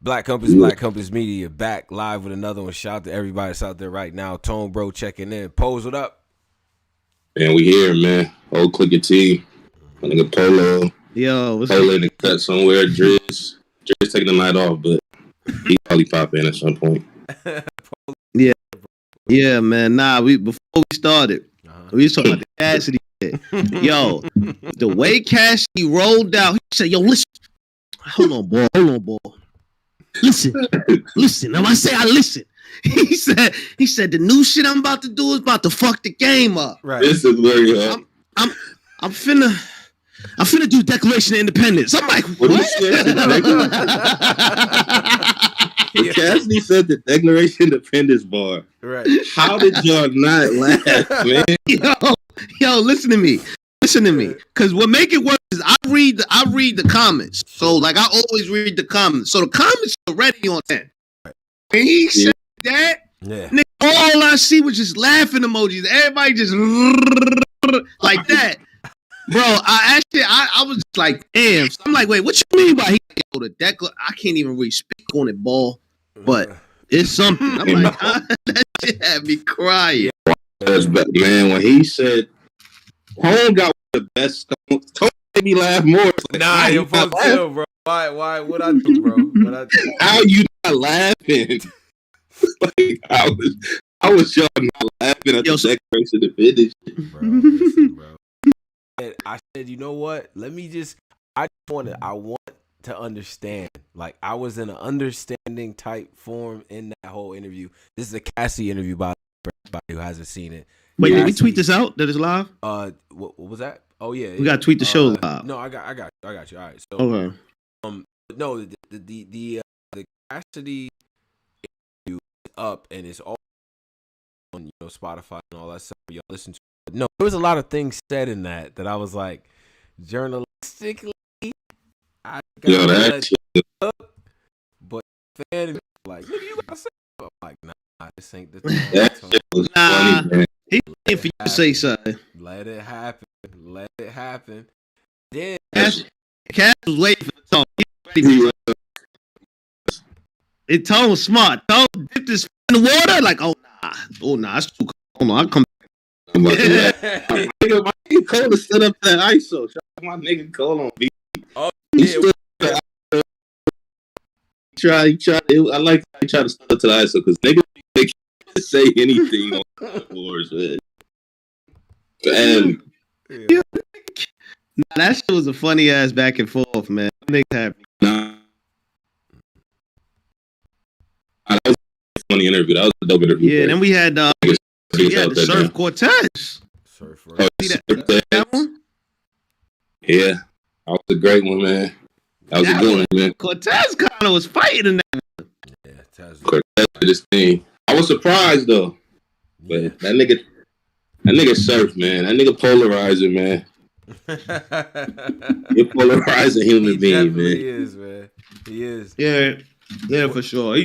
Black Compass Media, back live with another one. Shout out to everybody that's out there right now. Tone Bro checking in. Pose, what up? Man, we here, man. Old Clicker T. My nigga Polo. Yo, what's Polo in the cut somewhere. Driz taking the night off, but he probably pop in at some point. Yeah, man. Nah, before we started, we was talking about the Cassidy shit. Yo, the way Cassidy rolled out, he said, "Yo, listen, hold on, boy. Listen. Now I say I listen." He said, the new shit I'm about to do is about to fuck the game up. Right. This is very hard. I'm finna do Declaration of Independence. I'm like, what? Cassidy said the Declaration of Independence bar. Right. How did y'all not laugh, man? Yo, listen to me. Because what make it worse is I read the comments. So like I always read the comments. So the comments are already on 10. And he said that, nigga, all I see was just laughing emojis. Everybody just like that. Bro, I was just like, damn. So I'm like, wait, what you mean by the Declaration? I can't even really speak on it, ball. But it's something. I'm like, that shit had me crying. Man, when he said Tone got the best Tone made me laugh more. Like, nah, you're supposed to, bro. Why? What I do, bro? How you not laughing? Like, I was y'all not laughing at the Declaration of Independence. Bro, listen, bro. And I said, you know what? I want to understand. Like, I was in an understanding type form in that whole interview. This is a Cassie interview by everybody who hasn't seen it. Wait, did we tweet this out that it's live? What was that? Oh yeah, we gotta tweet the show live. No, I got you. All right, so okay. No, the Cassidy interview is up and it's all on Spotify and all that stuff. Y'all listen to. But no, there was a lot of things said in that I was like, journalistically, I got that up, but fan like, nigga, you gotta say. I'm like, nah, this ain't the time. That shit was funny, man. He waiting for you to say something. Let it happen. Then Cass was waiting for the talk. Tone was smart. Tone dipped his in the water. Like, oh nah, that's too cold. I'll come back. My nigga Cole to set up that ISO. Shout out my nigga Cole on beat. Oh, he stood up to he tried. I like how he tried to stand up to the ISO because niggas they can't say anything on the boards, man. And that shit was a funny ass back and forth, man. Niggas happy. That was a funny interview. That was a dope interview. Yeah, then we had the Surf Cortez. Surf, right? That one? Yeah, that was a great one, man. That was a good one, man. Cortez kind of was fighting in that one. Yeah, Cortez did his thing. I was surprised though, but that nigga Surf, man. That nigga polarizer, man. You're polarizing human being, man. He is, man. He is. Yeah, for sure.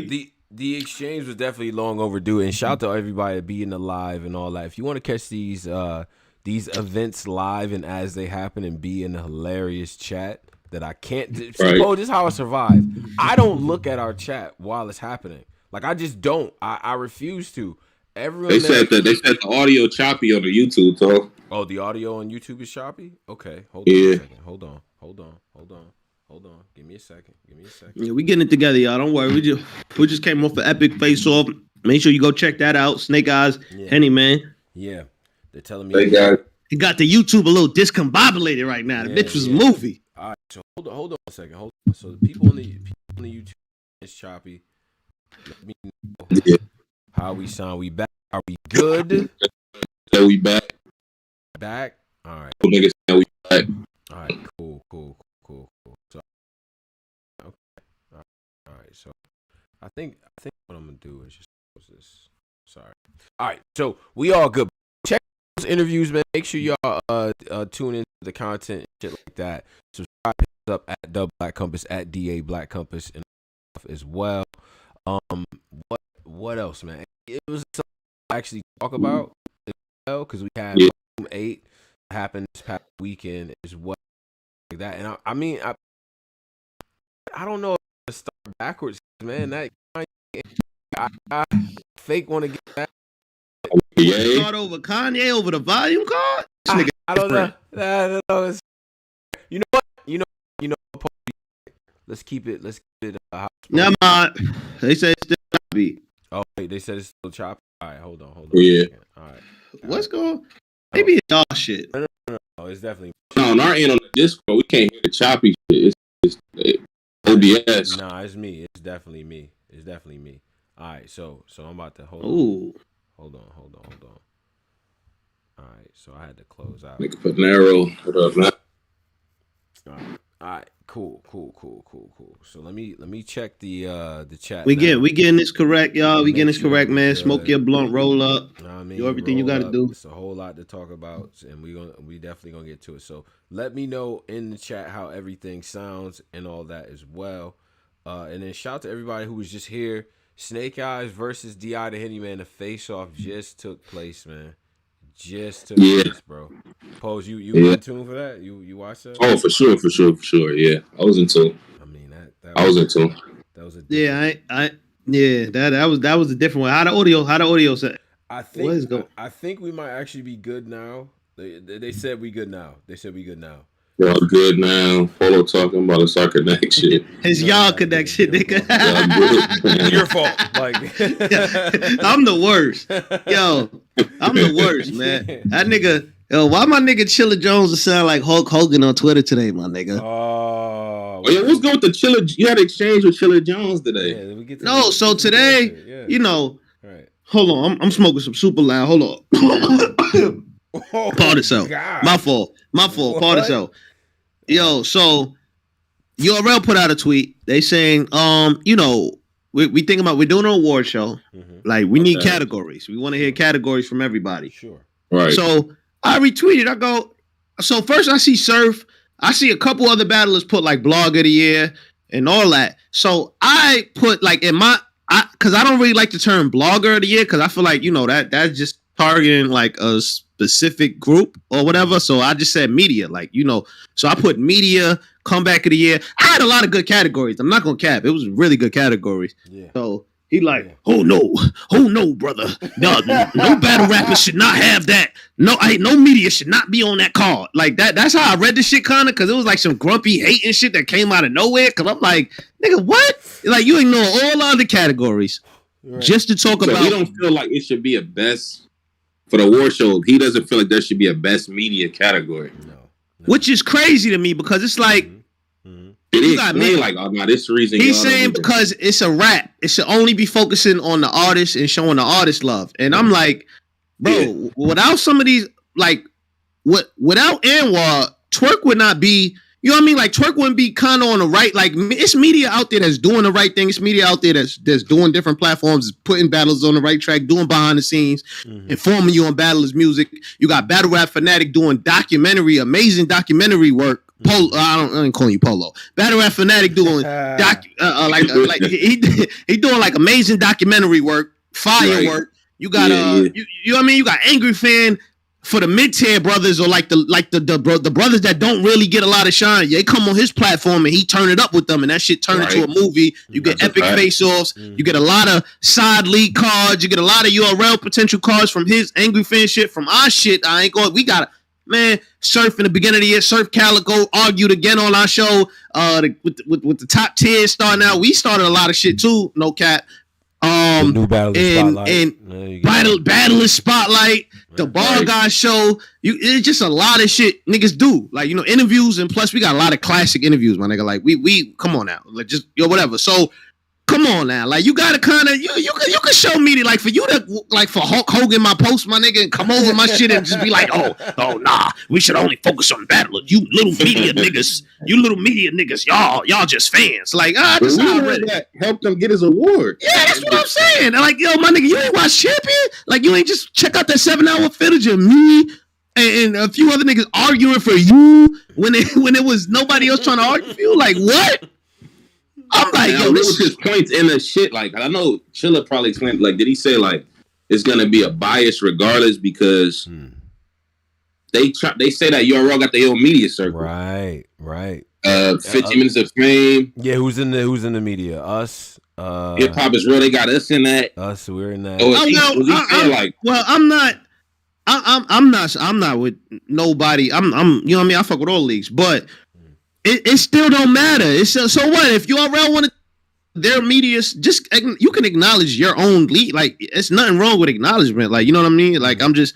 The exchange was definitely long overdue, and shout out to everybody being alive and all that. If you want to catch these events live and as they happen and be in a hilarious chat that I can't. Right. Oh, this is how I survive. I don't look at our chat while it's happening. Like I just don't. I refuse to. Everyone. They said the audio choppy on the YouTube, though. Oh, the audio on YouTube is choppy. Okay, hold on a second. Hold on. Give me a second. Yeah, we getting it together, y'all. Don't worry. We just came off an epic face off. Make sure you go check that out. Snake Eyes, Henny, man. Yeah, they're telling me he got the YouTube a little discombobulated right now. The bitch was a movie. All right, so hold on a second. Hold on. So the people on the YouTube is choppy. Let me know how we sound. We back? Are we good? Yeah, we back. Back. All right. Niggas, we back. All right. Cool. So, okay. All right. So, I think what I'm gonna do is just close this. Sorry. All right. So we all good. Check those interviews, man. Make sure y'all tune into the content and shit like that. Subscribe up at the Black Compass at DA Black Compass and as well. What else, man? It was something to actually talk about as well because we had Room 8 happened this past weekend as well, like that. And I mean, I don't know if start backwards, man. That I fake want to get that. Yeah. Start over Kanye over the volume card. This nigga I don't know. different. I don't know. You know what? Let's keep it. Never mind. They say it's still choppy. Oh, wait, they said it's still choppy. All right, hold on. Yeah. All right. What's going? Maybe it's y'all shit. No, it's definitely. No, on our end on the Discord, we can't hear the choppy shit. It's OBS. Nah, it's me. It's definitely me. All right, so I'm about to hold on. Ooh. Hold on. All right, so I had to close out. Nigga put an arrow. What up, man? All right, cool. So let me check the chat. We now. getting this correct, y'all. We Make getting this sure correct, we man. good. Smoke your blunt, roll up. Know what I mean? Do everything you Roll gotta up. do. It's a whole lot to talk about, and we definitely gonna get to it. So let me know in the chat how everything sounds and all that as well. And then shout out to everybody who was just here. Snake Eyes versus Di the Henny Man. The face off just took place, man. Just took place, bro. Pose, you in tune for that? You watched that? Oh, for sure. Yeah, I was in tune. I mean that I was in tune. That was a that was a different one. How the audio set? I think we might actually be good now. They said we good now. Y'all good now. Polo talking about a soccer neck shit. It's y'all connection, nigga. Your fault. Like I'm the worst. Yo, I'm the worst, man. That nigga, why my nigga Chilla Jones sound like Hulk Hogan on Twitter today, my nigga? Oh yeah, what's good with the Chilla? You had an exchange with Chilla Jones today. Yeah, we get to No, so today, you know, right. Hold on, I'm smoking some super loud. Hold on. Part itself. My fault. Part itself. Yo, so URL put out a tweet. They saying, you know, we thinking about we're doing an award show. Mm-hmm. Like we need categories. We want to hear categories from everybody. Sure. Right. So I retweeted. I go. So first I see Surf. I see a couple other battlers put like Blog of the Year and all that. So I put like because I don't really like the term Blogger of the Year because I feel like, you know, that's just targeting like a specific group or whatever. So I just said media, like, you know, so I put media, comeback of the year. I had a lot of good categories. I'm not gonna cap. It was really good categories. Yeah. So he like, oh no, brother. No battle rapper should not have that. No media should not be on that card. Like that's how I read the shit kinda, cause it was like some grumpy hating shit that came out of nowhere. Cause I'm like, nigga, what? Like you ignore all other categories just to talk about. We don't feel like it should be a best for the award show. He doesn't feel like there should be a best media category. No. Which is crazy to me because it's like Did he explain like, oh no, this reason he's saying because it's a rap, it should only be focusing on the artist and showing the artist love. And I'm like, bro, without some of these, like, without Anwar, Twerk would not be. You know what I mean? Like Twerk wouldn't be kind of on the right. Like it's media out there that's doing the right thing. It's media out there that's doing different platforms, putting battles on the right track, doing behind the scenes, informing you on battlers' music. You got Battle Rap Fanatic doing amazing documentary work. Polo, I ain't calling you Polo. Battle Rap Fanatic doing he doing like amazing documentary work, fire work. You got you know what I mean? You got Angry Fan for the mid-tier brothers, or like the brothers that don't really get a lot of shine. They come on his platform and he turn it up with them, and that shit turn into a movie. You get epic face-offs. You get a lot of side lead cards. You get a lot of URL potential cards from his Angry Fan shit. From our shit, we got man, Surf in the beginning of the year. Surf Calico argued again on our show with the top 10 starting out. We started a lot of shit too, no cap. New Battle Spotlight. And Battle Spotlight, the Bar Guy show. It's just a lot of shit niggas do. Like, you know, interviews, and plus we got a lot of classic interviews, my nigga. Like we come on now. Like just whatever. So come on now. Like you gotta kinda you can show me like for you to like for Hulk Hogan my post, my nigga, and come over my shit and just be like, oh nah, we should only focus on battlers. You little media niggas, y'all just fans. Like that's how I read it. Helped him get his award. Yeah, that's what I'm saying. Like, yo, my nigga, you ain't watch Champion? Like you ain't just check out that 7-hour footage of me and a few other niggas arguing for you when it was nobody else trying to argue for you? Like what? I'm like, yo, this was his points in the shit. Like, I know Chilla probably explained, like, did he say, like, it's going to be a bias regardless because they say that URL got their own media circle. Right. 50 Minutes of Fame. Yeah, who's in the media? Us. Hip Hop Is Real. They got us in that. Us, we're in that. I'm not with nobody. I'm you know what I mean? I fuck with all leagues, but it still don't matter. It's so what if URL wanted their media, just you can acknowledge your own league. Like it's nothing wrong with acknowledgement. Like you know what I mean? Like I'm just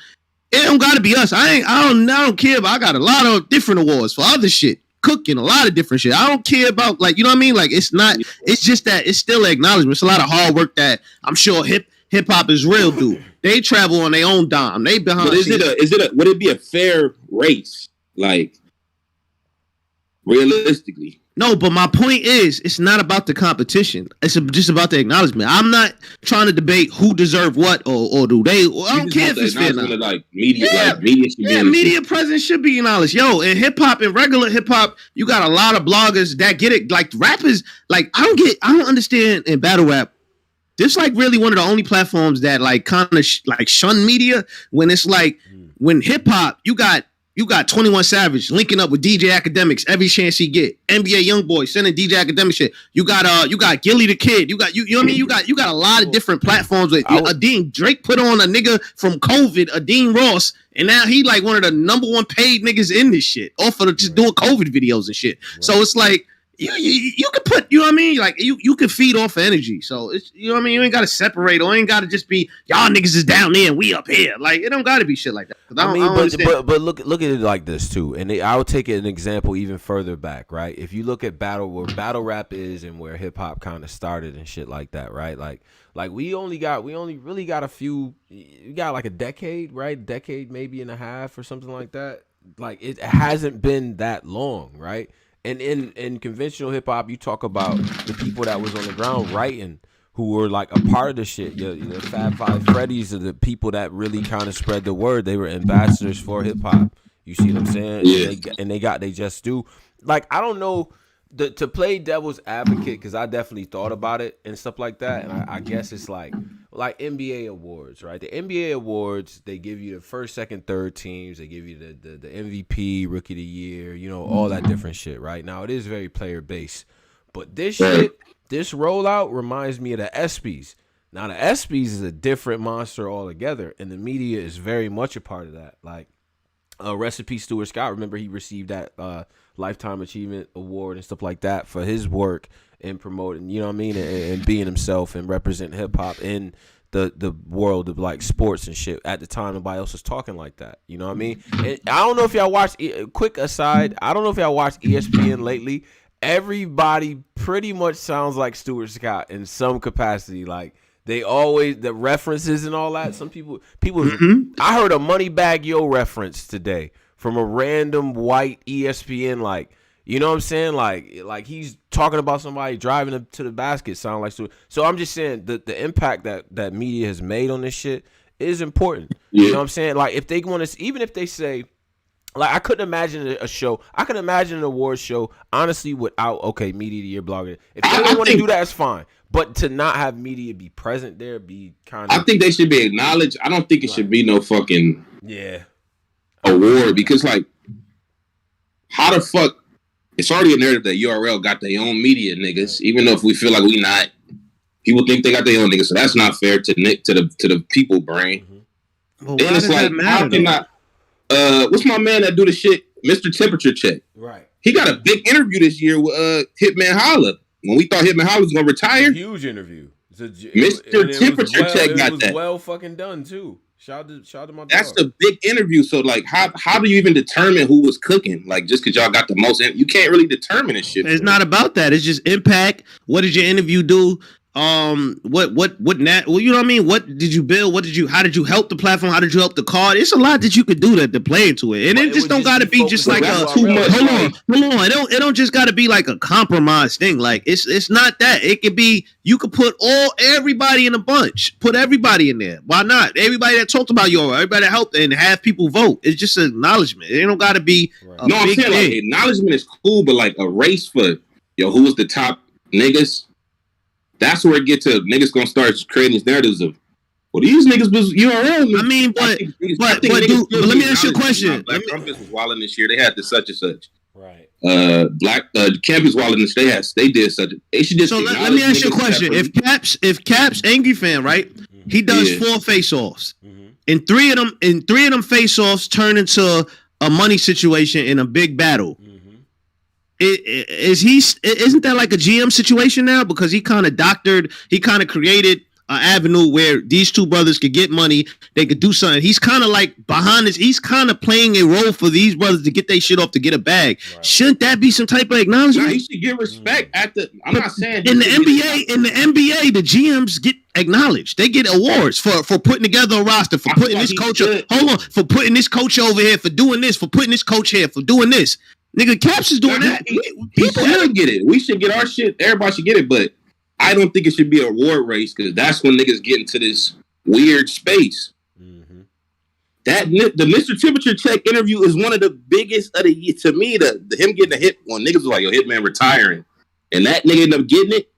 it don't gotta be us. I don't care, but I got a lot of different awards for other shit. Cooking a lot of different shit. I don't care about like you know what I mean? Like it's not it's just that it's still acknowledgement. It's a lot of hard work that I'm sure hip hop is real do. They travel on their own dime. They behind. But would it be a fair race? Like realistically. No, but my point is, it's not about the competition. It's just about the acknowledgement. I'm not trying to debate who deserve what or do they. Well, I don't care if it's fair. Like media, media presence should be acknowledged. Yo, in hip hop, in regular hip hop, you got a lot of bloggers that get it. Like rappers, like I don't understand in battle rap. This like really one of the only platforms that like kind of like shun media when it's like when hip hop, you got 21 Savage linking up with DJ Academics every chance he get. NBA Youngboy sending DJ Academics shit. You got Gilly the Kid. You know what I mean? You got a lot of different platforms. With Adeem Drake put on a nigga from COVID, Adeem Ross, and now he like one of the number one paid niggas in this shit off of just doing COVID videos and shit. Right. So it's like you could put, you know what I mean? Like you could feed off of energy. So it's, you know what I mean? You ain't got to separate or ain't got to just be y'all niggas is down there and we up here. Like it don't got to be shit like that. But look at it like this too. And I would take an example even further back, right? If you look at where battle rap is and where hip hop kind of started and shit like that, right? Like we only really got a few. We got like a decade, right? Decade maybe and a half or something like that. Like it hasn't been that long, right? And in conventional hip hop, you talk about the people that was on the ground writing, who were like a part of the shit. The Fab Five Freddies are the people that really kind of spread the word. They were ambassadors for hip hop. You see what I'm saying? Yeah. And they just do. Like I don't know to play devil's advocate, because I definitely thought about it and stuff like that. And I guess it's like NBA awards, right? The NBA awards, they give you the first, second, third teams. They give you the MVP, Rookie of the Year, you know, all that different shit, right? Now, it is very player-based. But this shit, this rollout reminds me of the ESPYs. Now, the ESPYs is a different monster altogether, and the media is very much a part of that. Like, rest in peace, Stuart Scott. Remember, he received that Lifetime Achievement Award and stuff like that for his work in promoting, you know what I mean, and being himself and representing hip hop in the world of like sports and shit. At the time, nobody else was talking like that. You know what I mean? And I don't know if y'all watched. Quick aside, I don't know if y'all watched ESPN lately. Everybody pretty much sounds like Stuart Scott in some capacity. Like they always the references and all that. Some people. I heard a Moneybag Yo reference today from a random white ESPN, like, you know what I'm saying? Like he's talking about somebody driving up to the basket, sound like so. So I'm just saying the impact that media has made on this shit is important. Yeah. You know what I'm saying? Like if they want to, even if they say, like I couldn't imagine a show. I could imagine an awards show, honestly, without media of the year blogger. If they don't want to do that, it's fine. But to not have media be present there, be kind of. I think they should be acknowledged. I don't think it should be no fucking award, because like, how the fuck? It's already a narrative that URL got their own media niggas, even though if we feel like we not, people think they got their own niggas, so that's not fair to the people brain. Well, then it's like, how can I? What's my man that do the shit, Mr. Temperature Check? Right. He got a big interview this year with Hitman Holla. When we thought Hitman Holla was gonna retire, huge interview. Mr. Temperature Check got that. Well, fucking done too. Shout out to my dog. That's the big interview. So like, how do you even determine who was cooking? Like, just because y'all got the most, you can't really determine this shit. It's not about that. It's just impact. What did your interview do? Well, you know what I mean? What did you build? How did you help the platform? How did you help the card? It's a lot that you could do to play into it. And it just don't got to be just like too much. Hold on. It don't just got to be like a compromise thing. Like it's not that. It could be, you could put everybody in a bunch. Put everybody in there. Why not? Everybody that talked about everybody that helped and have people vote. It's just an acknowledgement. It don't got to be a no, I'm saying like acknowledgement is cool, but like a race for who was the top niggas. That's where it get to niggas gonna start creating these narratives of, well, these niggas was URL. I mean, but let me ask you a question. Black Trumpets was wilding this year. They had the such and such. Right. Black Campus Wildness. They did such. They should just. So let me ask you a question. If Caps angry fan, right? He does 4 face-offs. And three of them face-offs turn into a money situation in a big battle. Isn't that like a GM situation now? Because he kind of created an avenue where these two brothers could get money, they could do something. He's kind of like behind this, he's kind of playing a role for these brothers to get their shit off to get a bag. Right. Shouldn't that be some type of acknowledgement? Nah, he should get respect I'm not saying in the NBA, the GMs get acknowledged. They get awards for putting together a roster, for putting this coach for putting this coach over here, for doing this, for putting this coach here, for doing this. Nigga, Caps is doing that. People should get it. We should get our shit. Everybody should get it, but I don't think it should be a award race because that's when niggas get into this weird space. That the Mr. Temperature Check interview is one of the biggest of the year to me. The him getting a hit when niggas was like, "Yo, Hitman retiring," and that nigga ended up getting it.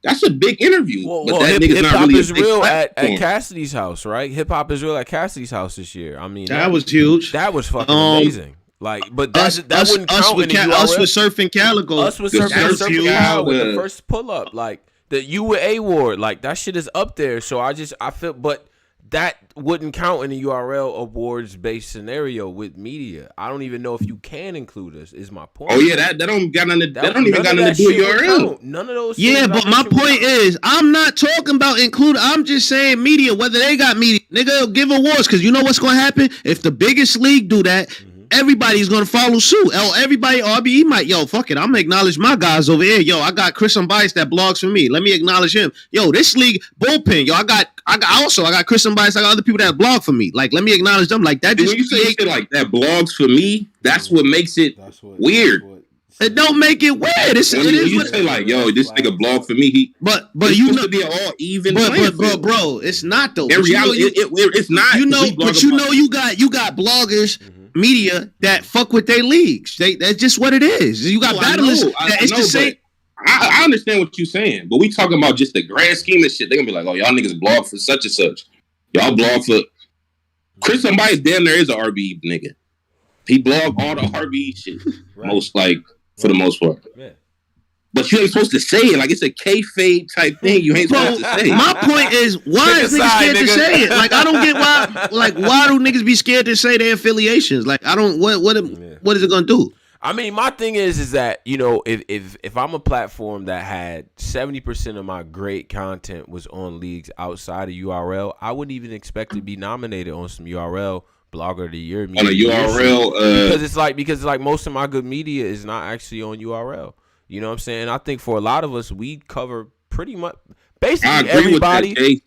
That's a big interview. But that nigga's not really is real at Cassidy's house, right? Hip hop is real at Cassidy's house this year. I mean, that was huge. That was fucking amazing. Like, but that wouldn't count in the URL. Us with Surfing Calico. Us with Surfing Calico with the first pull up, like. The U with A Ward, like that shit is up there. So I feel, but that wouldn't count in the URL awards based scenario with media. I don't even know if you can include us. Is my point? Oh yeah, that don't got nothing. That don't even got nothing to do with URL. None of those. Yeah, but my point is, I'm not talking about include. I'm just saying media. Whether they got media, nigga, give awards because you know what's gonna happen if the biggest league do that. Everybody's gonna follow suit. Everybody, RBE might, fuck it. I'm gonna acknowledge my guys over here. I got Chris Unbiased that blogs for me. Let me acknowledge him. This league bullpen. I got Chris Unbiased. I got other people that blog for me. Like, let me acknowledge them. Like that. When you say shit like that, blogs for me. That's what makes it weird. It don't make it weird. You say like, this nigga blog for me. But you know, to be an all even. But bro, it's not though. In reality, it's not. But you got bloggers. Media that fuck with their leagues. That's just what it is. You got battlers. It's the same. I understand what you're saying, but we talking about just the grand scheme of shit. They're gonna be like, oh, y'all niggas blog for such and such. Y'all blog for Chris Unbiased. Damn, there is an RB nigga. He blog all the RB shit. Right. For the most part. Yeah. But you ain't supposed to say it. Like, it's a kayfabe type thing. You ain't supposed to say it. My point is, why is niggas scared to say it? Like, I don't get why. Like, why do niggas be scared to say their affiliations? Like, I don't. What is it gonna do? I mean, my thing is that if I'm a platform that had 70% of my great content was on leagues outside of URL, I wouldn't even expect to be nominated on some URL Blogger of the Year. On a URL, because most of my good media is not actually on URL. You know what I'm saying? I think for a lot of us, we cover pretty much basically everybody. If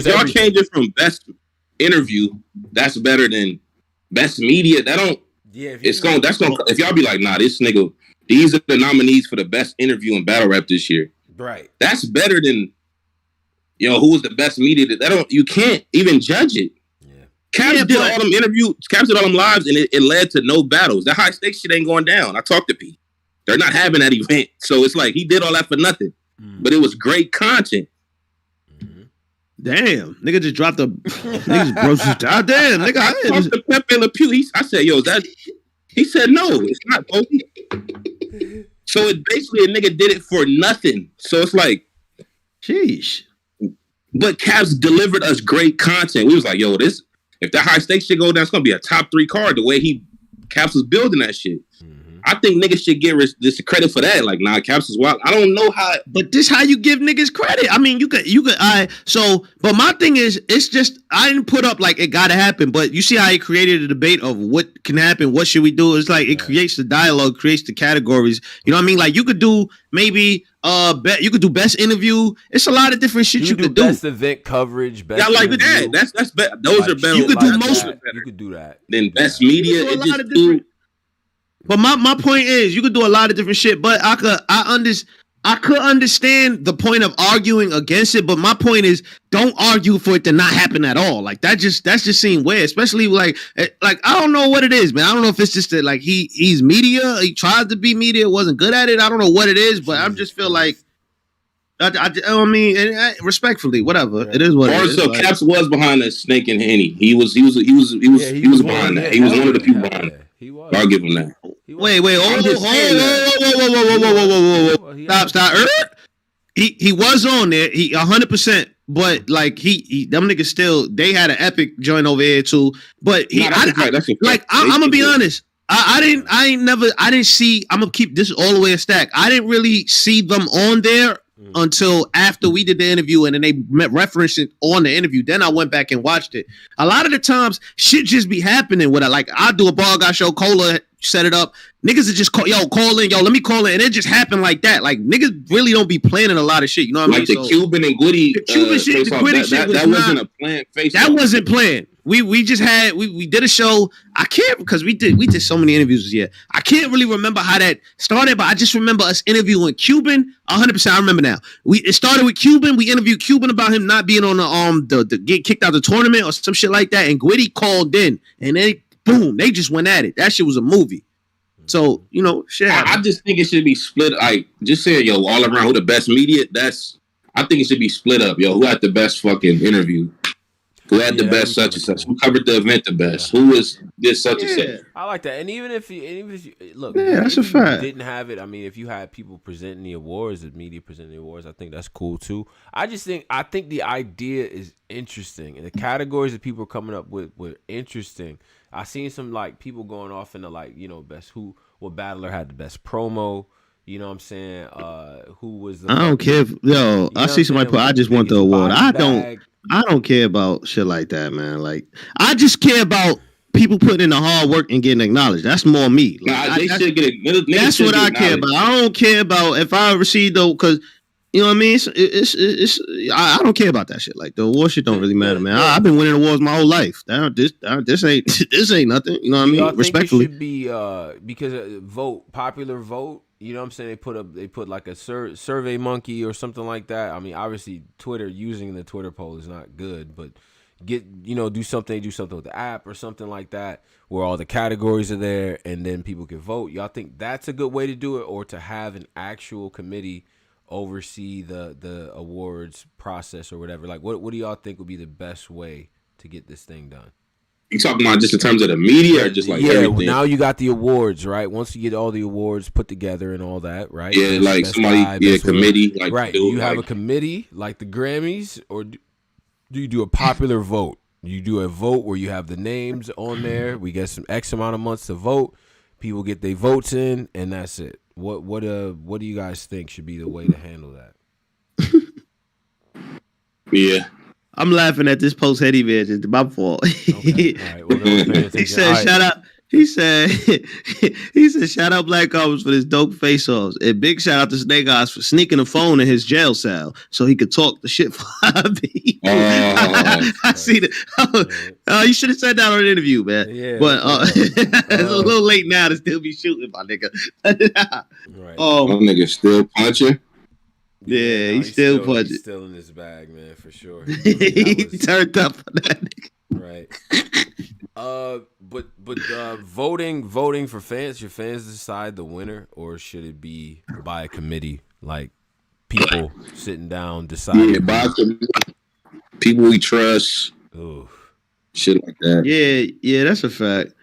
y'all change it from best interview, that's better than best media. That don't. Yeah, if y'all be like, nah, this nigga, these are the nominees for the best interview and battle rap this year. Right. That's better than who was the best media. You can't even judge it. Yeah. Caps did all them interviews, Caps did all them lives, and it led to no battles. That high stakes shit ain't going down. I talked to P. They're not having that event. So it's like he did all that for nothing. But it was great content. Damn. Nigga just dropped the niggas groceries down. Damn, nigga. I talked to Pepe Le Pew. I said, is that he said no, it's not Pokey. So it basically a nigga did it for nothing. So it's like, sheesh. But Caps delivered us great content. We was like, this if that high stakes shit go down, it's gonna be a top 3 card the way Caps was building that shit. I think niggas should get this credit for that. Like, nah, Caps is wild. I don't know how. But this how you give niggas credit. I mean, you could. But my thing is, it's just, I didn't put up like it gotta happen. But you see how he created a debate of what can happen, what should we do? It's like it creates the dialogue, creates the categories. You know what I mean? Like you could do maybe you could do best interview. It's a lot of different shit you could do. Best event coverage. Best like that. That's better. Those are better. You could do most. You could do that. Then best media. It just do. But my point is, you could do a lot of different shit. But I could understand the point of arguing against it. But my point is, don't argue for it to not happen at all. Like that's just seems weird. Especially like I don't know what it is, man. I don't know if it's just that like he's media. He tried to be media, wasn't good at it. I don't know what it is, but I just feel like I mean, respectfully, whatever it is. What it is. So Caps was behind the Snake and Henny. He was behind that. He was one of the people behind that. He was. I'll give him that. Wait. I'm just saying Whoa. Stop. He was on there. He 100%. But like them niggas still, they had an epic joint over here too. But I'm gonna be honest. I didn't see. I'm gonna keep this all the way a stack. I didn't really see them on there until after we did the interview, and then they referenced it on the interview. Then I went back and watched it. A lot of the times, shit just be happening with it. Like I do a ball guy show, Cola set it up. Niggas are just call in, let me call in, and it just happened like that. Like niggas really don't be planning a lot of shit. You know what I mean? Like the Cuban and Gwitty, the Cuban shit, the Gwitty shit that wasn't a planned face. That wasn't planned. We just had we did a show. I can't because we did so many interviews this year. I can't really remember how that started, but I just remember us interviewing Cuban. 100%, I remember now. It started with Cuban. We interviewed Cuban about him not being on the get kicked out the tournament or some shit like that. And Gwitty called in, and then boom, they just went at it. That shit was a movie. So shit. I just think it should be split. Like just saying, all around who the best media. I think it should be split up. Who had the best fucking interview? Who had the best such and such? Who covered the event the best? Who was this such and such? I like that. And even if you look, that's a fact. Didn't have it. I mean, if you had people presenting the awards, the media presenting the awards, I think that's cool too. I think the idea is interesting, and the categories that people are coming up with were interesting. I seen some like people going off into like best what battler had the best promo. You know what I'm saying? Who was the? I don't care. I see somebody put. I just want the award. I don't care about shit like that, man. Like I just care about people putting in the hard work and getting acknowledged. That's more me. Like, they should get it. That's what I care about. I don't care about if I receive though, because you know what I mean. I don't care about that shit. Like the award shit don't really matter, man. I've been winning awards my whole life. This ain't nothing. You know what I mean? Respectfully, it should be because popular vote. You know what I'm saying? They put like a survey monkey or something like that. I mean, obviously Twitter, using the Twitter poll is not good, but do something with the app or something like that where all the categories are there and then people can vote. Y'all think that's a good way to do it, or to have an actual committee oversee the awards process or whatever? Like what do y'all think would be the best way to get this thing done? You talking about just in terms of the media or just like everything? Now you got the awards, right? Once you get all the awards put together and all that, right? Yeah, like somebody, committee. Like, right. Do you have a committee like the Grammys, or do you do a popular vote? You do a vote where you have the names on there. We get some X amount of months to vote. People get their votes in, and that's it. What do you guys think should be the way to handle that? Yeah. I'm laughing at this post Heady man. It's my fault. Okay. All right. He said, shout out. He said, shout out Black Albums for this dope face-offs. And big shout out to Snake Eyes for sneaking a phone in his jail cell so he could talk the shit for people. I see that. You should have said that on an interview, man. Yeah, but it's a little late now to still be shooting, my nigga. Right. My nigga still punching. Yeah, he's still punching. He's still in his bag, man, for sure. He turned up for that nigga. Right. But voting for fans, should fans decide the winner, or should it be by a committee, like people sitting down deciding? Yeah, by people we trust. Ooh. Shit like that. Yeah, that's a fact.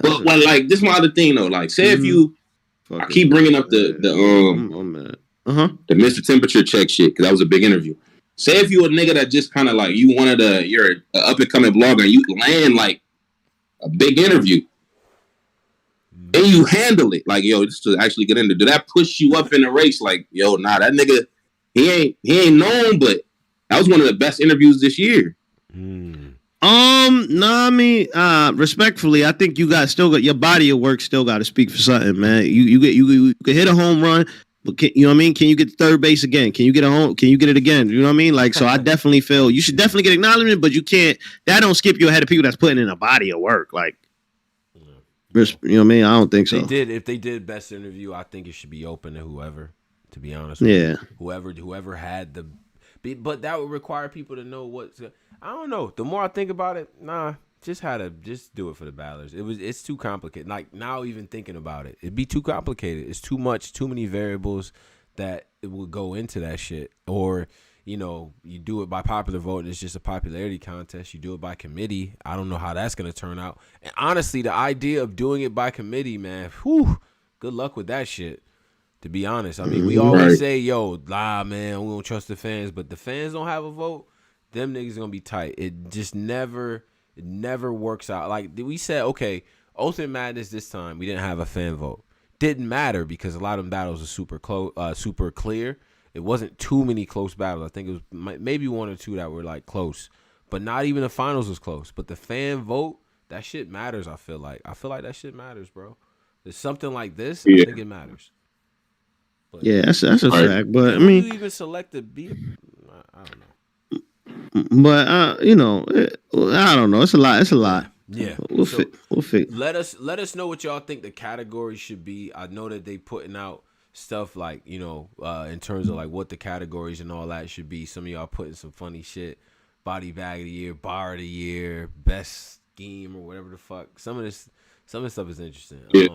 Well, like this is my other thing though. Like, say if you, I keep bringing up the Mr. Temperature Check shit because that was a big interview. Say if you a nigga that just kind of like you're an up and coming blogger and you land like a big interview and you handle it like just to actually get into. Do that push you up in the race? Like that nigga he ain't known, but that was one of the best interviews this year. I mean, respectfully, I think you still got your body of work still got to speak for something, man. You could hit a home run. But you know what I mean? Can you get to third base again? Can you get a home? Can you get it again? You know what I mean? Like, so I definitely feel you should definitely get acknowledgement, but you can't. That don't skip you ahead of people that's putting in a body of work. Like, you know what I mean? I don't think so. If they did best interview, I think it should be open to whoever. To be honest, whoever had the. But that would require people to know what. I don't know. The more I think about it, just do it for the battlers. It's too complicated. Like now, even thinking about it, it'd be too complicated. It's too much, too many variables that it would go into that shit. Or you do it by popular vote and it's just a popularity contest. You do it by committee. I don't know how that's gonna turn out. And honestly, the idea of doing it by committee, man, good luck with that shit. To be honest, I mean, we always say, yo, man, we don't trust the fans, but the fans don't have a vote. Them niggas gonna be tight. It just never works out. Like we said, okay, Ultimate Madness this time we didn't have a fan vote. Didn't matter because a lot of them battles are super close, super clear. It wasn't too many close battles. I think it was maybe one or two that were like close, but not even the finals was close. But the fan vote, that shit matters. I feel like that shit matters, bro. There's something like this. I think it matters. But, yeah, that's a fact. But I mean, you even select the beat. I don't know. But I don't know. It's a lot. Yeah, we'll fix. Let us know what y'all think the categories should be. I know that they putting out stuff like in terms of like what the categories and all that should be. Some of y'all putting some funny shit. Body bag of the year, bar of the year, best scheme or whatever the fuck. Some of this stuff is interesting. Yeah.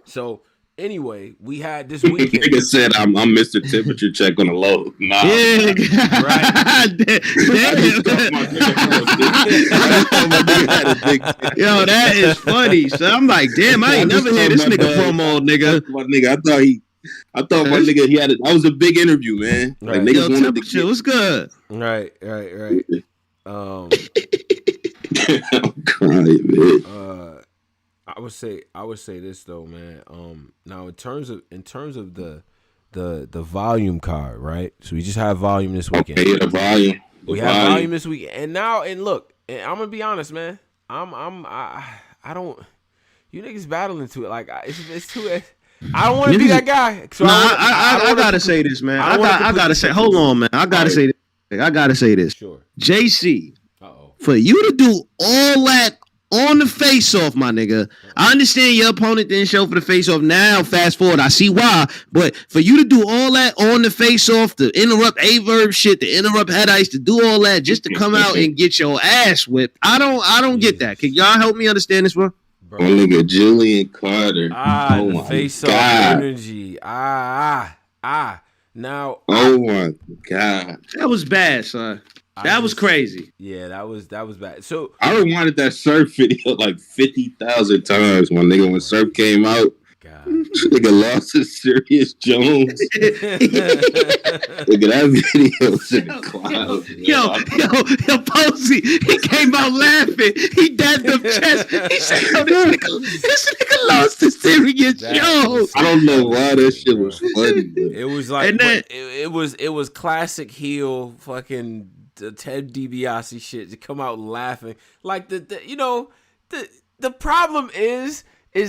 So. Anyway, we had this weekend. Nigga said I'm Mr. Temperature Check on the low. Nah. Yeah, right. Yo, that is funny. So I'm like, damn, I ain't never heard this nigga promo, nigga. My nigga, I thought my nigga he had it. That was a big interview, man. Right. Like niggas Yo, wanted Temperature, to what's good? Right. I'm crying, man. I would say this though, man. Now in terms of the volume card, right? So we just have volume this weekend. Okay, the volume. We have volume this week, and look, I'm gonna be honest, man. I don't. You niggas battling to it like it's too. I don't want to be that guy. So I gotta say this, man. I gotta say. Hold on, man. I gotta say this. Sure. JC, for you to do all that on the face-off, my nigga. I understand your opponent didn't show for the face-off. Now, fast forward, I see why. But for you to do all that on the face-off, to interrupt A-Verb shit, to interrupt Head Ice, to do all that just to come out and get your ass whipped, I don't get that. Can y'all help me understand this, bro? My nigga Julian Carter. The face-off energy. Now. Oh my God. That was bad, son. That was crazy. Yeah, that was bad. So I rewinded that Surf video like 50,000 times. My nigga, when Surf came out, God. Nigga lost to Serious Jones. Nigga, that video was in the cloud. Yo, Posey, he came out laughing. He dabbed up chest. He said, yo, this nigga lost to Serious Jones. I don't know why that shit was funny. It was like, it was classic heel fucking Ted DiBiase shit to come out laughing. Like the problem is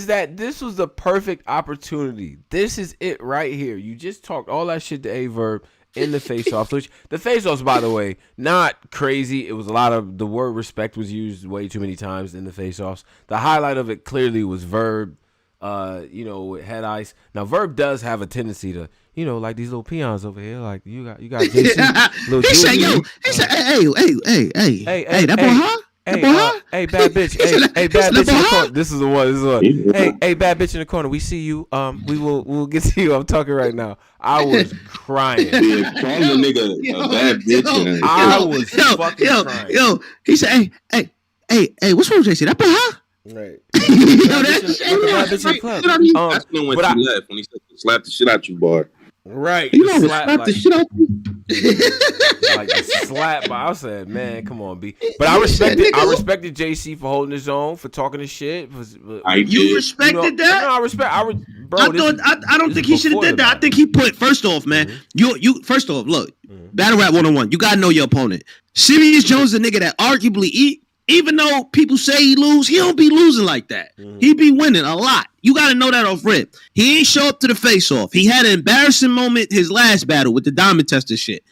that this was the perfect opportunity. This is it right here. You just talked all that shit to A-Verb in the face-offs, which the face-offs, by the way, not crazy. It was a lot of, the word respect was used way too many times in the face-offs. The highlight of it clearly was Verb, with Head Ice. Now, Verb does have a tendency to, like these little peons over here, like you got JC. He said, hey, that boy, huh? Hey, bad bitch. Hey, bad bitch in the corner. This is the one. Hey, bad bitch in the corner. We see you. We'll get to you. I'm talking right now. I was crying. Yeah, call the nigga a bad bitch. I was fucking crying. Yo, he said, hey, what's wrong with JC? That boy, huh? Right. That's when she left, when he said slap the shit out you, bar. Right. Slap the shit out you. Like the slap, but I said, man, come on, B. But I respected JC for holding his own, for talking his shit. You respected that? No, I don't think he should have did that. I think he put, first off, man, you first off, look, Battle Rap 101, you gotta know your opponent. Serious Jones is a nigga that arguably even though people say he lose, he don't be losing like that. He be winning a lot. You got to know that off rip. He ain't show up to the face-off. He had an embarrassing moment his last battle with the Diamond Tester shit.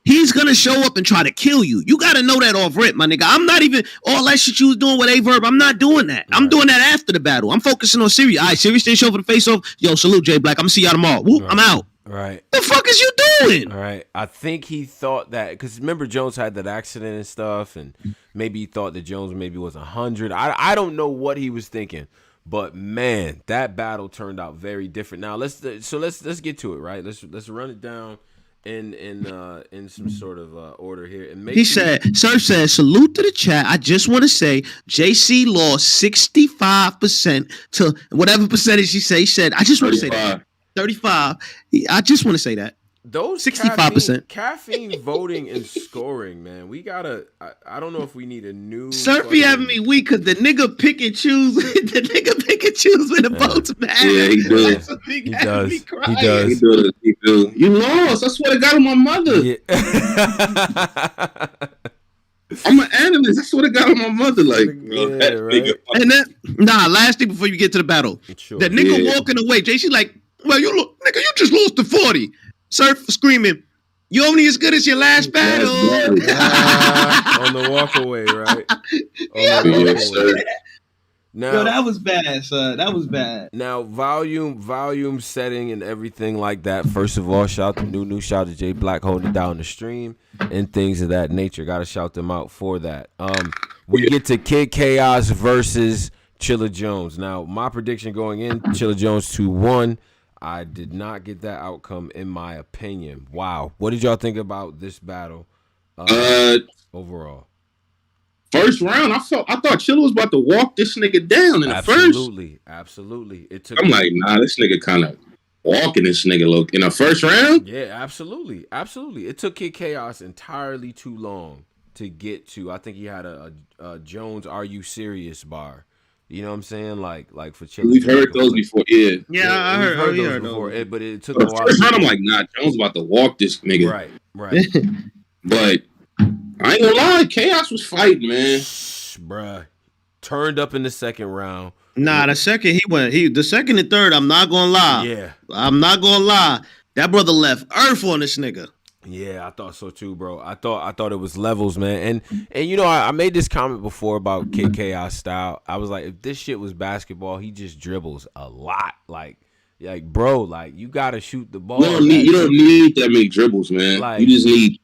He's going to show up and try to kill you. You got to know that off rip, my nigga. I'm not even, all that shit you was doing with A-Verb, I'm not doing that. I'm doing that after the battle. I'm focusing on Sirius. All right, Sirius didn't show up for the face-off. Yo, salute, J Black. I'm going to see y'all tomorrow. Whoop, I'm out. Right. The fuck is you doing? All right. I think he thought that, because remember Jones had that accident and stuff, and maybe he thought that Jones maybe was 100. I don't know what he was thinking, but man, that battle turned out very different. Now let's get to it, right? Let's run it down in some sort of order here. And He said, Surf said, salute to the chat. I just want to say JC lost 65% to whatever percentage he said. He said, I just want to say that. 35. I just want to say that. Those 65%. Caffeine voting and scoring, man. We gotta. I don't know if we need a new. Surfy having me weak because the nigga pick and choose. The nigga pick and choose when the votes matter. Yeah, he does. He does. He does. He do. You lost. I swear to God on my mother. Yeah. I'm an analyst. I swear to God on my mother. Like, bro, Yeah, that right. nigga. And then, last thing before you get to the battle. Sure. The nigga walking away. JC like, well, nigga, you just lost to 40. Surf screaming, you only as good as your last battle. On the walk away, right? Now, yo, that was bad, son. That was bad. Now, volume setting and everything like that. First of all, shout to new shout to Jay Black holding it down the stream and things of that nature. Got to shout them out for that. We get to Kid Chaos versus Chilla Jones. Now, my prediction going in, Chilla Jones 2-1. I did not get that outcome in my opinion. Wow. What did y'all think about this battle overall? First round, I thought Chilla was about to walk this nigga down in the first. Absolutely. I'm like, nah, this nigga kind of walking this nigga look in the first round. Yeah, absolutely. It took Kid Chaos entirely too long to get to. I think he had a Jones, "Are you serious?" bar. You know what I'm saying? Like for Chilla. We've heard those before. Yeah, I heard those heard before. those. But it took a while. First round, I'm like, nah, Jones about to walk this nigga. Right. But I ain't gonna lie, Chaos was fighting, man. Bruh. Turned up in the second round. Nah, the second the second and third, I'm not gonna lie. Yeah. I'm not gonna lie. That brother left earth on this nigga. Yeah, I thought so too, bro. I thought it was levels, man. And you know, I made this comment before about Kid Chaos style. I was like, if this shit was basketball, he just dribbles a lot. Like bro, like you gotta shoot the ball. You don't need that many dribbles, man. Like, you just need.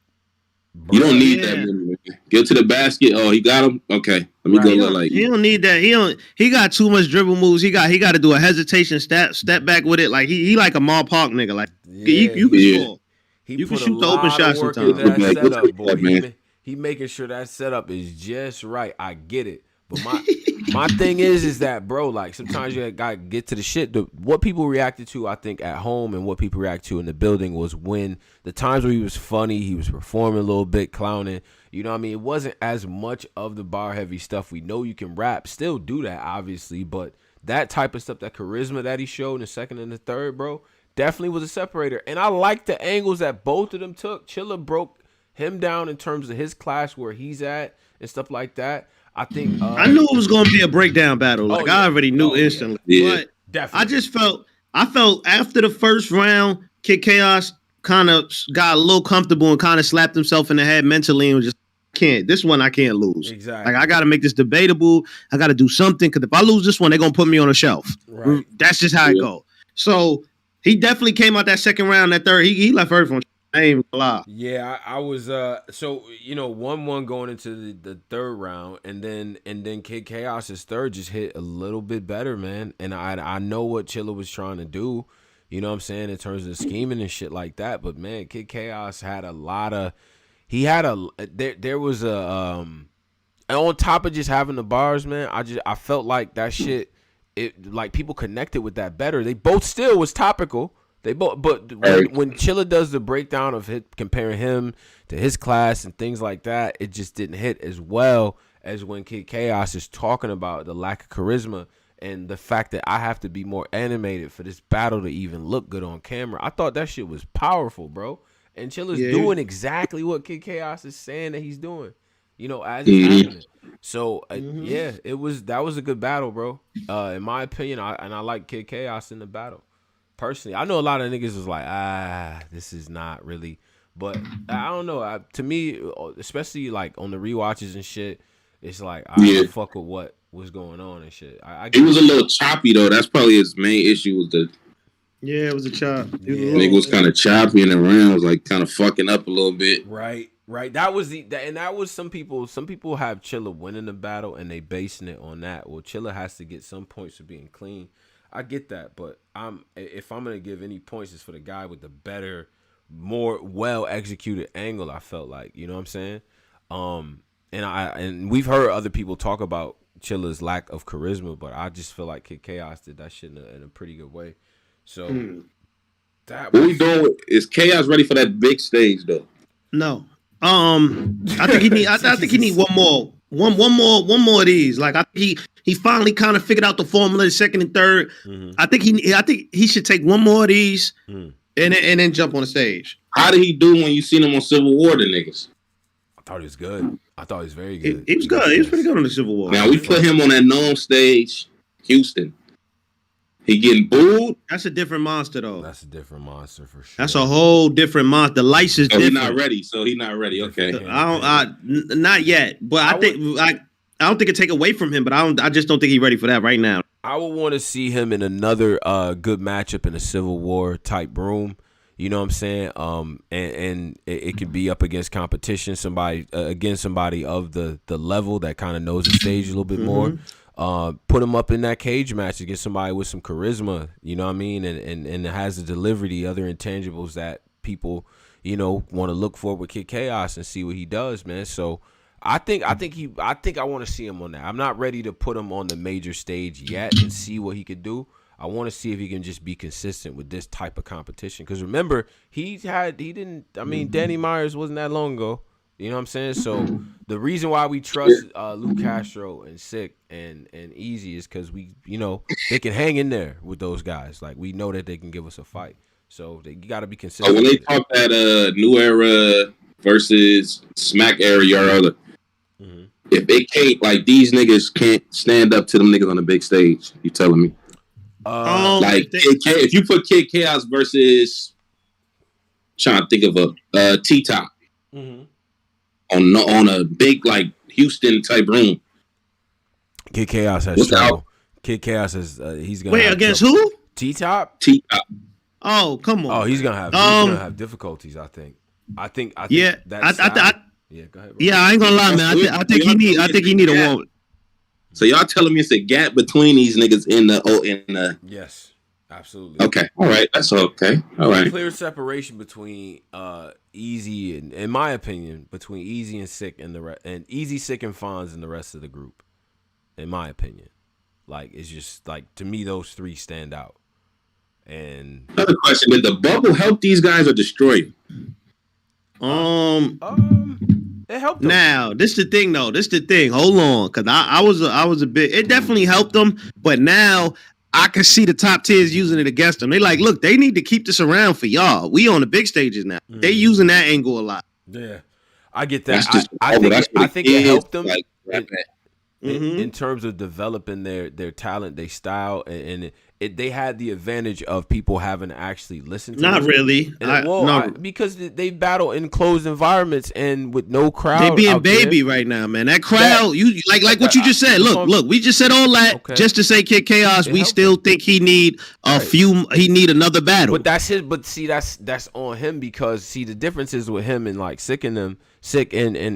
You don't need Yeah. that many, man. Get to the basket. Oh, he got him. Okay, let me go. He don't need that. He got too much dribble moves. He got to do a hesitation step back with it. Like he like a Mall Park nigga. Like you can score. You can shoot the open shot sometimes. That setup, boy. He making sure that setup is just right. I get it. But my thing is that, bro, like sometimes you gotta get to the shit. What people reacted to, I think, at home and what people react to in the building was when the times where he was funny, he was performing a little bit, clowning. You know what I mean? It wasn't as much of the bar heavy stuff. We know you can rap, still do that, obviously, but that type of stuff, that charisma that he showed in the second and the third, bro, definitely was a separator. And I like the angles that both of them took. Chilla broke him down in terms of his class, where he's at and stuff like that. I think I knew it was going to be a breakdown battle. Like I already knew instantly. Yeah. But definitely. I just felt after the first round, Kid Chaos kind of got a little comfortable and kind of slapped himself in the head mentally and was just, this one I can't lose. Exactly. Like I got to make this debatable. I got to do something, because if I lose this one, they're going to put me on a shelf. Right. That's just how it go. So he definitely came out that second round, that third. He left earth on. I ain't even gonna lie. Yeah, I was so 1-1 going into the third round, and then Kid Chaos's third just hit a little bit better, man. And I know what Chilla was trying to do, you know what I'm saying, in terms of scheming and shit like that. But man, Kid Chaos had there was on top of just having the bars, man. I felt like that shit, like people connected with that better. They both still was topical. But when Chilla does the breakdown of comparing him to his class and things like that, it just didn't hit as well as when Kid Chaos is talking about the lack of charisma and the fact that I have to be more animated for this battle to even look good on camera. I thought that shit was powerful, bro. And Chilla's doing exactly what Kid Chaos is saying that he's doing, as it's happening. So that was a good battle, bro. In my opinion, I like Kid Chaos in the battle. Personally, I know a lot of niggas was like, this is not really, but I don't know. To me, especially like on the rewatches and shit, it's like I fuck with what was going on and shit. It was a little choppy though. That's probably his main issue was it was a chop. Nigga was kind of choppy in the rounds, like kind of fucking up a little bit. Right. That was that was some people. Some people have Chilla winning the battle and they basing it on that. Well, Chilla has to get some points for being clean. I get that, but if I'm gonna give any points, it's for the guy with the better more well executed angle. I felt like, you know what I'm saying? And we've heard other people talk about Chilla's lack of charisma, but I just feel like Kid Chaos did that shit in a pretty good way. So what we doing? Is Chaos ready for that big stage though? No. I think he need. I think he need one more of these. Like I think he finally kind of figured out the formula, the second and third. Mm-hmm. I think he should take one more of these and then jump on the stage. How did he do when you seen him on Civil War, the niggas? I thought he was good. I thought he was very good. He was good. He was pretty good on the Civil War. Now we put him on that known stage, Houston. He getting booed. That's a different monster, though. That's a different monster for sure. That's a whole different monster. The lights is different. He's not ready. So he's not ready. Okay. Not yet. But I don't think it take away from him. But I just don't think he's ready for that right now. I would want to see him in another good matchup in a Civil War type room. You know what I'm saying? And it could be up against competition, somebody against somebody of the level that kind of knows the stage a little bit more. Put him up in that cage match against somebody with some charisma, you know what I mean, and has the delivery, the other intangibles that people, you know, want to look for with Kid Chaos and see what he does, man. So I think I want to see him on that. I'm not ready to put him on the major stage yet and see what he could do. I want to see if he can just be consistent with this type of competition. Because remember, Danny Myers wasn't that long ago. You know what I'm saying? So the reason why we trust Luke Castro and Sick and Easy is because they can hang in there with those guys. Like, we know that they can give us a fight. So you got to be consistent. When they talk that New Era versus Smack Era, if it can't, like, these niggas can't stand up to them niggas on the big stage, you telling me? If you put Kid Chaos versus, trying to think of a T-Top on a big like Houston type room, Kid Chaos has trouble. Kid Chaos is he's gonna against trouble. Who? T-Top. Oh, come on. Oh, he's gonna have difficulties. I think. Yeah. Yeah, go ahead. Bro. Yeah, I ain't gonna lie, man. I think he need a woman. So y'all telling me it's a gap between these niggas in the Yes, absolutely. Okay, all right, that's okay. All right. Clear separation between Easy and, in my opinion, between Easy and Sick and Easy, Sick, and Fonz and the rest of the group. In my opinion, like, it's just like, to me, those three stand out. And another question: did the bubble help these guys or destroy them? It helped them. Now, this the thing though. This the thing. Hold on, because I was a bit. It definitely helped them, but now I can see the top tiers using it against them. They like, look, they need to keep this around for y'all. We on the big stages now. They using that angle a lot. Yeah, I get that. I think it helped them. Like, in terms of developing their talent, their style, and they had the advantage of people having to actually listen to Not them. really. Because they battle in closed environments and with no crowd. They being baby right now, man. That crowd, you like what you just said. Look, we just said all that just to say Kid Chaos. We still think he need he need another battle. But that's his. But see, that's on him, because see, the difference is with him and like Sick and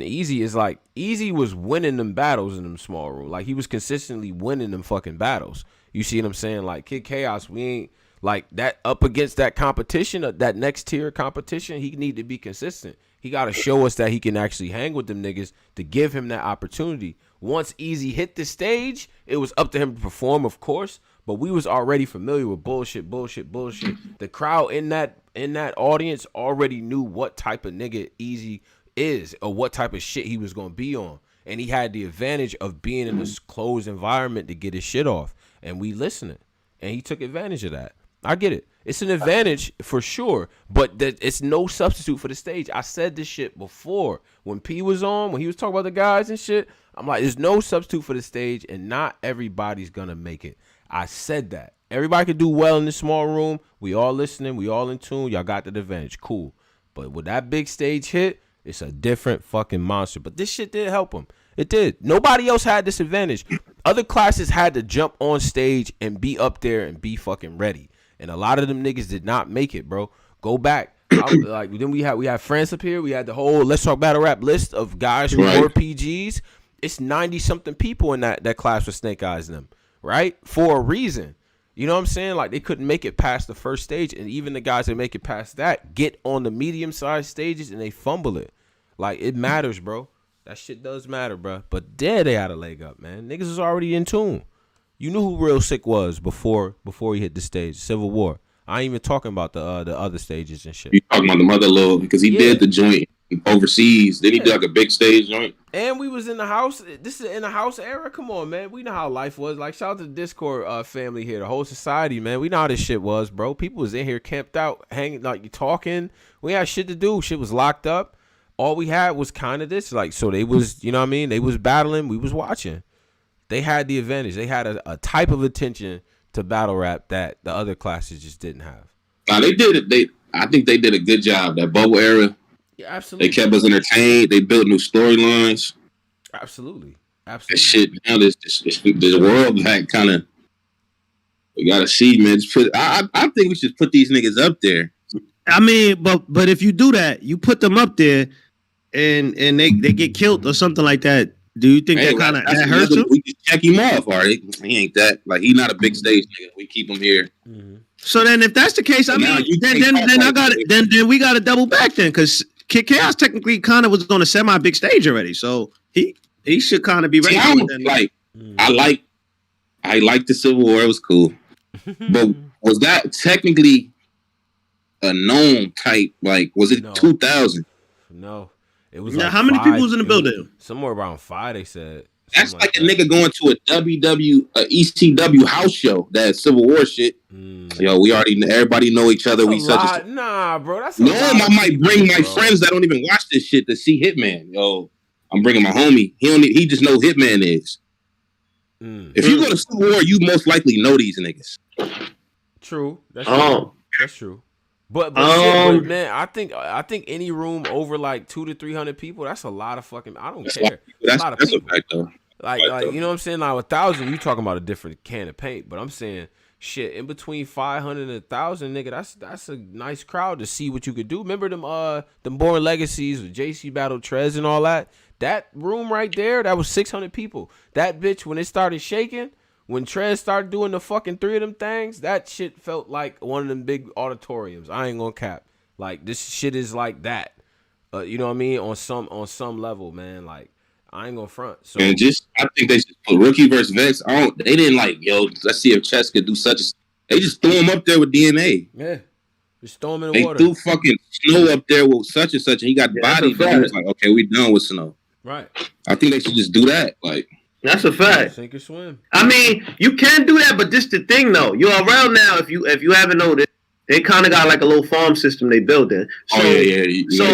Easy is like, Easy was winning them battles in them small room. Like, he was consistently winning them fucking battles. You see what I'm saying? Like, Kid Chaos, we ain't like that up against that competition, that next tier competition. He need to be consistent. He got to show us that he can actually hang with them niggas to give him that opportunity. Once Easy hit the stage, it was up to him to perform, of course. But we was already familiar with bullshit. The crowd in that audience already knew what type of nigga Easy is, or what type of shit he was gonna be on, and he had the advantage of being in this closed environment to get his shit off. And we listening, and he took advantage of that. I get it. It's an advantage for sure, but it's no substitute for the stage. I said this shit before when P was on, when he was talking about the guys and shit. I'm like, there's no substitute for the stage, and not everybody's gonna make it. I said that. Everybody can do well in this small room. We all listening. We all in tune. Y'all got the advantage. Cool. But with that big stage hit, it's a different fucking monster. But this shit did help him. It did. Nobody else had this advantage. Other classes had to jump on stage and be up there and be fucking ready. And a lot of them niggas did not make it, bro. Go back. Then we had France up here. We had the whole Let's Talk Battle Rap list of guys who were PGs. It's 90-something people in that class with Snake Eyes and them, right? For a reason. You know what I'm saying? Like, they couldn't make it past the first stage, and even the guys that make it past that get on the medium-sized stages and they fumble it. Like, it matters, bro. That shit does matter, bro. But there they had a leg up, man. Niggas was already in tune. You knew who Real Sick was before he hit the stage. Civil War. I ain't even talking about the other stages and shit. You talking about the Mother Love because he did the joint overseas. Then he did like a big stage joint. And we was in the house. This is in the house era. Come on, man. We know how life was. Like, shout out to the Discord family here, the whole society, man. We know how this shit was, bro. People was in here camped out, hanging, like, you talking. We had shit to do. Shit was locked up. All we had was kind of this, like, so they was, you know what I mean? They was battling. We was watching. They had the advantage. They had a type of attention to battle rap that the other classes just didn't have. They did it. I think they did a good job. That bubble era. Yeah, absolutely. They kept us entertained. They built new storylines. Absolutely. That shit, now this world that kind of, we gotta see, man. I think we should put these niggas up there. I mean, but if you do that, you put them up there, and they get killed or something like that. Do you think that kind of hurts him? We just check him off, all right? He ain't that, like, he not a big stage nigga. We keep him here. Mm-hmm. So then, if that's the case, I mean, then we got to double back then, because Chaos technically kind of was on a semi-big stage already, so he should kind of be ready. I like the Civil War. It was cool, but was that technically a known type? Like, was it 2000? No. It was now, like how many 5, people was in the building? Somewhere around 5, they said. That's like a nigga going to a ECW house show. That Civil War shit. Yo, everybody know each other. Nah, bro. That's I might bring my friends that don't even watch this shit to see Hitman. Yo, I'm bringing my homie. He just know Hitman is. If you go to Civil War, you most likely know these niggas. True. That's true. That's true. But man, I think any room over like 200 to 300 people, that's a lot of fucking. I don't care. That's a lot of people. A fact, though. Like you know what I'm saying? Like 1,000, you talking about a different can of paint. But I'm saying shit in between 500 and 1,000, nigga. That's a nice crowd to see what you could do. Remember them Born Legacies with JC Battle Trez and all that. That room right there, that was 600 people. That bitch when it started shaking. When Trez started doing the fucking 3 of them things, that shit felt like one of them big auditoriums. I ain't gonna cap. Like, this shit is like that. You know what I mean? On some level, man. Like, I ain't gonna front. So and I think they should put Rookie versus Vex on. They didn't like, yo, let's see if Chess could do such a. They just threw him up there with DNA. Yeah. Just throw him in the water. They threw fucking Snow up there with such and such, and he got bodied. But he was like, okay, we done with Snow. Right. I think they should just do that. Like. That's a fact. Sink or swim. I mean, you can do that, but this the thing though. You're around now. If you haven't noticed, they kind of got like a little farm system they built in. So, if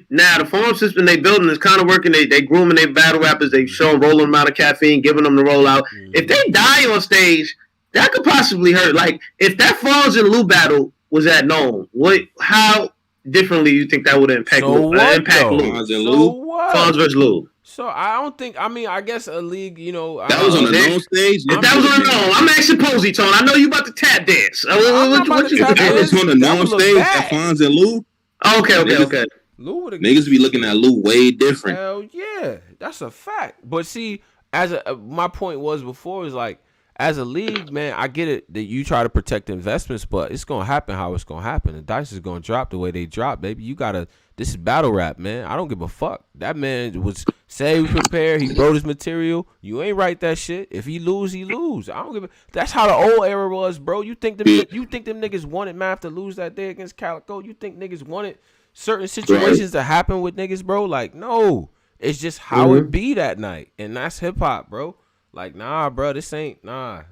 now the farm system they building is kind of working, they grooming their battle rappers, they showing rolling amount of caffeine, giving them the rollout. If they die on stage, that could possibly hurt. Like if that Fonz and Lou battle was at known, how differently you think that would impact Lou? Fonz versus Lou. So I don't think. I mean, I guess a league. You know, that was on the known stage. If that was on the known, I'm asking Posey Tone. I know you about to tap dance. That was on the known stage. That Fonz and Lou. Okay. Lou niggas be looking at Lou way different. Hell yeah, that's a fact. But see, my point was before is like, as a league, man, I get it that you try to protect investments, but it's gonna happen how it's gonna happen. The dice is gonna drop the way they drop, baby. You gotta. This is battle rap, man. I don't give a fuck. That man was say prepared. He wrote his material. You ain't write that shit. If he lose, he lose. I don't give a. That's how the old era was, bro. You think them niggas wanted Math to lose that day against Calico? You think niggas wanted certain situations to happen with niggas, bro? Like, no. It's just how it be that night, and that's hip hop, bro. Like, nah, bro. This ain't no.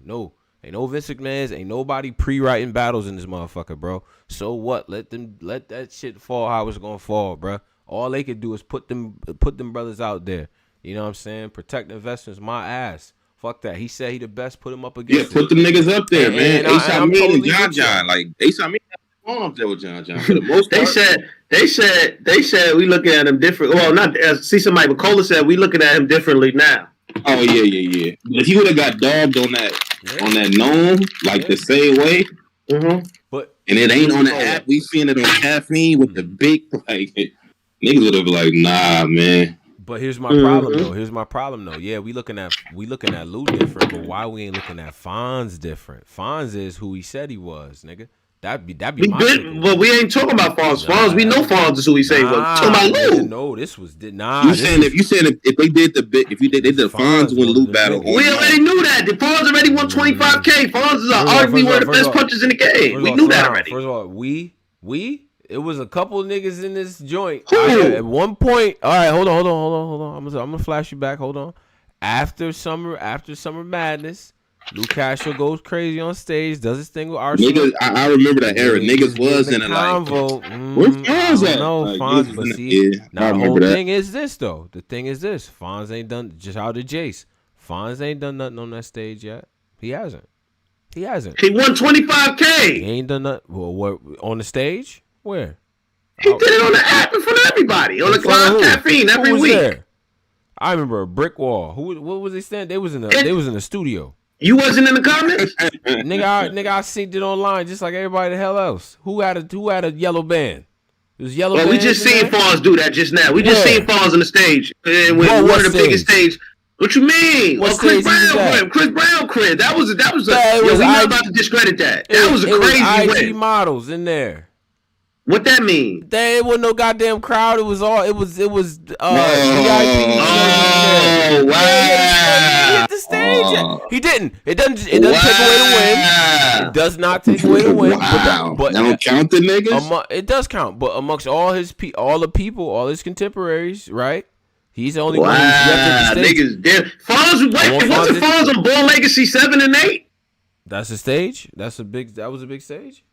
Ain't no Vince McMahon's. Ain't nobody pre-writing battles in this motherfucker, bro. So what? Let that shit fall how it's gonna fall, bro. All they could do is put them brothers out there. You know what I'm saying? Protect investments, my ass. Fuck that. He said he the best. Put him up against. Yeah, put them niggas up there, man. A$AP Mean and John. Like A$AP Mean going up there with John. For the most part. They said we looking at him different. Well, not see somebody, but Cola said we looking at him differently now. Oh yeah. If he would have got dogged on that gnome, like the same way, but and it ain't on the app, we seeing it on caffeine with the big like niggas would have been like, nah, man. But here's my problem though. Yeah, we looking at Lou different, but why we ain't looking at Fonz different? Fonz is who he said he was, nigga. That'd be my good, but we ain't talking about Fonz. Fonz, we know Fonz is who he said he was. Talking about Lou. No, this was You saying if they did the Fonz when Lou battle, we already knew that. The Fonz already won 25K. Fonz is arguably one of the best punchers in the game. We knew that already. First of all, it was a couple of niggas in this joint. Who? At one point, all right, hold on. I'm gonna flash you back. Hold on. After summer madness, Lou Castro goes crazy on stage, does his thing with Arsenal. Niggas, I remember that era. Niggas was in a convo. Where's Fonz at? No, Fonz. But see, now the whole thing is this though. The thing is this: Fonz ain't done. Just out of Jace, Fonz ain't done nothing on that stage yet. He hasn't. He won 25K. He ain't done nothing. Well, what on the stage? Where? He did it on the app in front of everybody on the Cloud Caffeine every week. There? I remember a brick wall. What was they saying? They was in the studio. You wasn't in the comments? nigga, I seen it online just like everybody the hell else. Who had a yellow band? It was yellow band. We just seen Fonz do that just now. We just seen Fonz on the stage. And with one of the biggest stage. What you mean? What Chris Brown crib. That was we not about to discredit that. That was a crazy win. IG models in there. What that mean? There wasn't no goddamn crowd. It was VIP. Oh wow! He hit the stage. He didn't. It doesn't take away the win. It does not take away the win. Wow. But that don't count the niggas. It does count, but amongst all his people, all his contemporaries, right? He's the only one who's left the stage. Niggas damn. Fonz, wasn't Fonz on Born Legacy 7 and 8? That's a stage. That was a big stage.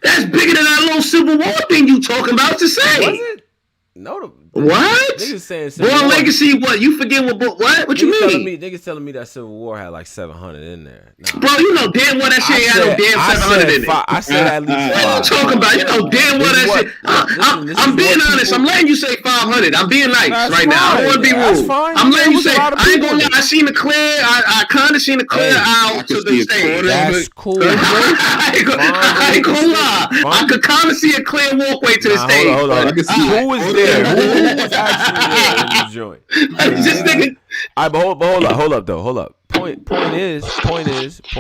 That's bigger than that little Civil War thing you talking about to say. Was it? No. What? Niggas saying Born Legacy, what? You forget what? What you mean? Niggas telling me that Civil War had like 700 in there. Nah. Bro, you know damn well that shit ain't had no damn 700 in it. I said at least 5. What are you talking about? You know damn well that shit. I'm being honest. I'm letting you say 500. I'm being nice right now. I don't want to be rude. I'm letting you say. I ain't gonna lie. I seen the clear. I kind of seen the clear out to the stage. That's cool. I ain't gonna lie. I could kind of see a clear walkway to the stage. Hold on. Who was there? Who was actually there in the joint? Just thinking. Hold up. Point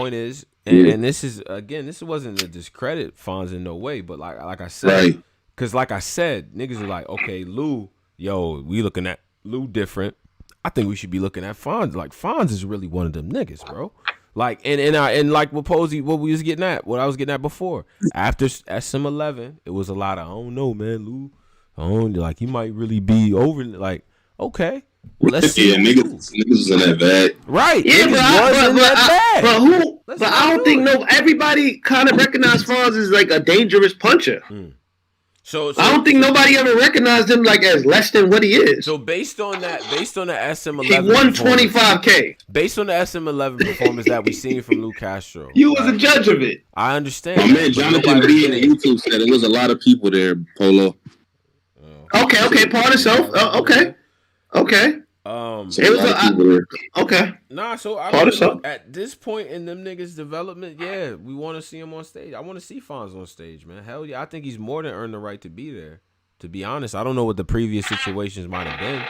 is, and this is again, this wasn't to discredit Fonz in no way, but like I said, because like I said, niggas are like, okay, Lou, we looking at Lou different. I think we should be looking at Fonz. Like Fonz is really one of them niggas, bro. Like and like what Posey, what we was getting at, what I was getting at before. After SM11, it was a lot of I don't know, man, Lou. Like he might really be over. Like okay, well let's see. Yeah, niggas was in that bag. Right? Yeah, but I don't think everybody kind of recognized Fonz as like a dangerous puncher. So I don't think nobody ever recognized him like as less than what he is. So based on the SM11, he won 25K. Based on the SM11 performance that we seen from Lou Castro, you was a judge of it. I understand. My man Jonathan B in the YouTube said there was a lot of people there. Polo. Okay, part of self. Okay. It was okay. Nah, so at this point in them niggas' development, yeah, we want to see him on stage. I want to see Fonz on stage, man. Hell yeah, I think he's more than earned the right to be there. To be honest, I don't know what the previous situations might have been,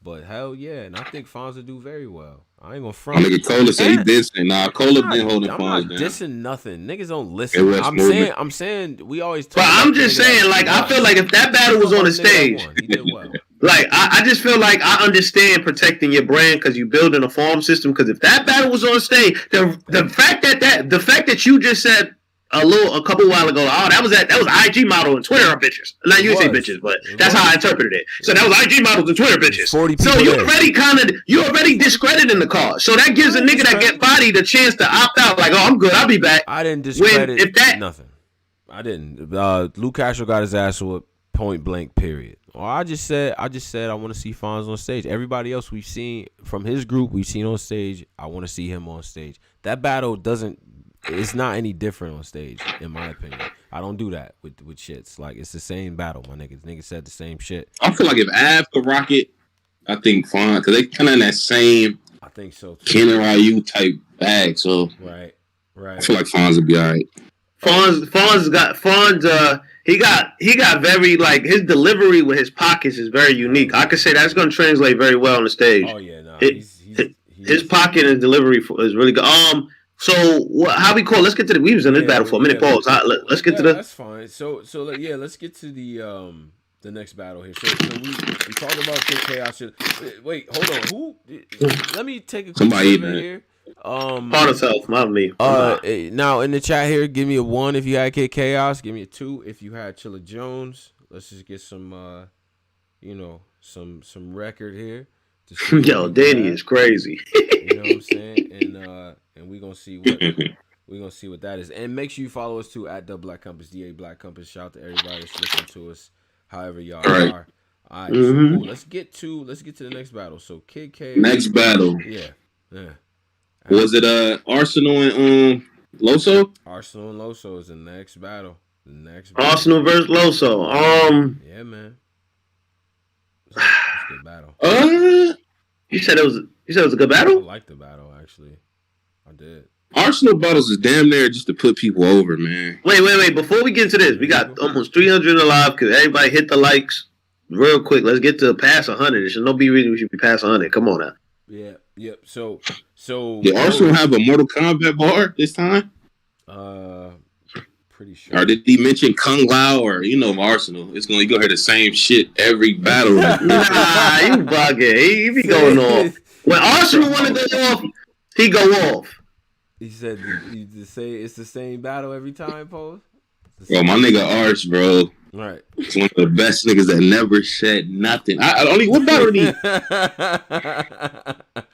but hell yeah, and I think Fonz will do very well. I ain't gonna front. Nigga Cola said he did say, Cola been holding Fonz down. I'm not dissing nothing. Niggas don't listen. I'm saying we always talk. But I'm just saying, like, I feel like if that battle was on the stage, he did well. Like, I just feel like I understand protecting your brand because you building a farm system. Because if that battle was on stage, the fact that you just said a couple while ago, that was IG model and Twitter are bitches. Now you say bitches, but that's how I interpreted it. So that was IG models and Twitter bitches. So you already discrediting the cause. So that gives a nigga that get bodied a chance to opt out. Like, I'm good, I'll be back. I didn't discredit nothing. I didn't. Lou Castro got his ass whooped, point blank. Period. Or I just said I want to see Fonz on stage. Everybody else we've seen from his group, we've seen on stage. I want to see him on stage. That battle it's not any different on stage, in my opinion. I don't do that with shits. Like, it's the same battle, my niggas. Niggas said the same shit. I feel like if Av could rock it, I think Fonz, because they kind of in that same, I think so too. Ken or IU type bag. So right. I feel like Fonz would be all right. Fonz he got very like his delivery with his pockets is very unique. I could say that's going to translate very well on the stage. Oh yeah, no, his pocket and delivery is really good. So how we call? Let's get to we was in this battle for a minute. Pause. Let's get to the. That's fine. So let's get to the next battle here. So we talked about Kid Chaos. Wait, hold on. Who? Let me take a quick moment here. Part of self, not me. Now in the chat here, give me a 1 if you had Kid Chaos. Give me a 2 if you had Chilla Jones. Let's just get some, some record here. Yo, Danny is crazy. You know what I'm saying? And we gonna see what that is. And make sure you follow us too at the Black Compass, DA Black Compass. Shout out to everybody that's listening to us, however y'all are. All right, so cool. Let's get to the next battle. So Kid Chaos. Next battle. Yeah. Was it Arsenal and Loso? Arsenal and Loso is the next battle. Arsenal versus Loso. Yeah, man. It's a good battle. You said it was a good battle? I like the battle actually. I did. Arsenal battles is damn near just to put people over, man. Wait. Before we get into this, we got almost 300 alive because everybody hit the likes real quick. Let's get to past 100. There should no be reason we should be past 100. Come on now. Yeah. Yep. So did Arsenal have a Mortal Kombat bar this time? Pretty sure. Or did he mention Kung Lao or Arsenal? It's gonna go hear the same shit every battle. Nah, you bugging. He be going off. When Arsenal want to go off, he go off. He said you just say it's the same battle every time, Pose. Bro, my nigga Arch, bro. Right. It's one of the best niggas that never said nothing. What battle did he?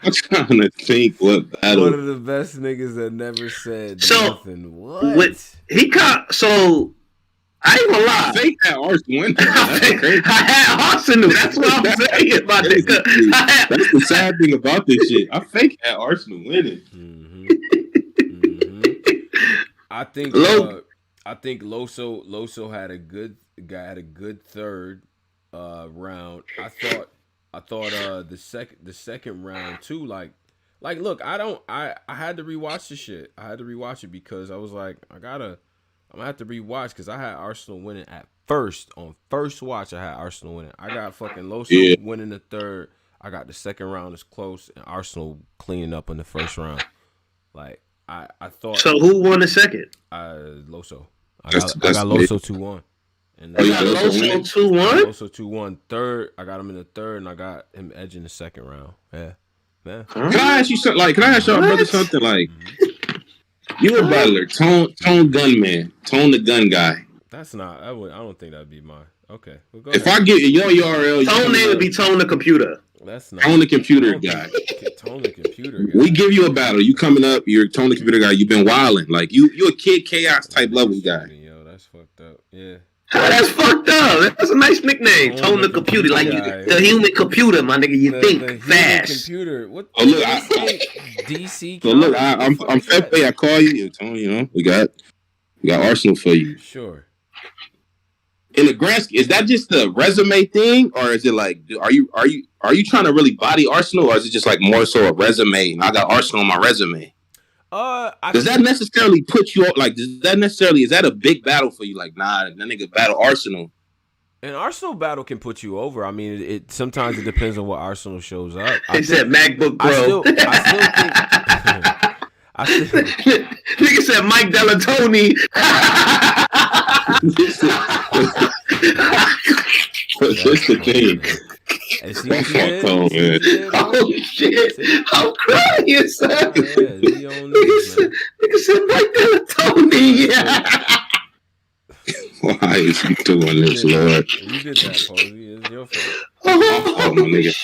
I'm trying to think what battle. One of the best niggas that never said nothing. What? So I ain't gonna lie. I fake that Arsenal win. I had Arsenal. That's what I'm saying, my nigga. That's the sad thing about this shit. I fake that Arsenal winning. I think Loso had a good third round. I thought the second round too. Like look, I had to rewatch the shit. I had to rewatch it because I was like, I'm gonna have to rewatch because I had Arsenal winning at first. On first watch, I had Arsenal winning. I got fucking Loso winning the third. I got the second round is close and Arsenal cleaning up in the first round. Like I thought. So who won the second? Loso. I got Loso 2-1. And you got Loso 2-1? Loso 2-1. Third, I got him in the third, and I got him edging the second round. Yeah. Can I ask you something? Like, can I ask y'all brother something? Like, you a battler, Tone Gunman, Tone the Gun Guy. That's not. I don't think that'd be mine. Okay. Well, go if ahead. I get your URL, Tone name would be Tone the Computer. That's not Tone the Computer Guy. Tone the Computer Guy. We give you a battle. You coming up? You're Tone the Computer Guy. You've been wilding. Like you a Kid Chaos type level guy. Yo, that's fucked up. Yeah. That's fucked up. That's a nice nickname. Tone the Computer, like the human computer, my nigga. You think the fast. Computer. What? Oh look, DC. So look, I'm Fefe. I call you, Tone. We got Arsenal for you. Sure. In the grand scheme, is that just the resume thing, or is it like, are you trying to really body Arsenal, or is it just like more so a resume? And I got Arsenal on my resume. Does that necessarily put you like? Is that a big battle for you? Like, nah, that nigga battle Arsenal. An Arsenal battle can put you over. I mean, it sometimes it depends on what Arsenal shows up. They said MacBook Pro. I still think. Nigga said Mike Delatoni. That's the thing. Oh shit! I'm crying, son. Nigga said Mike Delatoni. Yeah. Why is he doing this, Lord? You did that, Posey. It's your fault. Oh my nigga.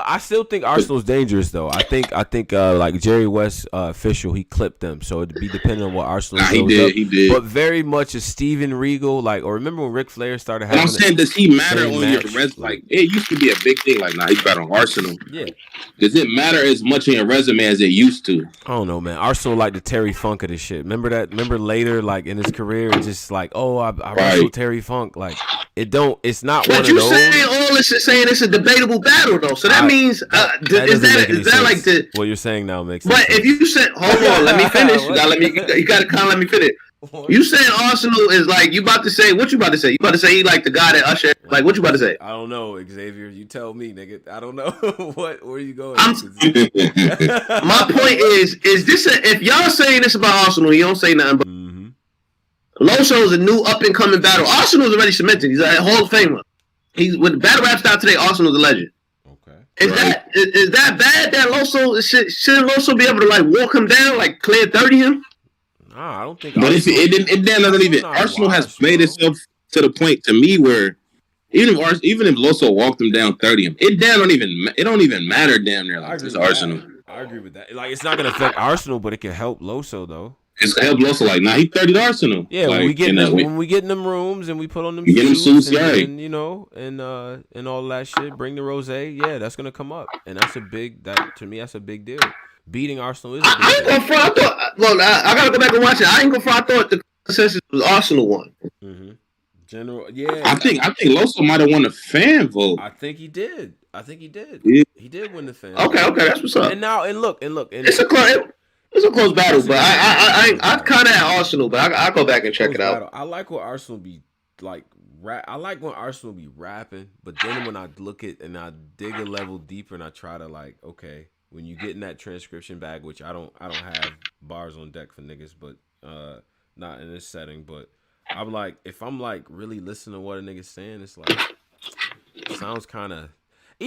I still think Arsenal's dangerous though. I think like Jerry West official, he clipped them, so it'd be depending on what Arsenal shows up. He did. But very much a Steven Regal, like, or remember when Ric Flair started having. I'm saying, does he matter on your resume? Like, it used to be a big thing. Like, nah, he's battling Arsenal. Yeah. Does it matter as much in your resume as it used to? I don't know, man. Arsenal like the Terry Funk of this shit. Remember that? Remember later, like in his career, it's just like, oh, I wrestled Terry Funk. Like, it's not one of those. But you saying all this is saying it's a debatable battle though, so that means is that like the what you're saying now makes sense. But if you said, hold on, let me finish. You gotta kind of let me finish. You saying Arsenal is like you about to say? What you about to say? You about to say he like the guy that Usher? Like what you about to say? I don't know, Xavier. You tell me, nigga. I don't know what. Where you going? My point is this if y'all saying this about Arsenal, you don't say nothing. But Loso is a new up and coming battle. Arsenal is already cemented. He's a Hall of Famer. He's with the battle rap style today. Arsenal is a legend. Okay. Is that bad? That Loso should Loso be able to like walk him down, like clear 30 him? Nah, I don't think. But if it doesn't even Arsenal has made itself to the point to me where even if Loso walked him down 30 him, it don't even matter damn near like it's Arsenal. I agree with that. Like it's not gonna affect Arsenal, but it can help Loso though. It's gonna help Loso like he 30'd Arsenal. Yeah, like, when we get in them rooms and we put on them suits and you know and all that shit, bring the rosé. Yeah, that's gonna come up, and that's a big deal. Beating Arsenal is. I ain't gonna front. I gotta go back and watch it. I ain't gonna front. I thought the consensus was Arsenal won. General, yeah. I think Loso might have won the fan vote. I think he did. Yeah. He did win the fan. Okay, that's what's up. And look. It's a close battle, but I kind of at Arsenal, but I go back and check it out. I like what Arsenal be like. I like when Arsenal be rapping, but then when I look at and I dig a level deeper and I try to like, okay. When you get in that transcription bag, which I don't have bars on deck for niggas, but not in this setting. But I'm like, if I'm like really listening to what a nigga's saying, it's like it sounds kind of.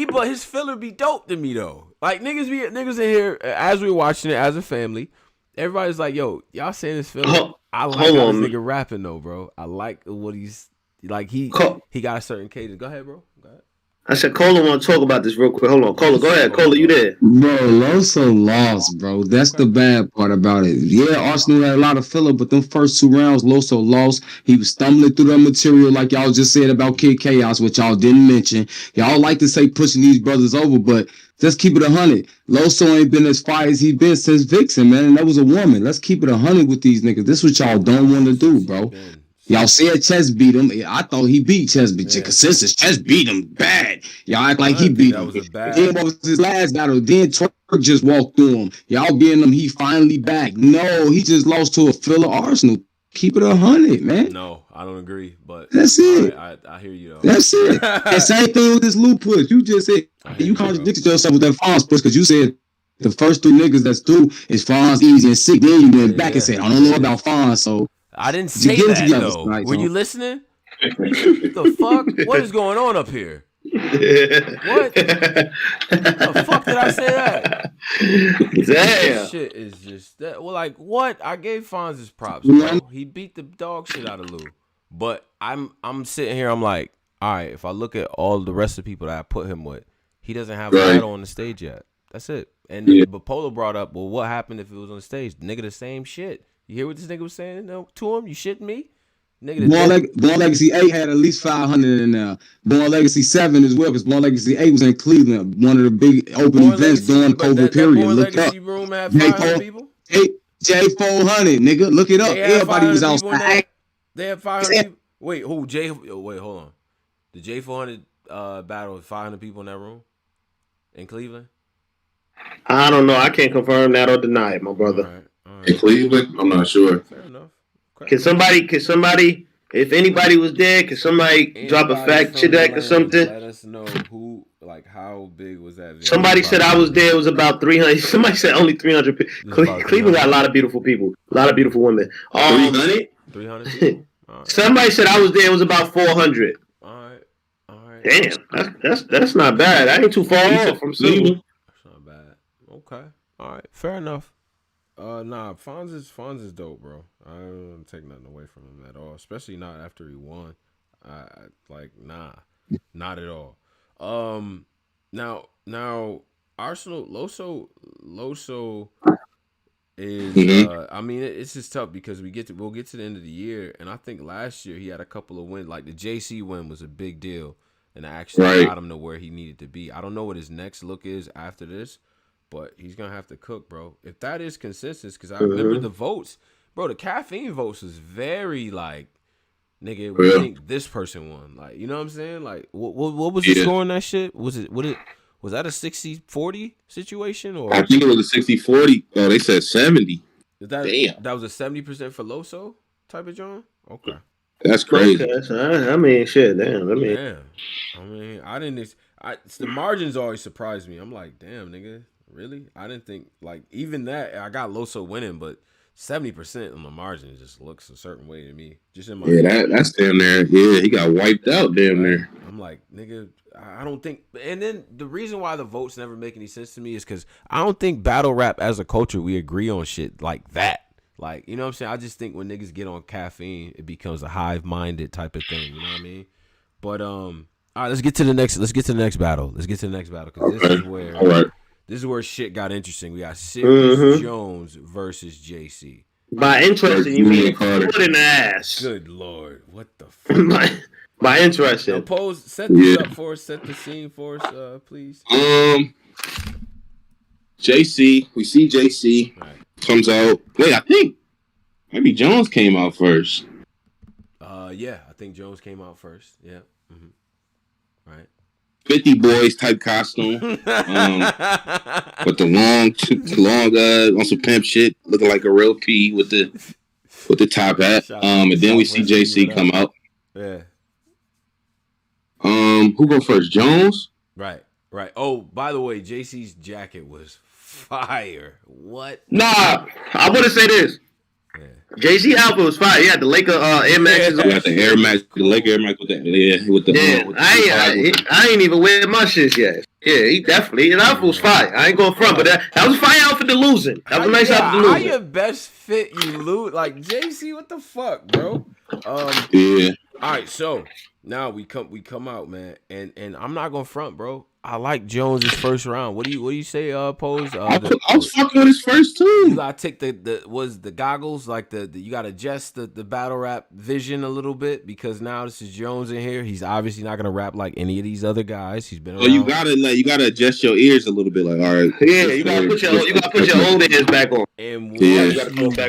But his filler be dope to me though. Like niggas in here as we're watching it as a family, everybody's like, yo, y'all saying this filler? I like how this nigga rapping though, bro. I like what he's like. He got a certain cadence. Go ahead, bro. Go ahead. I said, Cola want to talk about this real quick. Hold on, Cola, go ahead. Cola, you there? Bro, Loso lost, bro. That's the bad part about it. Yeah, Arsenal had a lot of filler, but them first 2 rounds, Loso lost. He was stumbling through the material like y'all just said about Kid Chaos, which y'all didn't mention. Y'all like to say pushing these brothers over, but just keep it 100. Loso ain't been as far as he been since Vixen, man, and that was a woman. Let's keep it 100 with these niggas. This is what y'all don't want to do, bro. Y'all said Chess beat him. I thought he beat Chess, but consensus Chess beat him bad. Y'all act like he beat him. Then what was his last battle? Then Twerk just walked through him. Y'all being him, he finally back. No, he just lost to a filler Arsenal. Keep it 100, man. No, I don't agree, but that's it. I hear you though. That's it. And same thing with this loop push. You just said you contradicted yourself with that Fonz push because you said the first 2 niggas that's through is Fonz, Easy, and Sick. Then you went back and said, I don't know about Fonz, so. I didn't say that though. Were you listening? The fuck? What is going on up here? What? The fuck did I say that? Damn. This shit is just that. Well, like what? I gave Fonz his props, bro. He beat the dog shit out of Lou. But I'm sitting here. I'm like, all right. If I look at all the rest of the people that I put him with, he doesn't have a battle on the stage yet. That's it. And but Polo brought up, well, what happened if it was on the stage? Nigga, the same shit. You hear what this nigga was saying to him? You shitting me? Nigga, Born Legacy 8 had at least 500 in there. Born Legacy 7 as well, because Born Legacy 8 was in Cleveland, one of the big open events during the COVID period. Look up. Room had 500 people? J400, nigga. Look it up. Everybody was outside. They had 500 people? Wait, who? Wait, hold on. The J400 battle with 500 people in that room? In Cleveland? I don't know. I can't confirm that or deny it, my brother. All right. In Cleveland? I'm not sure. Fair enough. Okay. Can somebody, if anybody was there, can somebody drop a fact check or something? Let us know who, like, how big was that video? Somebody said I was there. It was about 300. Somebody said only 300 people. Cleveland got a lot of beautiful people, a lot of beautiful women. 300? 300. Right. Somebody said I was there. It was about 400. All right. Damn, that's not bad. I ain't too far off from Cleveland. That's not bad. Okay. All right. Fair enough. Nah, Fonz is dope, bro. I don't take nothing away from him at all, especially not after he won. Not at all. Now Arsenal Loso is I mean it's just tough because we'll get to the end of the year, and I think last year he had a couple of wins. Like the JC win was a big deal, and actually got him to where he needed to be. I don't know what his next look is after this. But he's going to have to cook, bro. If that is consensus, because I remember the votes. Bro, the caffeine votes was very, like, nigga, we think this person won. Like, you know what I'm saying? Like, what was the score on that shit? Was that a 60-40 situation? Or I think it was a 60-40. Oh, they said 70. Damn. That was a 70% for Loso? type of John. Okay. That's crazy. Okay, so I mean, shit, damn. Damn. I mean, I didn't. The margins always surprised me. I'm like, damn, nigga, really? I didn't think like even that. I got Loso winning, but 70% on the margin just looks a certain way to me. Just in my that's damn there. Yeah, he got wiped out damn there. I'm like, nigga, I don't think. And then the reason why the votes never make any sense to me is because I don't think battle rap as a culture we agree on shit like that. Like, you know what I'm saying? I just think when niggas get on caffeine, it becomes a hive-minded type of thing. You know what I mean? But all right, let's get to the next battle. Let's get to the next battle because this is where shit got interesting. We got Serious Jones versus JC. By interesting, you mean foot in the ass. Good Lord, what the fuck? By interesting. Now, Pose, set this up for us. Set the scene for us, please. JC, we see JC comes out. Wait, I think maybe Jones came out first. Yeah, I think Jones came out first. Yeah. Right. 50 Boys type costume. With the long on some pimp shit, looking like a real P with the top hat. And then we see JC come out. Yeah. Who go first? Jones? Right. Oh, by the way, JC's jacket was fire. What? Nah, I want to say this. Yeah. JC outfit was fire. He had the Laker Air Maxes. You got the Air Max, the Laker Air Max with the I ain't even wear my shit yet. Yeah, he definitely. And outfit was fire. I ain't going front, but that was a fire outfit to losing. That was a nice outfit to losing. How your best fit you lose? Like JC, what the fuck, bro? Yeah. All right, so now we come out, man, and I'm not gonna front, bro. I like Jones's first round. What do you say, Pose? I was fucking with his first too. You gotta take the goggles, like you gotta adjust the battle rap vision a little bit because now this is Jones in here. He's obviously not gonna rap like any of these other guys. He's been around. So you gotta adjust your ears a little bit, like all right. Yeah, you gotta put your old ears back on. And when you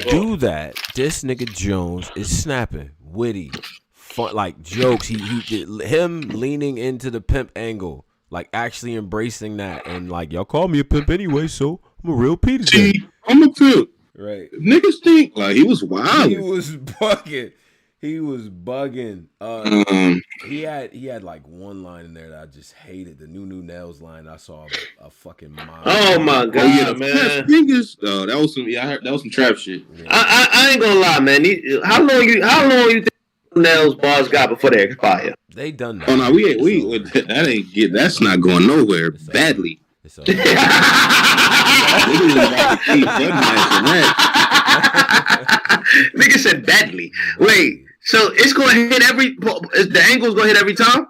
do that, this nigga Jones is snapping, witty, fun, like jokes. Him leaning into the pimp angle. Like actually embracing that and like y'all call me a pimp anyway, so I'm a real P today. See, I'm a pimp. Right. Niggas think like he was wild. He was bugging. He had like one line in there that I just hated. The new nails line. I saw a fucking mile. Oh my god, man. Fingers. Oh, that was some. Yeah, I heard that was some trap shit. Yeah. I ain't gonna lie, man. How long you think nails bars got before they expire? They done that. Oh no, that's not going nowhere. Badly. It's Nigga said badly. Wait, so it's gonna hit the angle's gonna hit every time?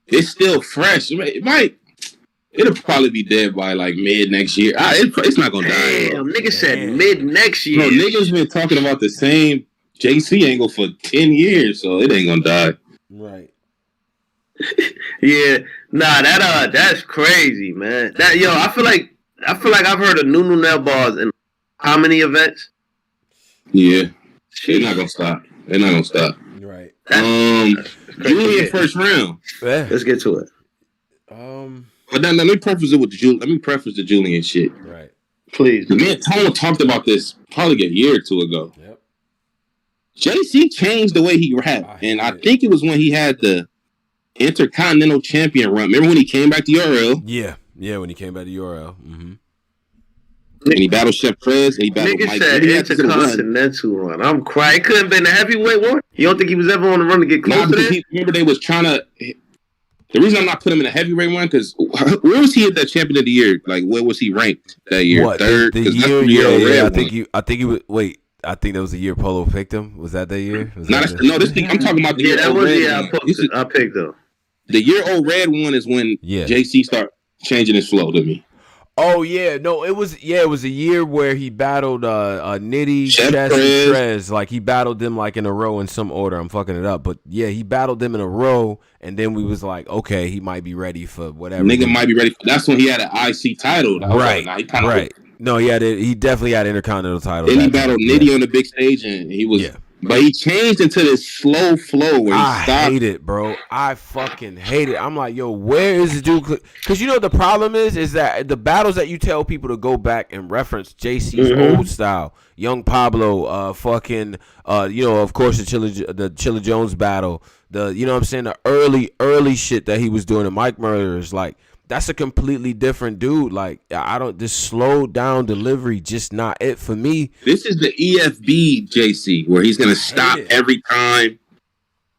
It's still fresh. It'll probably be dead by like mid next year. It's not gonna die. Damn, nigga said mid next year. Bro, niggas been talking about the same JC angle for 10 years, so it ain't gonna die. Right. Yeah, nah, that's crazy, man. I feel like I've heard of new nail bars in how many events? Yeah, they're not gonna stop. Right. Julian first round. Yeah. Let's get to it. But now let me preface it with the Julian shit. Right. Please. Me and Tone talked about this probably a year or two ago. Yep. JC changed the way he rapped, and I think it was when he had the Intercontinental Champion run. Remember when he came back to URL? Yeah, when he came back to URL. Mm-hmm. And he battled Chef Prez, and he battled Nigga Mike. said Intercontinental run. I'm crying. It couldn't have been the heavyweight one? You don't think he was ever on the run to get close to that? Remember they was trying to... The reason I'm not putting him in a heavyweight one, because where was he at that champion of the year? Like, where was he ranked that year? What, third? The year, yeah. I think he was... Wait. I think that was the year Polo picked him. Was that year? I'm talking about the year. That was the year I picked him. The year old red one is when JC started changing his flow to me. Oh yeah, no, it was a year where he battled Nitty, Chess, and Trez. Like he battled them like in a row in some order. I'm fucking it up, but yeah, he battled them in a row, and then we was like, okay, he might be ready for whatever. Nigga might be ready. That's when he had an IC title. Right. No, he definitely had an Intercontinental title. Then he battled Nitty on the big stage, and he was But he changed into this slow flow where he I stopped. hate it, bro. I fucking hate it. I'm like, yo, where is the dude? Because you know the problem is that the battles that you tell people to go back and reference JC's old style, Young Pablo, of course the Chilla Jones battle, you know what I'm saying, the early shit that he was doing, the Mike Murderers, like. That's a completely different dude. Like, this slow down delivery just not it for me. This is the EFB JC where he's gonna stop every time.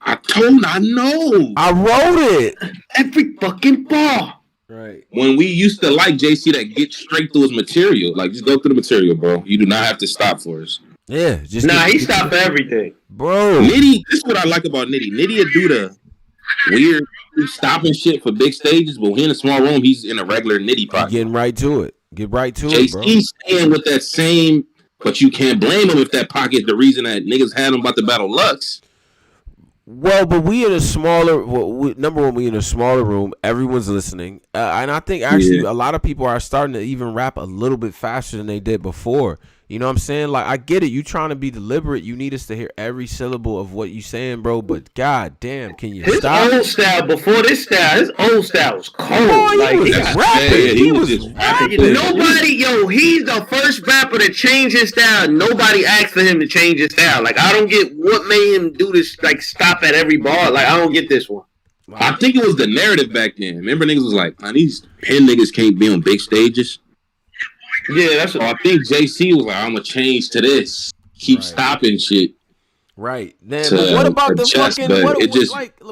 I know. I wrote it. Every fucking ball. Right. When we used to like JC that get straight through his material. Like, just go through the material, bro. You do not have to stop for us. Yeah. He stopped everything. Bro. Nitty, this is what I like about Nitty. Nitty will do the weird stopping shit for big stages, but when he in a small room, he's in a regular Nitty pocket. Getting right to it. Get right to JC it, bro. staying with that same, but you can't blame him if that pocket is the reason that niggas had him about to battle Lux. Well, but we in a smaller. Number one, we in a smaller room. Everyone's listening, and I think actually a lot of people are starting to even rap a little bit faster than they did before. You know what I'm saying? Like, I get it. You trying to be deliberate. You need us to hear every syllable of what you saying, bro. But god damn, can you stop? His old style before this style, his old style was cold. Boy, like, he was rapping. He was rapping. Nobody, he's the first rapper to change his style. Nobody asked for him to change his style. Like, I don't get what made him do this, like, stop at every bar. Like, I don't get this one. I think it was the narrative back then. Remember, niggas was like, man, these pen niggas can't be on big stages. Yeah, that's what I think JC was like, I'm gonna change to this. Keep stopping shit. Right. Then but what about the chest, fucking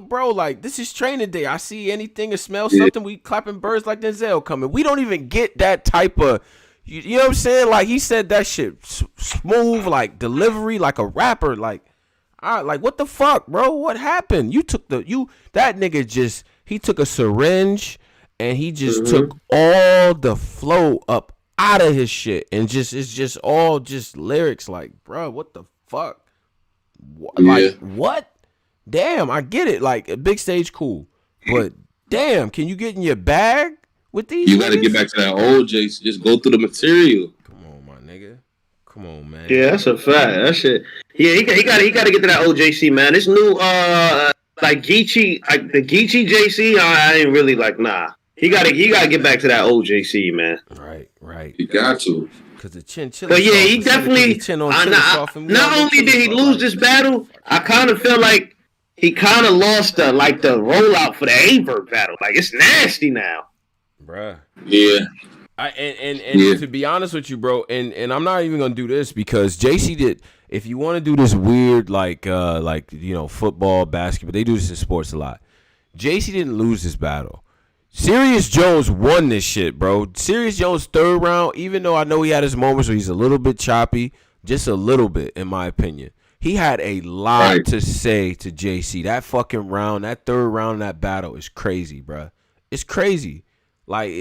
bro, like, this is training day. I see anything or smell something, we clapping birds like Denzel coming. We don't even get that type of you know what I'm saying? Like, he said that shit smooth, like delivery, like a rapper, like what the fuck, bro? What happened? You took that nigga just he took a syringe and he just took all the flow up out of his shit and it's just all just lyrics, like, bro, what the fuck? Like, what? Damn, I get it. Like, a big stage, cool, but damn, can you get in your bag with these? You got to get back to that old Jason. Just go through the material. Come on, my nigga. Come on, man. Yeah, that's a fact. That shit. Yeah, he got to get to that OJC, man. This new like Geechee, like the Geechee JC, I ain't really like. Nah, he got to get back to that OJC, man. Right. You got to. Cause the chinchilla. But yeah, he definitely. Not only did he lose this battle, I kind of feel like he kind of lost the rollout for the Averb battle. Like, it's nasty now, bruh. Yeah. And to be honest with you, bro, and I'm not even gonna do this because JC did. If you want to do this weird, like football, basketball, they do this in sports a lot. JC didn't lose this battle. Serious Jones won this shit, bro. Serious Jones third round, even though I know he had his moments where he's a little bit choppy, just a little bit, in my opinion. He had a lot to say to JC. That fucking round, that third round in that battle is crazy, bro. It's crazy. Like,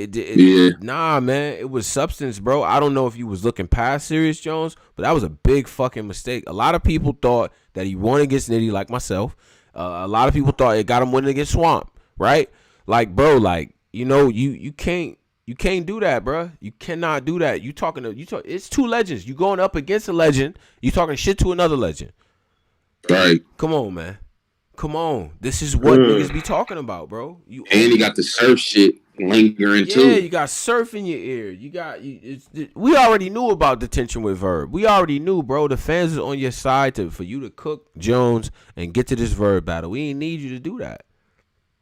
nah, man, it was substance, bro. I don't know if you was looking past Serious Jones, but that was a big fucking mistake. A lot of people thought that he won against Nitty, like myself. A lot of people thought it got him winning against Swamp, right? Like, bro, like, you can't do that, bro. You cannot do that. It's two legends. You going up against a legend. You talking shit to another legend. Right. Come on, man. Come on. This is what niggas be talking about, bro. And he got the surf shit lingering too. Yeah, you got surf in your ear. We already knew about the tension with Verb. We already knew, bro. The fans is on your side for you to cook Jones and get to this Verb battle. We ain't need you to do that.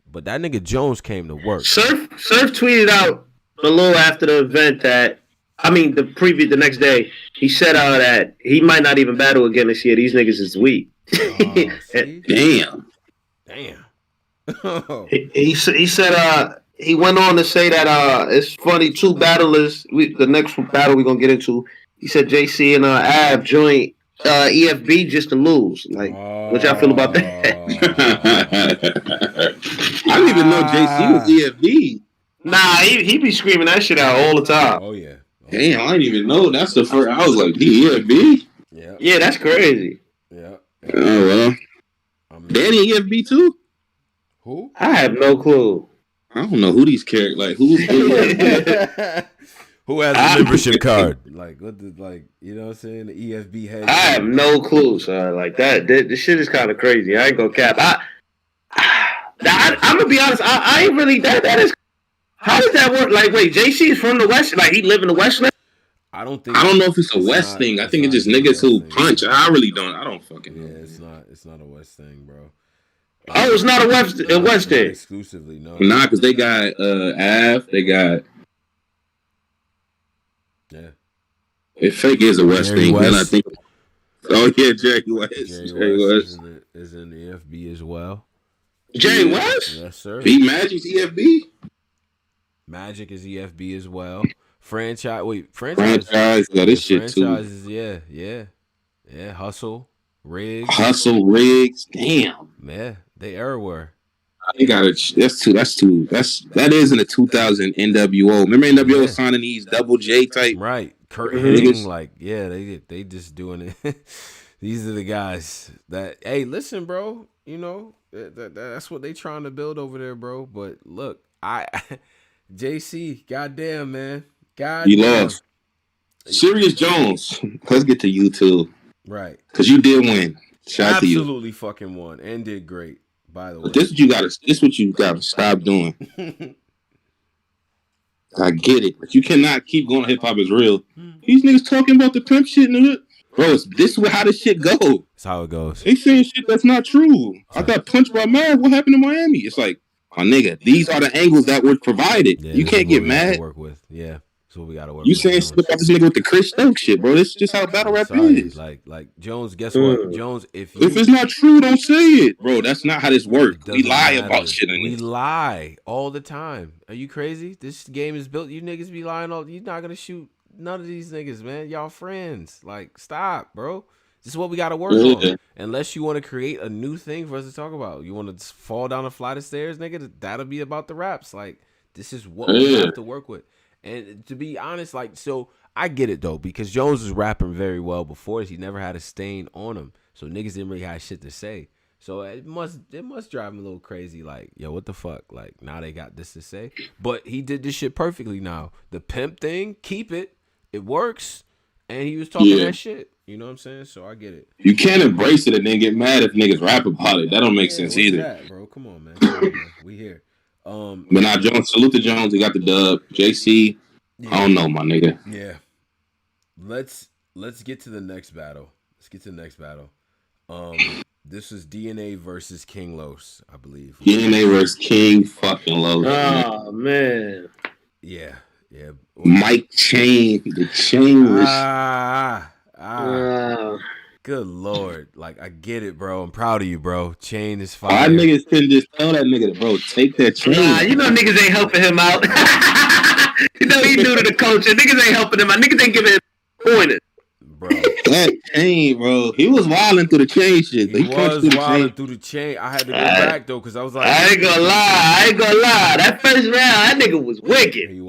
But that nigga Jones came to work. Surf tweeted out a little after the event the next day, he said that he might not even battle again this year. These niggas is weak. Damn. He said he went on to say that it's funny, two battlers. The next battle we're gonna get into. He said JC and Ab joint EFB just to lose. Like, what y'all feel about that? I didn't even know JC was EFB. Nah, he be screaming that shit out all the time. Oh yeah. Damn, I didn't even know. That's the first. I was like, EFB. Yeah, that's crazy. Yeah. Oh well. Danny EFB too. Who? I have no clue. I don't know who these characters like. Who's Who has a membership card? Like what the you know what I'm saying? The EFB head. I have no clue, son. Like that. This shit is kind of crazy. I ain't gonna cap. I'm gonna be honest. I ain't really that is. How does that work? Like, wait, JC is from the West. Like, he live in the West now? I don't know if it's a West thing. I think it's just niggas who punch. I really don't. I don't fucking know. Yeah, it's not a West thing, bro. Oh, it's not a West thing. Exclusively, no. Nah, because they got Av. They got. Yeah. It fake is a West Jerry thing. West. Then I think. Oh yeah, Jerry West. Jerry West is in the EFB as well. Jerry West? Yes, sir. B Magic's EFB. Magic is EFB as well. Franchise. Yeah, this shit too. Franchises, yeah. Hustle, Riggs. Damn. Yeah, they everywhere. They got it. That is in the 2000 NWO. Remember NWO was signing these double J type. Right. Kurt Hennig, they just doing it. These are the guys that. Hey, listen, bro. You know that's what they trying to build over there, bro. But look, JC, goddamn, man. God, you lost. Serious Jones. Let's get to you too. Right. Because you did win. Shout out to you. Absolutely fucking won and did great. By the way, but this what you gotta stop doing. I get it, but you cannot keep going. Hip hop is real. These niggas talking about the pimp shit in the hood. Bro, this is how this shit go. That's how it goes. They saying shit that's not true. I got punched by Mav. What happened in Miami? It's like, my nigga, these are the angles that were provided. You can't get mad. Work with, yeah. So we gotta work. You saying shit about this nigga with the Chris Stokes shit, bro? This is just how battle rap is. Like Jones. Guess what, Jones? If it's not true, don't say it, bro. That's not how this works. We lie about shit. We lie all the time. Are you crazy? This game is built. You niggas be lying all. You're not gonna shoot none of these niggas, man. Y'all friends. Like, stop, bro. This is what we got to work on. Unless you want to create a new thing for us to talk about. You want to fall down a flight of stairs, nigga? That'll be about the raps. Like, this is what we have to work with. And to be honest, like, so I get it, though, because Jones was rapping very well before. He never had a stain on him. So niggas didn't really have shit to say. So it must drive him a little crazy. Like, yo, what the fuck? Like, now they got this to say. But he did this shit perfectly now. The pimp thing, keep it. It works. And he was talking that shit. You know what I'm saying? So I get it. You can't embrace it and then get mad if niggas rap about it. That don't make sense either. That, bro? Come on, man. We here. But now Jones, salute to Jones. He got the dub. JC, I don't know, my nigga. Yeah. Let's get to the next battle. This is DNA versus King Los, I believe. DNA versus King fucking Los. Oh man. Yeah. Mike Chain, the Chain. Good Lord. Like, I get it, bro. I'm proud of you, bro. Chain is fire. Why niggas couldn't just tell that nigga, bro, take that chain. Nah, you know niggas ain't helping him out. You know he new to the culture. Niggas ain't helping him out. Niggas ain't giving him pointers. Bro. That chain, bro. He was wilding through the chain shit. He was wilding through the chain. I had to go back, though, because I was like... I ain't gonna lie. That first round, that nigga was wicked. He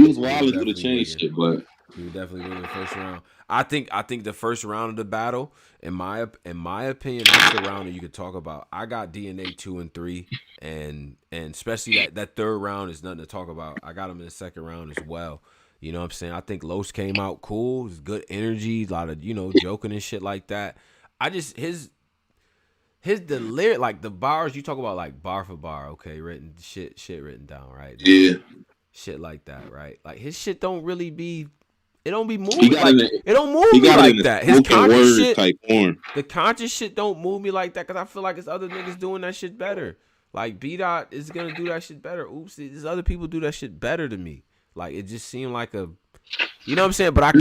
was wilding through the chain shit, but... He was definitely winning the first round. I think the first round of the battle, in my opinion, that's the round that you could talk about. I got DNA 2 and 3, and especially that third round is nothing to talk about. I got him in the second round as well. You know what I'm saying? I think Los came out cool. It was good energy, a lot of, joking and shit like that. I just the lyric, like the bars you talk about, like bar for bar, okay, written shit written down, right? Yeah. Shit like that, right? Like his shit don't really be. It don't be moving like it don't move me like that. His conscious shit, the conscious shit don't move me like that because I feel like it's other niggas doing that shit better. Like B-Dot is gonna do that shit better. Oops, there's other people do that shit better than me. Like it just seemed like a, you know what I'm saying? But I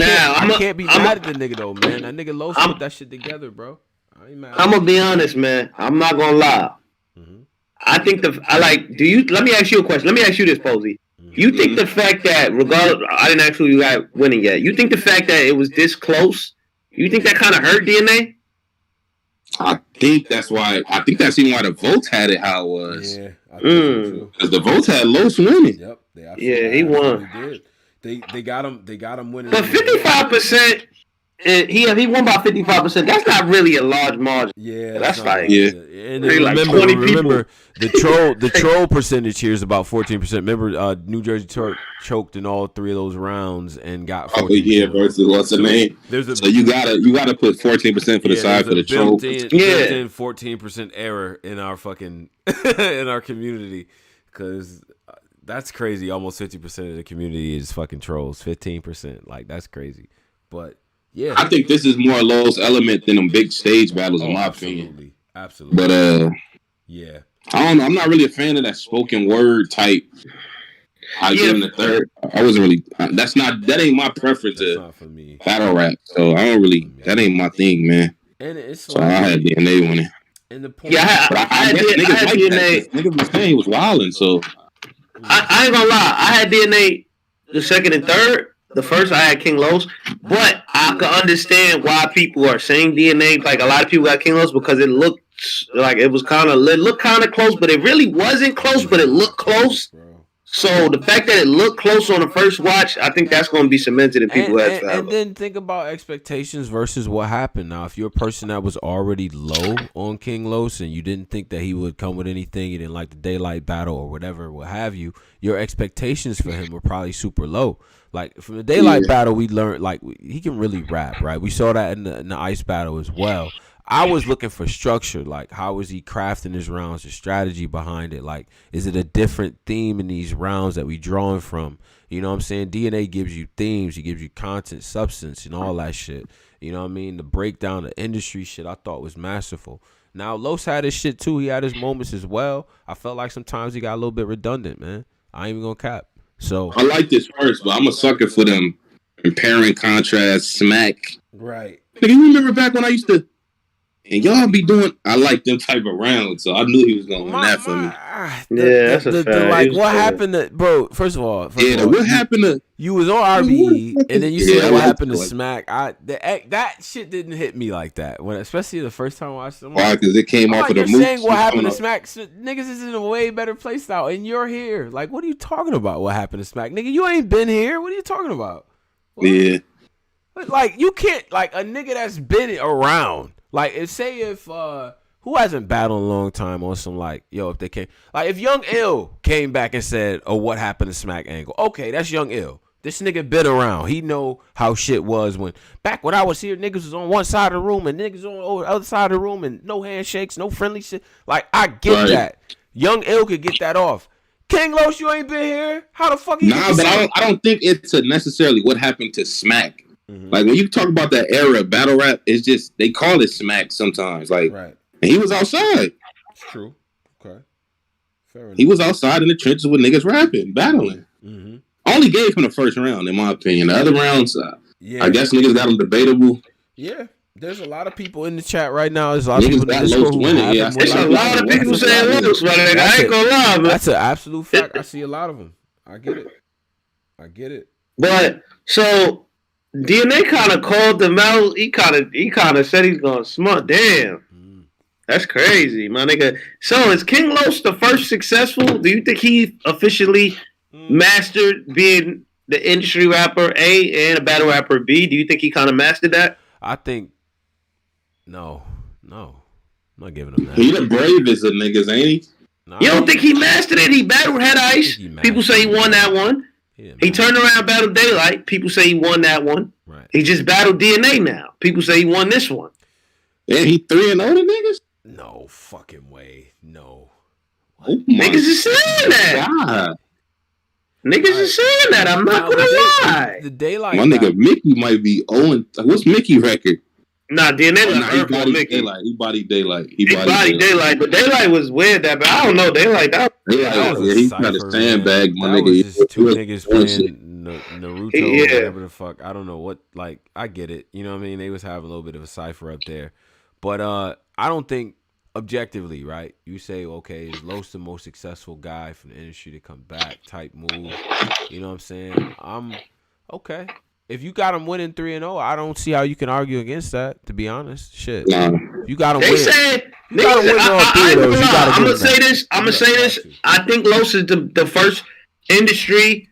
can't be mad at the nigga though, man. That nigga Los put that shit together, bro. I ain't mad. I'm gonna be honest, man. I'm not gonna lie. Mm-hmm. I think let me ask you a question. Let me ask you this, Posey. You think the fact that, regardless, I didn't actually you got winning yet. You think the fact that it was this close, you think that kind of hurt DNA? I think that's why. I think that's even why the votes had it how it was. Yeah, I think so too. Because the votes had Los winning. Yep. He won. Did. They got him winning. But 55%. he won by 55%. That's not really a large margin. Yeah, That's like and then like remember, 20 remember people. the troll percentage here is about 14%. Remember, New Jersey choked in all 3 of those rounds and got 14%. Oh yeah, versus what's the name? So you gotta put 14% for the side for the troll. Built-in 14% error in our fucking in our community, because that's crazy. Almost 50% of the community is fucking trolls. 15%, like that's crazy. But yeah, I think this is more Lowe's element than them big stage battles, in my opinion. Absolutely. But yeah, I don't know. I'm not really a fan of that spoken word type. I give him the third. I wasn't really. That ain't my preference. That's not for me. Battle rap. So I don't really. That ain't my thing, man. And it's so I had DNA winning. And the point. Yeah, I guess niggas like DNA. Niggas was saying he was wilding. So I ain't gonna lie. I had DNA the second and third. The first I had King Los, but I can understand why people are saying DNA. Like a lot of people got King Los because it looked like it looked kind of close, but it really wasn't close. But it looked close. So the fact that it looked close on the first watch, I think that's going to be cemented in people's heads. And then think about expectations versus what happened. Now, if you're a person that was already low on King Los and you didn't think that he would come with anything, you didn't like the daylight battle or whatever, what have you, your expectations for him were probably super low. Like from the daylight battle, we learned like he can really rap, right? We saw that in the ice battle as well. I was looking for structure, like how is he crafting his rounds, the strategy behind it, like is it a different theme in these rounds that we drawing from? You know what I'm saying? DNA gives you themes, he gives you content, substance, and all that shit. You know what I mean? The breakdown, the industry shit, I thought was masterful. Now Los had his shit too. He had his moments as well. I felt like sometimes he got a little bit redundant, man. I ain't even gonna cap. So I like this first, but I'm a sucker for them comparing, contrast, smack. Right. Nigga, you remember back when I used to. And y'all be doing. I like them type of rounds, so I knew he was gonna win that for me. That's a fact. Like what happened to bro? First of all, what happened to you was on RBE, and then you said what happened to Smack. That shit didn't hit me like that when, especially the first time I watched them. Why? Because it came off of the movie. movie. Saying what happened to Smack, niggas is in a way better place now, and you're here. Like, what are you talking about? What happened to Smack, nigga? You ain't been here. What are you talking about? What? Yeah. Like you can't like a nigga that's been around. Like, if who hasn't battled in a long time on some like, yo, if they came, like if Young Ill came back and said, oh, what happened to Smack angle? Okay, that's Young Ill. This nigga been around. He know how shit was when I was here, niggas was on one side of the room and niggas on the other side of the room and no handshakes, no friendly shit. Like, I get that. Young Ill could get that off. King Los, you ain't been here? How the fuck you but I don't think it's necessarily what happened to Smack. Mm-hmm. Like when you talk about that era of battle rap, it's just they call it smack sometimes. Like, and he was outside. It's true. Okay, fair enough. He was outside in the trenches with niggas rapping, battling. Mm-hmm. Only gave him the first round, in my opinion. The other rounds, I guess niggas got them debatable. Yeah, there's a lot of people in the chat right now. There's a lot of niggas people got Los winning. Yeah, there's a lot of people saying Los, but I ain't gonna lie, man. That's an absolute fact. I see a lot of them. I get it. But so. DNA kind of called them out. He kind of said he's gonna smart. Damn, that's crazy, my nigga. So is King Los the first successful? Do you think he officially mastered being the industry rapper A and a battle rapper B? Do you think he kind of mastered that? I think no, I'm not giving him that. He the bravest of niggas, ain't he? No, you don't think he mastered it? He battled Head Ice. People say he won that one. He turned around, battled Daylight. People say he won that one. Right. He just battled DNA now. People say he won this one. Yeah, he 3-0 niggas? No fucking way. No. Oh niggas is saying that. God. Niggas is saying that. I'm not gonna lie. The Daylight. My nigga Mickey might be Owen. What's Mickey record? Nah, DNA he bodied Daylight. He bodied Daylight. He bodied Daylight, but Daylight was weird that, but I don't know. Daylight that. He kind of sandbag, my nigga. Was just two niggas playing Naruto, whatever the fuck. I don't know what. Like, I get it. You know what I mean? They was having a little bit of a cipher up there, but I don't think objectively, right? You say, okay, is Los the most successful guy from the industry to come back? Type move. You know what I'm saying? I'm okay. If you got him winning 3-0, I don't see how you can argue against that. To be honest, shit. You got him winning. You got him winning all three of those. I'm gonna say this. I think Los is the first industry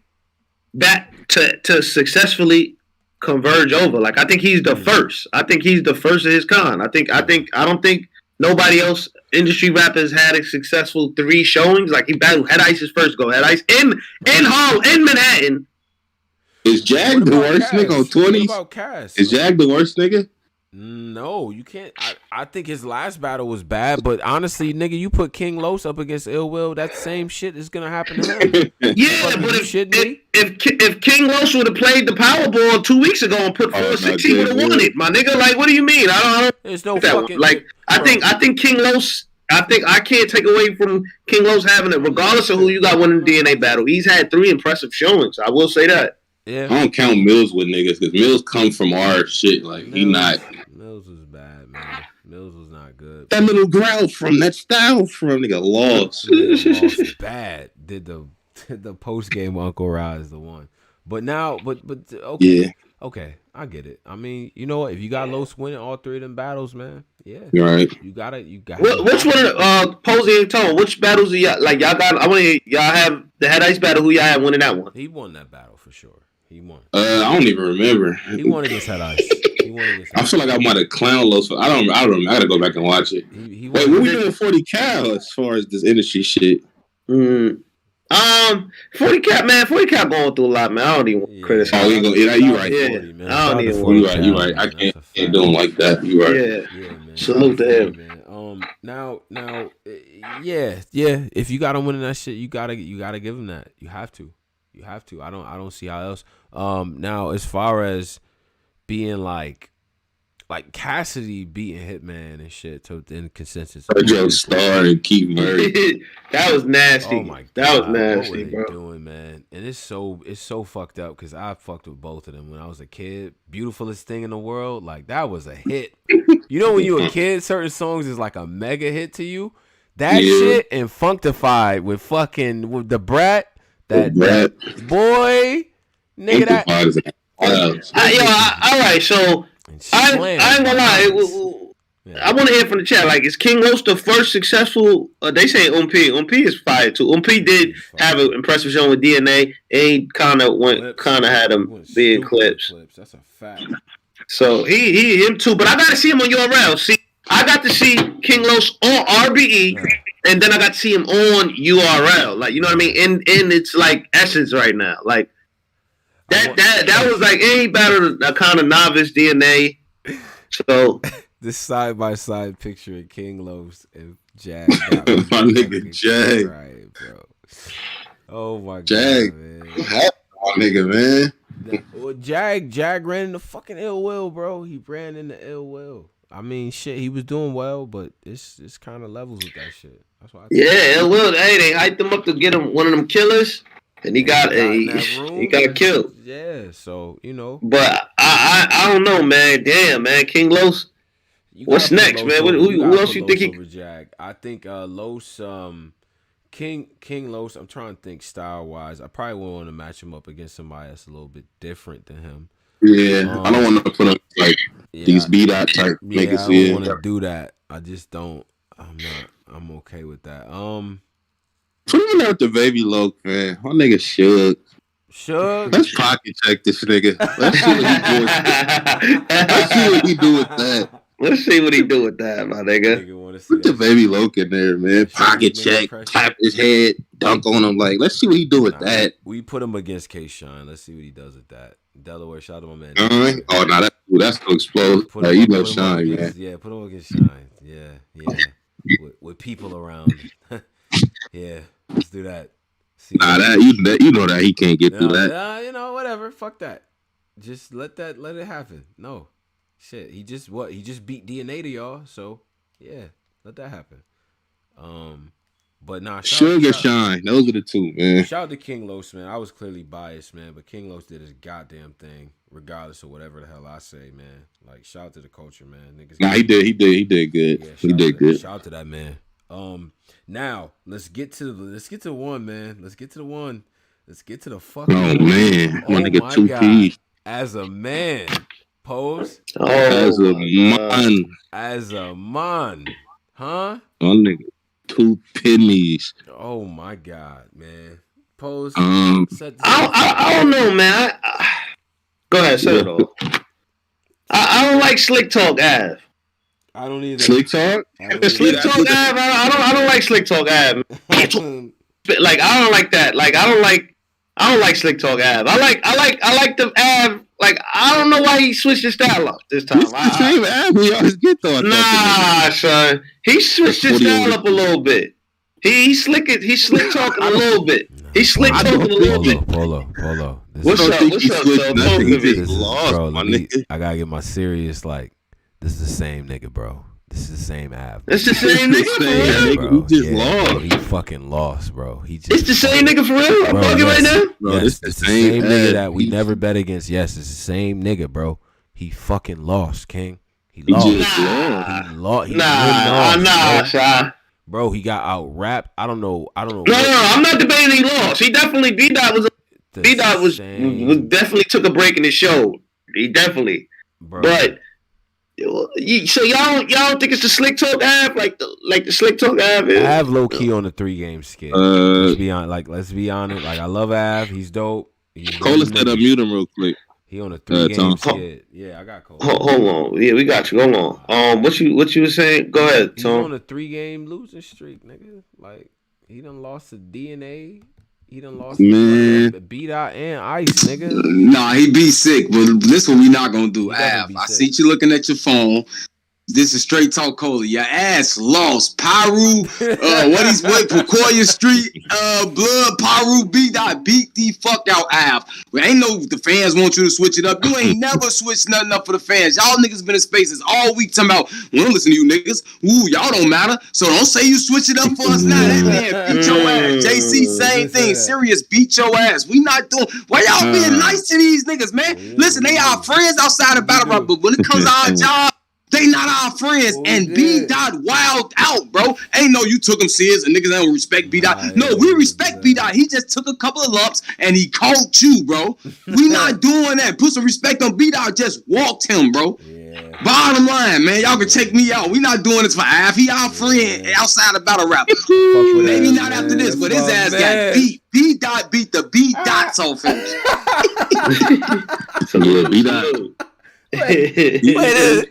that to successfully converge over. Like I think he's the first. I think he's the first of his kind. I don't think nobody else industry rappers had a successful 3 showings. Like he battled Head Ice's first go. Head Ice in Harlem in Manhattan. Is Jag the worst nigga on 20s? What about Cass? Is Jag the worst nigga? No, you can't. I think his last battle was bad, but honestly, nigga, you put King Los up against Ill Will, that same shit is gonna happen to him. Yeah, but if King Los would have played the Powerball 2 weeks ago and put 4-6, he would have won it, my nigga. Like, what do you mean? I don't. There's no fucking like. I think King Los. I can't take away from King Los having it, regardless of who you got winning the DNA battle. He's had 3 impressive showings. I will say that. Yeah, I don't count Mills with niggas because Mills come from our shit. Like he not. Mills was bad, man. Mills was not good. That little growl from that style from nigga lost. Lost bad. Did the post game Uncle Rise the one, but now, but okay, Yeah. Okay, I get it. I mean, you know what? If you got Los winning all 3 of them battles, man, yeah, right. You got it. Which one of the Posey and Tone? Which battles are y'all like? Y'all got? I want to y'all have the Head Ice battle. Who y'all have winning that one? He won that battle for sure. He won. I don't even remember. He won against Head Ice. I feel like I might have clowned Los. I don't. I gotta go back and watch it. Wait, what we doing 40 Cal as far as this industry shit? 40 Cap, man. 40 Cap going through a lot, man. I don't even criticize. Oh, you right. Yeah, 40, man. I don't even. You right. I can't do him like that. You right. Yeah, man. Salute to him. Man. Now, yeah. If you got him winning that shit, you gotta give him that. You have to. I don't see how else. Now as far as being like Cassidy beating Hitman and shit to in consensus. Joe Star and Keith Murray. That was nasty. Oh my God. That was nasty, what were they bro. doing, man? And it's so fucked up because I fucked with both of them when I was a kid. Beautifulest thing in the world, like that was a hit. You know when you a kid, certain songs is like a mega hit to you. That shit and Functified with the Brat. That boy, nigga, that. All right, so I ain't gonna lie. I want to hear from the chat. Like, is King Los the first successful? They say Ump is fire too. Ump did have an impressive show with DNA. He kind of had him being clips. That's a fact. So him too. But I gotta see him on URL. See, I got to see King Los on RBE. And then I got to see him on URL, like, you know what I mean? In its like essence right now, like that was like any battle a kind of novice DNA. So this side by side picture of King Los and Jag, my nigga Jag, right, bro? Oh my Jag. God, man. My nigga, man. Well, Jag ran into fucking Ill Will, bro. He ran into Ill Will. I mean, shit, he was doing well, but it's kind of levels with that shit. That's why. Ill Will. Hey, they hyped him up to get him one of them killers, and he got killed. Yeah, so you know. But I don't know, man. Damn, man, King Los. What's next, man? Who else you think he? Jag. I think Los, King Los. I'm trying to think style wise. I probably would want to match him up against somebody that's a little bit different than him. Yeah, I don't want to put up like these B-Dot type niggas. I don't want to do that. I just don't. I'm okay with that. Put him out the baby Loke, man. My nigga Suge. Let's pocket check this nigga. Let's see what he do with that. Let's see what he do with that, my nigga. Put the baby Loke in there, man. Pocket check, tap his head, dunk on him. Like, let's see what he do with that. We put him against K-Shine. Let's see what he does with that. Delaware, shout out to my man. Oh, no, that's gonna explode. You know Shine, man. Yeah, put him against Shine. Yeah. with people around. Yeah, let's do that. See you know that he can't get through that. You know, whatever. Fuck that. Just let it happen. No. Shit, he just beat DNA to y'all, so yeah, let that happen. But nah, Sugar Shine, those are the two, man. Shout out to King Los, man. I was clearly biased, man, but King Los did his goddamn thing, regardless of whatever the hell I say, man. Like, shout out to the culture, man. Niggas. Nah, he did good. Yeah, he did good. Shout out to that man. Now let's get to the one, man. Let's get to the one. Let's get to the fucking. Oh man, my nigga 2P. As a man. Pose. As a man. Huh? My nigga, 2 pennies. Oh my God, man. Pose. I don't know, man. Go ahead, say it all. I don't like slick talk Av. I don't either. Slick talk? Slick talk Av. I don't like slick talk Av. Like I don't like that. Like I don't like slick talk Av. I like the Av. Like I don't know why he switched his style up this time. It's the same Av we always get though. Nah, son. He switched his style up a little bit. He slick talking a little bit. He slick talking a little bit. Polo. What's up, son? Talk to me. Bro, I gotta get my serious. Like, this is the same nigga, bro. This is the same Av. It's the same nigga for real. He just lost. Bro, he fucking lost, bro. It's the same nigga for real. I'm bugging right now. Bro, yes, it's the same nigga that we never bet against. Yes, it's the same nigga, bro. He fucking lost, King. He lost. Nah, Shy. Bro, he got out rapped. I don't know. No, I'm not debating he lost. He definitely B-Dot was definitely took a break in his show. He definitely. Bro. But so y'all don't think it's the slick talk Av like the slick talk Av is? I have low key on the 3-game skit. Let's be honest. Like I love Av. He's dope. Cole said unmute him real quick. He on a 3-game skit. Yeah, I got Cole. Hold on. Yeah, we got you. Hold on. What you were saying? Go ahead, Tom. He's on a 3-game losing streak, nigga. Like he done lost to DNA. He done lost to B-Dot and Ice, nigga. Nah, he be sick, but this one we not gonna do. Av, I see you looking at your phone. This is straight talk, Cola. Your ass lost. Pyru, Pecoria Street, Blood, Pyru, B-Dot, beat the fuck out Av. We ain't know the fans want you to switch it up. You ain't never switched nothing up for the fans. Y'all niggas been in spaces all week talking about, we don't listen to you niggas. Ooh, y'all don't matter. So don't say you switch it up for us now. That man beat your ass. JC, same thing. Serious, beat your ass. We not doing, why y'all being nice to these niggas, man? Listen, they our friends outside of battle rap, but when it comes to our job, they not our friends, and B-Dot wild out, bro. Ain't no you took him serious and niggas don't respect B-Dot. No, we respect B-Dot. He just took a couple of lumps and he caught you, bro. We not doing that. Put some respect on B-Dot. Just walked him, bro. Yeah. Bottom line, man, y'all can take me out. We not doing this for Av. He our friend outside of battle rap. Maybe not after this, but his ass got beat. B-Dot beat the B-Dots off him. So little B-Dot. Wait, he beat your ass.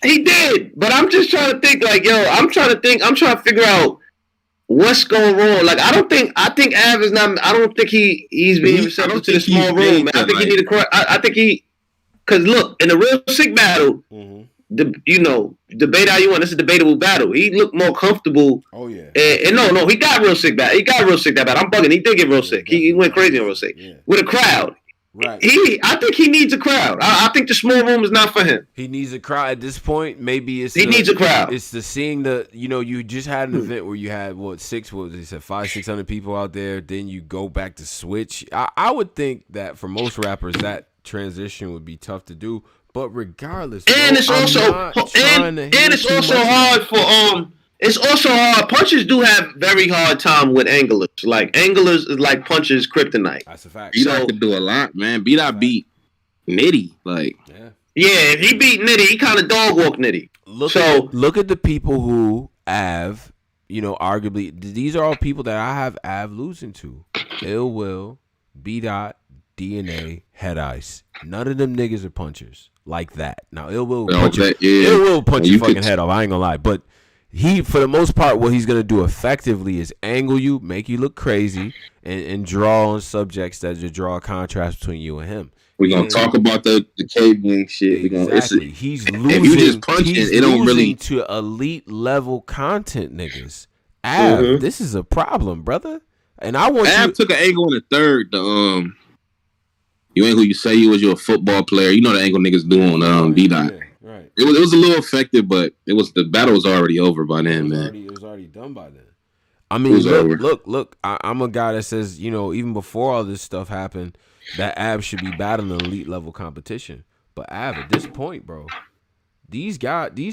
He did. But I'm just trying to think, like, I'm trying to figure out what's going wrong. Like, I think Av is not. I don't think he's being receptive to the small room. I think he need to. I think he, because look, in the real sick battle, debate how you want. It's a debatable battle. He looked more comfortable. Oh yeah. And no, he got real sick battle. He got real sick that battle. I'm bugging. He did get real sick. He went crazy on real sick with a crowd. Right. I think he needs a crowd. I think the small room is not for him. He needs a crowd at this point. Maybe he needs a crowd. It's the seeing the you just had an event where you had 500-600 people out there. Then you go back to switch. I would think that for most rappers that transition would be tough to do. But regardless, and it's also hard for It's also hard. Punchers do have very hard time with anglers. Like anglers is like punchers kryptonite. That's a fact. B-Dot can do a lot, man. B-Dot beat Nitty. Like if he beat Nitty, he kind of dog walk Nitty. Look at the people who have, arguably these are all people that I have Av losing to. Ill Will, B-Dot, DNA, Head Ice. None of them niggas are punchers like that. Now Ill Will punch your fucking head off. I ain't gonna lie, but. He, for the most part, what he's going to do effectively is angle you, make you look crazy, and draw on subjects that just draw a contrast between you and him. We're going to talk about the cabling shit. Exactly. He's losing, if you just punch it don't really to elite level content, niggas. Av, this is a problem, brother. And I want Av took an angle in the third. You ain't who you say you was. You're a football player. You know the angle niggas do on B-Dot. Right. It was a little effective, but the battle was already over by then, man. It was already done by then. I mean, look. I'm a guy that says, even before all this stuff happened, that Av should be battling elite level competition. But Av, at this point, bro, these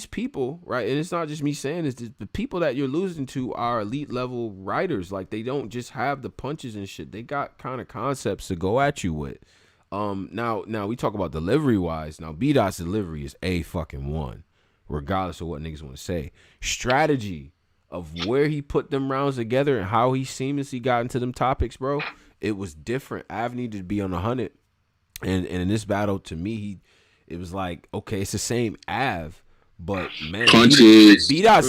people, right? And it's not just me saying this. The people that you're losing to are elite level writers. Like they don't just have the punches and shit. They got kind of concepts to go at you with. Now we talk about delivery wise. Now B-Dot's delivery is A1, regardless of what niggas want to say. Strategy of where he put them rounds together and how he seamlessly got into them topics, bro, it was different. Av needed to be on 100, and in this battle, to me, it was like, okay, it's the same Av, but man, punches. B-Dot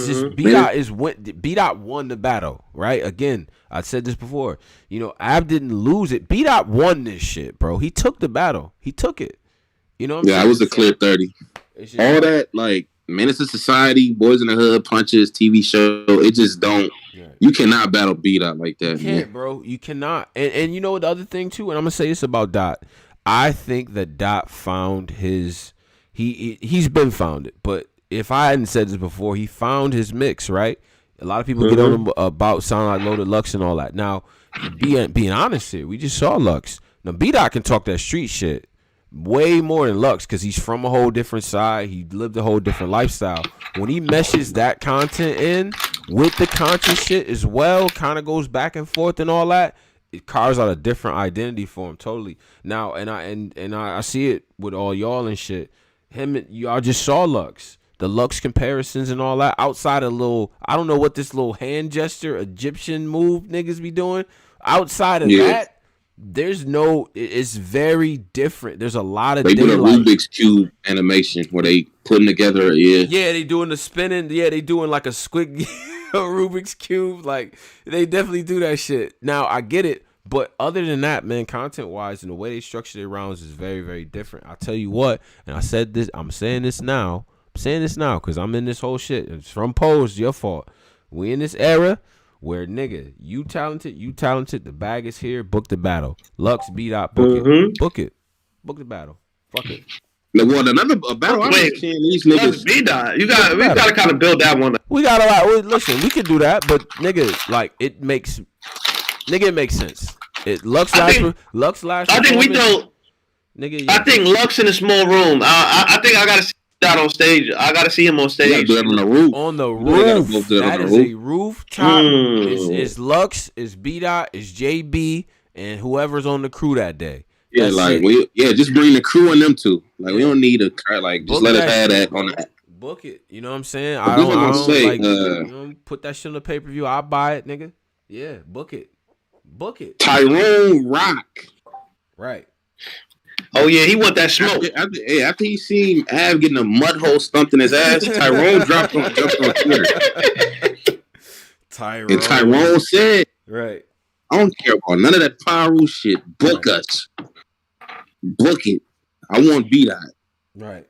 won the battle, right? Again, I said this before. Av didn't lose it. B-Dot won this shit, bro. He took the battle. He took it. You know what I'm saying? Yeah, it was a clear 30. All that, like, Menace to Society, Boys in the Hood, punches, TV show, it just don't. You cannot battle B-Dot like that. You can't, bro. You cannot. And you know the other thing, too, and I'm going to say this about Dot. I think that Dot found his... He's been found it, but if I hadn't said this before, he found his mix, right? A lot of people get on him about sound like Loaded Lux and all that. Now, being honest here, we just saw Lux. Now, B-Dot can talk that street shit way more than Lux because he's from a whole different side. He lived a whole different lifestyle. When he meshes that content in with the conscious shit as well, kind of goes back and forth and all that, it carves out a different identity for him totally. Now, and I see it with all y'all and shit. Y'all just saw Lux. The Lux comparisons and all that outside of I don't know what this little hand gesture Egyptian move niggas be doing. Outside of that, it's very different. There's a lot of they do a Rubik's Cube animation where they putting together, they doing the spinning, they doing like a squig Rubik's Cube. Like, they definitely do that shit. Now, I get it, but other than that, man, content-wise and the way they structure their rounds is very, very different. I'll tell you what, and I said this, I'm saying this now because I'm in this whole shit. It's from Pose, your fault. We in this era where, nigga, you talented, the bag is here, book the battle. Lux, B-Dot, book it. Book the battle. Fuck it. Well, another battle I'm seeing these niggas. B-Dot. We gotta kind of build that one up. We got a lot. Listen, we could do that, but nigga, like, it makes sense. Lux last. I think we don't. Nigga, I think Lux in a small room. I think I gotta see that on stage. I gotta see him on stage. Do that on the roof. On the roof. That is a rooftop. It's Lux. It's B-Dot. It's JB and whoever's on the crew that day. Yeah, that's like just bring the crew and them too. Like, we don't need just let us have that on that. Book it. You know what I'm saying? I don't put that shit on the pay-per-view. I'll buy it, nigga. Yeah, book it. Tyrone Rock. Right. Oh yeah, he want that smoke. After he seen Av getting a mud hole stumped in his ass, Tyrone jumped on Twitter. Tyrone said, "Right, I don't care about none of that pyro shit. Book us. Book it. I want B-Dot. Right.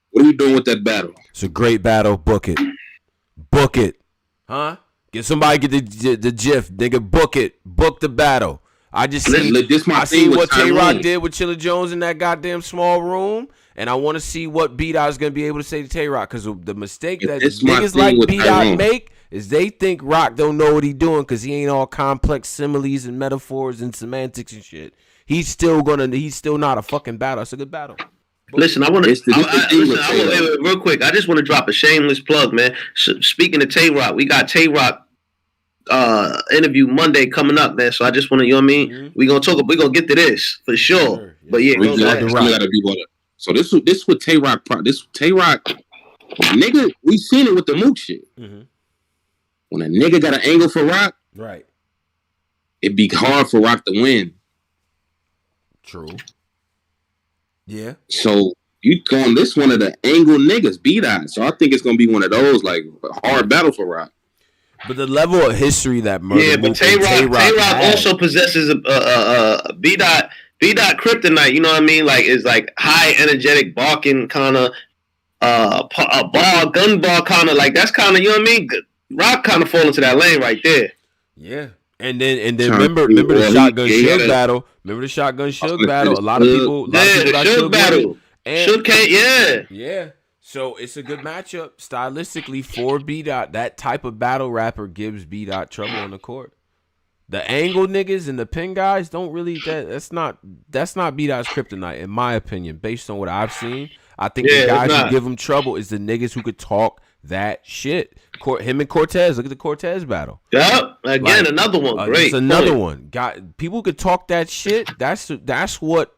What are we doing with that battle? It's a great battle. Book it. Huh? Get somebody get the GIF, nigga. Book it. Book the battle. I see what Tay-Rock did with Chilla Jones in that goddamn small room, and I want to see what B-Dot is gonna be able to say to Tay-Rock, because the mistake that niggas like B-Dot make is they think Rock don't know what he doing because he ain't all complex similes and metaphors and semantics and shit. He's still not a fucking battle. It's a good battle. Listen, I want to real quick. I just want to drop a shameless plug, man. Speaking of Tay-Rock, we got Tay-Rock interview Monday coming up, man. So I just want to, you know what I mean? Mm-hmm. We're gonna get to this for sure. Yeah. But yeah, so this with Tay-Rock. This Tay-Rock nigga, we seen it with the Mook shit. Mm-hmm. When a nigga got an angle for Rock, right, it'd be hard for Rock to win. True. Yeah. So you calling this one of the angle niggas, B-Dot. So I think it's gonna be one of those like hard battle for Rock. But the level of history that Murder yeah, but Tay-Rock also possesses a B-Dot kryptonite. You know what I mean? Like, it's like high energetic barking kind of gun ball kind of like, that's kind of, you know what I mean? Rock kind of fall into that lane right there. Yeah. And then remember the Shotgun Suge battle. Remember the Shotgun Suge battle. A lot of people got Suge battle. Suge can't, yeah. So it's a good matchup stylistically for B-Dot. That type of battle rapper gives B-Dot trouble on the court. The angle niggas and the pin guys don't really. That's not B-Dot's kryptonite, in my opinion, based on what I've seen. I think the guys who give him trouble is the niggas who could talk that shit. Him and Cortez. Look at the Cortez battle. Yep. Again, another one. Great. It's another one. People could talk that shit. That's what.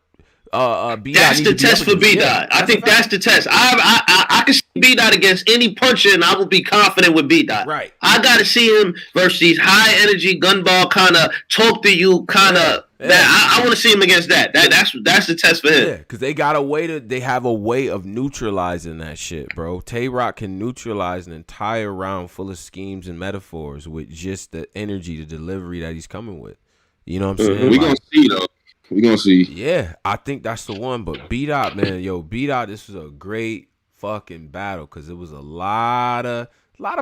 B-Dot that's the test for B-Dot. I think that's the test. I can see B-Dot against any puncher, and I will be confident with B-Dot. Right. I got to see him versus these high-energy gunball kind of talk to you kind of. I want to see him against that. That's the test for him. Yeah, because they have a way of neutralizing that shit, bro. Tay-Rock can neutralize an entire round full of schemes and metaphors with just the energy, the delivery that he's coming with. You know what I'm saying? We gonna see though. We gonna see. Yeah, I think that's the one. But B-Dot, man, B-Dot, this was a great fucking battle because it was a lot of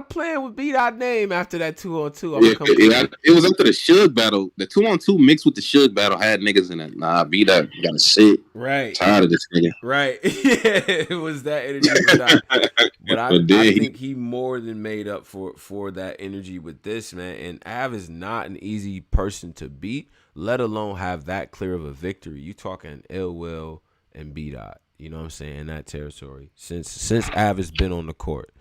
playing with B-Dot name after that 2-on-2. It was after the Suge battle. The 2-on-2 mixed with the Suge battle had niggas in it. Nah, B-Dot gotta sit. Right. Tired of this nigga. Right. Yeah, it was that energy. But I think he more than made up for that energy with this, man. And Av is not an easy person to beat, let alone have that clear of a victory. You talking Ill Will and B-Dot. You know what I'm saying? In that territory. Since Av has been on the court.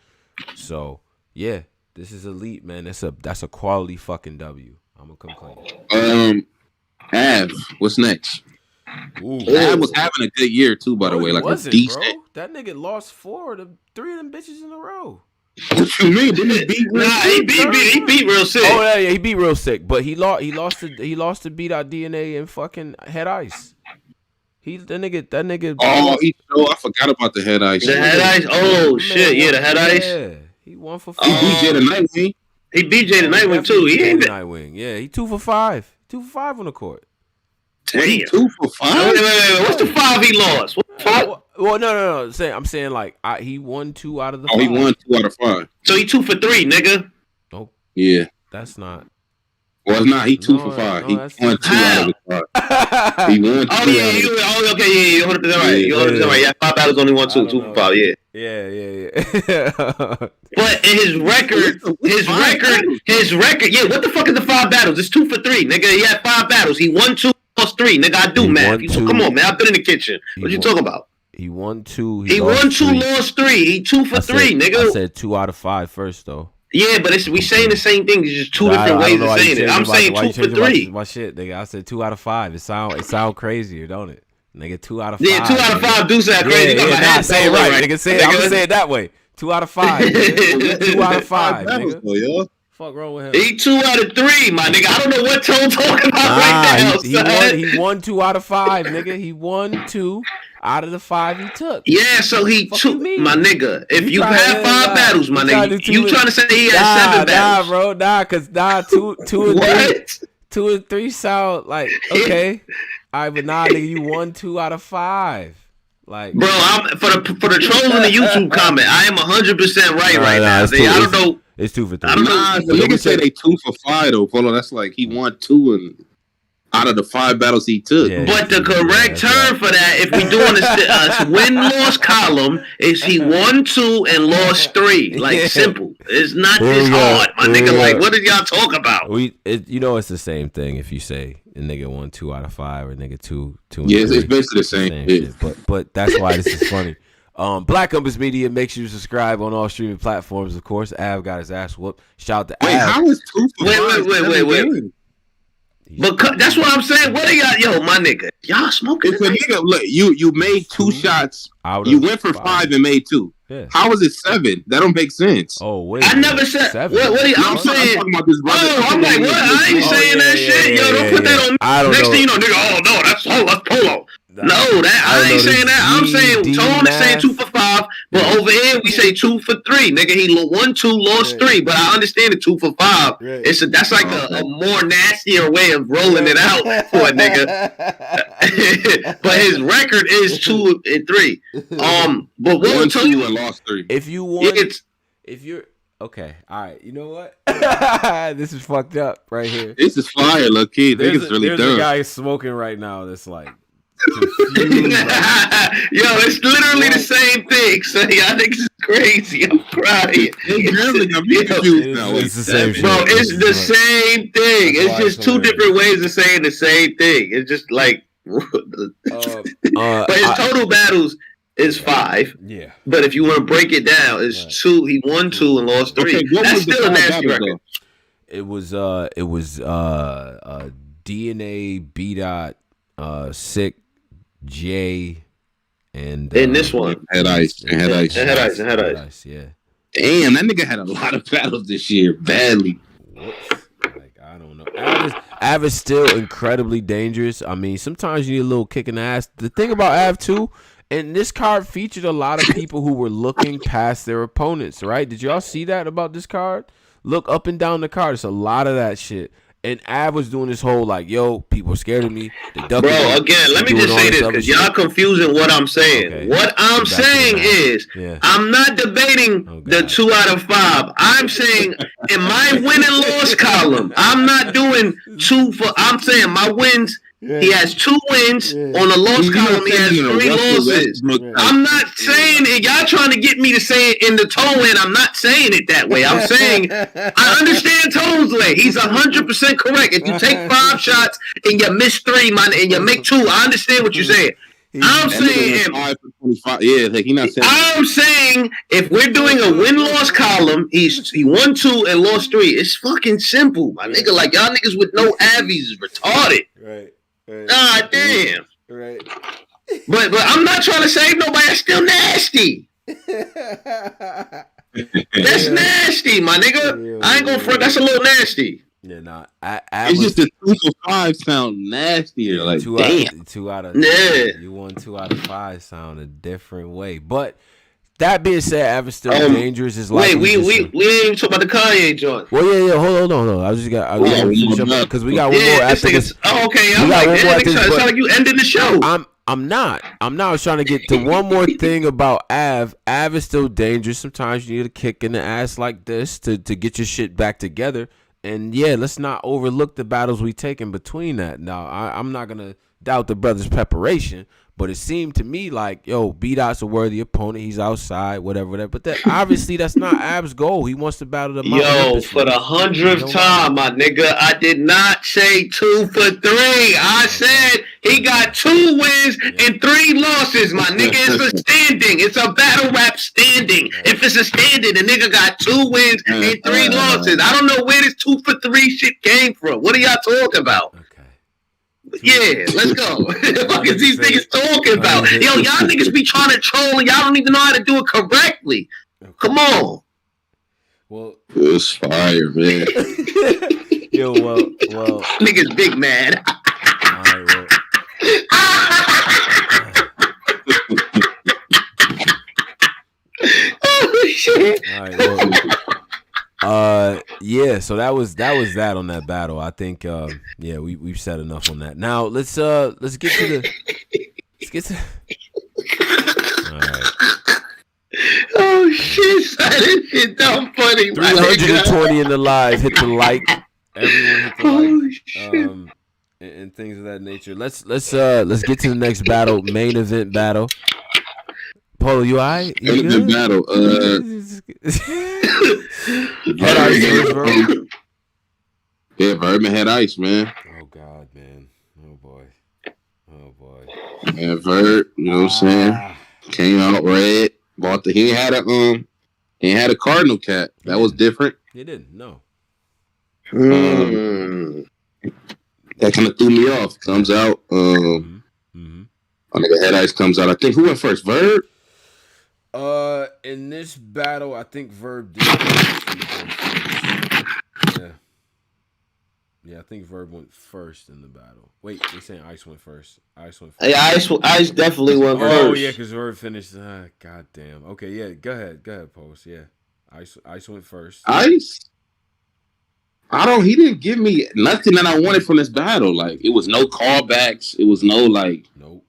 So yeah, this is elite, man. That's a quality fucking W. I'm gonna complain. Av, what's next? Ooh. Av was having a good year too, by the way. Like wasn't, a decent. bro. That nigga lost 3 of them bitches in a row. What you mean? Didn't he beat? He beat real sick. Oh yeah, he beat real sick. But he lost to B-Dot DNA and fucking Head Ice. That nigga. Oh, I forgot about the Head Ice. The Head Ice. Oh shit, yeah, the Head Ice. Yeah, he 1 for 5. He beat Jay the Nightwing. He beat Jay the Nightwing too. He ain't Nightwing. Yeah, he 2 for 5. 2 for 5 on the court. Damn. 2 for 5. Wait. What's the 5 he lost? What 5? Well, no. I'm saying like he won 2 out of the 5. Oh, he won 2 out of 5. So he 2 for 3, nigga. Oh, yeah. That's not. Well, it's not. He 2 for 5. He won 2 out of the 5. He won 2 okay, yeah, 100% right. You're 100% right. Yeah, 5 battles, only won 2 for 5. Yeah. Yeah. But in his record. Yeah. What the fuck is the 5 battles? It's 2 for 3, nigga. He had 5 battles. He won 2, lost 3, nigga. I do math. Come on, man. I've been in the kitchen. What you talking about? He won 2. He won 2, lost 3. He 2 for 3, nigga. I said 2 out of 5 first though. Yeah, but we saying the same thing. It's just 2 different ways of saying it. I'm saying 2 for 3. My shit, nigga. I said 2 out of 5. It sound crazier, don't it? Nigga, 2 out of 5. Yeah, 2 out of 5 do sound crazy. Yeah, say it right, nigga. Say it. I'm gonna say it that way. 2 out of 5. Nigga. 2 out of 5, nigga. Fuck wrong with him? He 2 out of 3, my nigga. I don't know what Tone talking about right now. He won 2 out of 5, nigga. He won 2 out of the 5 he took. Yeah, so he 2, my nigga. If you have 5 battles, my nigga, you trying to say he had 7 battles? Nah, bro, cause 2 and 3, 2 and 3 sound like okay. All right, but nah, nigga, you won 2 out of 5. Like, bro, I'm for the trolls in the YouTube comment. I am 100% right now. I don't know. It's 2 for 3. I don't know. The niggas say they 2 for 5 though, Polo. That's like he won 2 and out of the 5 battles he took. Yeah, but the correct term for that, if we doing a win-loss column, is he won 2 and lost 3. Like simple. It's not this hard, my nigga. Like, what did y'all talk about? It's the same thing if you say a nigga won 2 out of 5 or nigga 2. Yeah, it's basically the same shit. But that's why this is funny. Black Compass Media, make sure you subscribe on all streaming platforms. Of course, Av got his ass whooped. Shout out to Av. Wait, how is 2 for 5? Wait. But that's what I'm saying. What are y'all, yo, my nigga? Y'all smoking? It's a nigga. Look, you made 2 shots. You went for 5 and made 2. Yeah. How is it 7? That don't make sense. Oh wait, I never said 7. What are you? I'm saying. I'm about this brother. I'm like, what? I ain't saying that shit. Yo, don't put that on. I don't Next know. thing you know, nigga. Oh no, that's Polo. No, I ain't saying that. I'm saying Tone is saying 2 for 5, but over here we say 2 for 3. Nigga, he won 2, lost 3. But I understand the 2 for 5. That's like a more nastier way of rolling it out for a nigga. But his record is 2 and 3. But what won tell 2 you and lost 3. If you won, if you're okay, all right. You know what? This is fucked up right here. This is fire, look, kid. Niggas really dumb. There's a guy smoking right now that's like. Yo, it's literally the same thing. So y'all niggas is crazy. I'm crying. It's the same shit. Bro, it's the same thing. It's just 2 different ways of saying the same thing. It's just like but his total battles is 5. Yeah. But if you want to break it down, it's 2. He won 2 and lost 3. Okay, that's still a nasty record. It was DNA B. Sick J And in this one, Had ice. Had ice. Yeah. Damn, that nigga had a lot of battles this year, badly. Whoops. Like, I don't know. Av is still incredibly dangerous. I mean, sometimes you need a little kick in the ass. The thing about Av too, and this card featured a lot of people who were looking past their opponents, right? Did y'all see that about this card? Look up and down the card. It's a lot of that shit. And Av was doing this whole like, yo, people are scared of me. They ducking me. Bro, again, let me just say this because y'all confusing what I'm saying. Okay. What I'm saying is, I'm not debating the 2 out of 5. I'm saying in my win and loss column, I'm not doing 2 for. I'm saying my wins. He has 2 wins on the loss column. He has 3 losses. I'm not saying it. Y'all trying to get me to say it in the toe end. I'm not saying it that way. I'm saying I understand Tone's way. He's 100% correct. If you take 5 shots and you miss 3, man, and you make 2, I understand what you're saying. I'm saying, I'm saying if we're doing a win-loss column, he won 2 and lost 3. It's fucking simple, my nigga. Like y'all niggas with no Avies is retarded. Right. Ah, damn. Right. But I'm not trying to save nobody. That's still nasty. That's nasty, my nigga. I ain't gonna front. That's a little nasty. Yeah, nah. It's just the 2 for 5 sound nastier. Like, damn. 2 out of yeah. You won 2 out of 5 sound a different way. But that being said, Av is still dangerous. Is like we ain't even talking about the Kanye joint. Well, yeah. Hold on. I was just because we got one more after this. Oh, okay. I'm like, it sounds like you ended the show. I'm not. I was trying to get to one more thing about Av. Av is still dangerous. Sometimes you need a kick in the ass like this to get your shit back together. And yeah, let's not overlook the battles we take in between that. Now, I'm not gonna doubt the brother's preparation, but it seemed to me like, yo, B-Dot's a worthy opponent. He's outside, whatever. But that obviously that's not Av's goal. He wants to battle the Mount Olympus. For the 100th time, my nigga, I did not say 2 for 3. I said he got 2 wins and 3 losses, my nigga. It's a standing. It's a battle rap standing. If it's a standing, the nigga got 2 wins and 3 losses. I don't know where this 2 for 3 shit came from. What are y'all talking about? Yeah, let's go. What is these niggas talking about? Yo, y'all niggas be trying to troll and y'all don't even know how to do it correctly. Come on. Well, it was fire, man. Yo, well. Niggas big mad. All right, well. Oh shit. All right, well. Yeah, so that was that on that battle. I think we've said enough on that. Now let's get to all right. Oh shit, son, this shit dumb funny. 320 in the live. Hit the like. Everyone hit the like. Shit. And things of that nature. Let's get to the next battle, main event battle. Polo, you alright? Main event battle. Head ice, bro. Yeah, Birdman had ice, man. Oh God, man. Oh boy. Man, Bird, you know what I'm saying? Came out red. Bought he ain't had a Cardinal cap. That was different. He didn't, no. That kind of threw me off. Comes out. I think head ice comes out. I think who went first? Verb? In this battle, I think Verb did. Yeah, I think Verb went first in the battle. Wait, they're saying Ice went first. Yeah, Ice definitely went first. Oh yeah, because Verb finished. God damn. Okay, yeah. Go ahead, Post. Yeah, Ice went first. Ice. He didn't give me nothing that I wanted from this battle. Like, it was no callbacks. It was no, like, nope.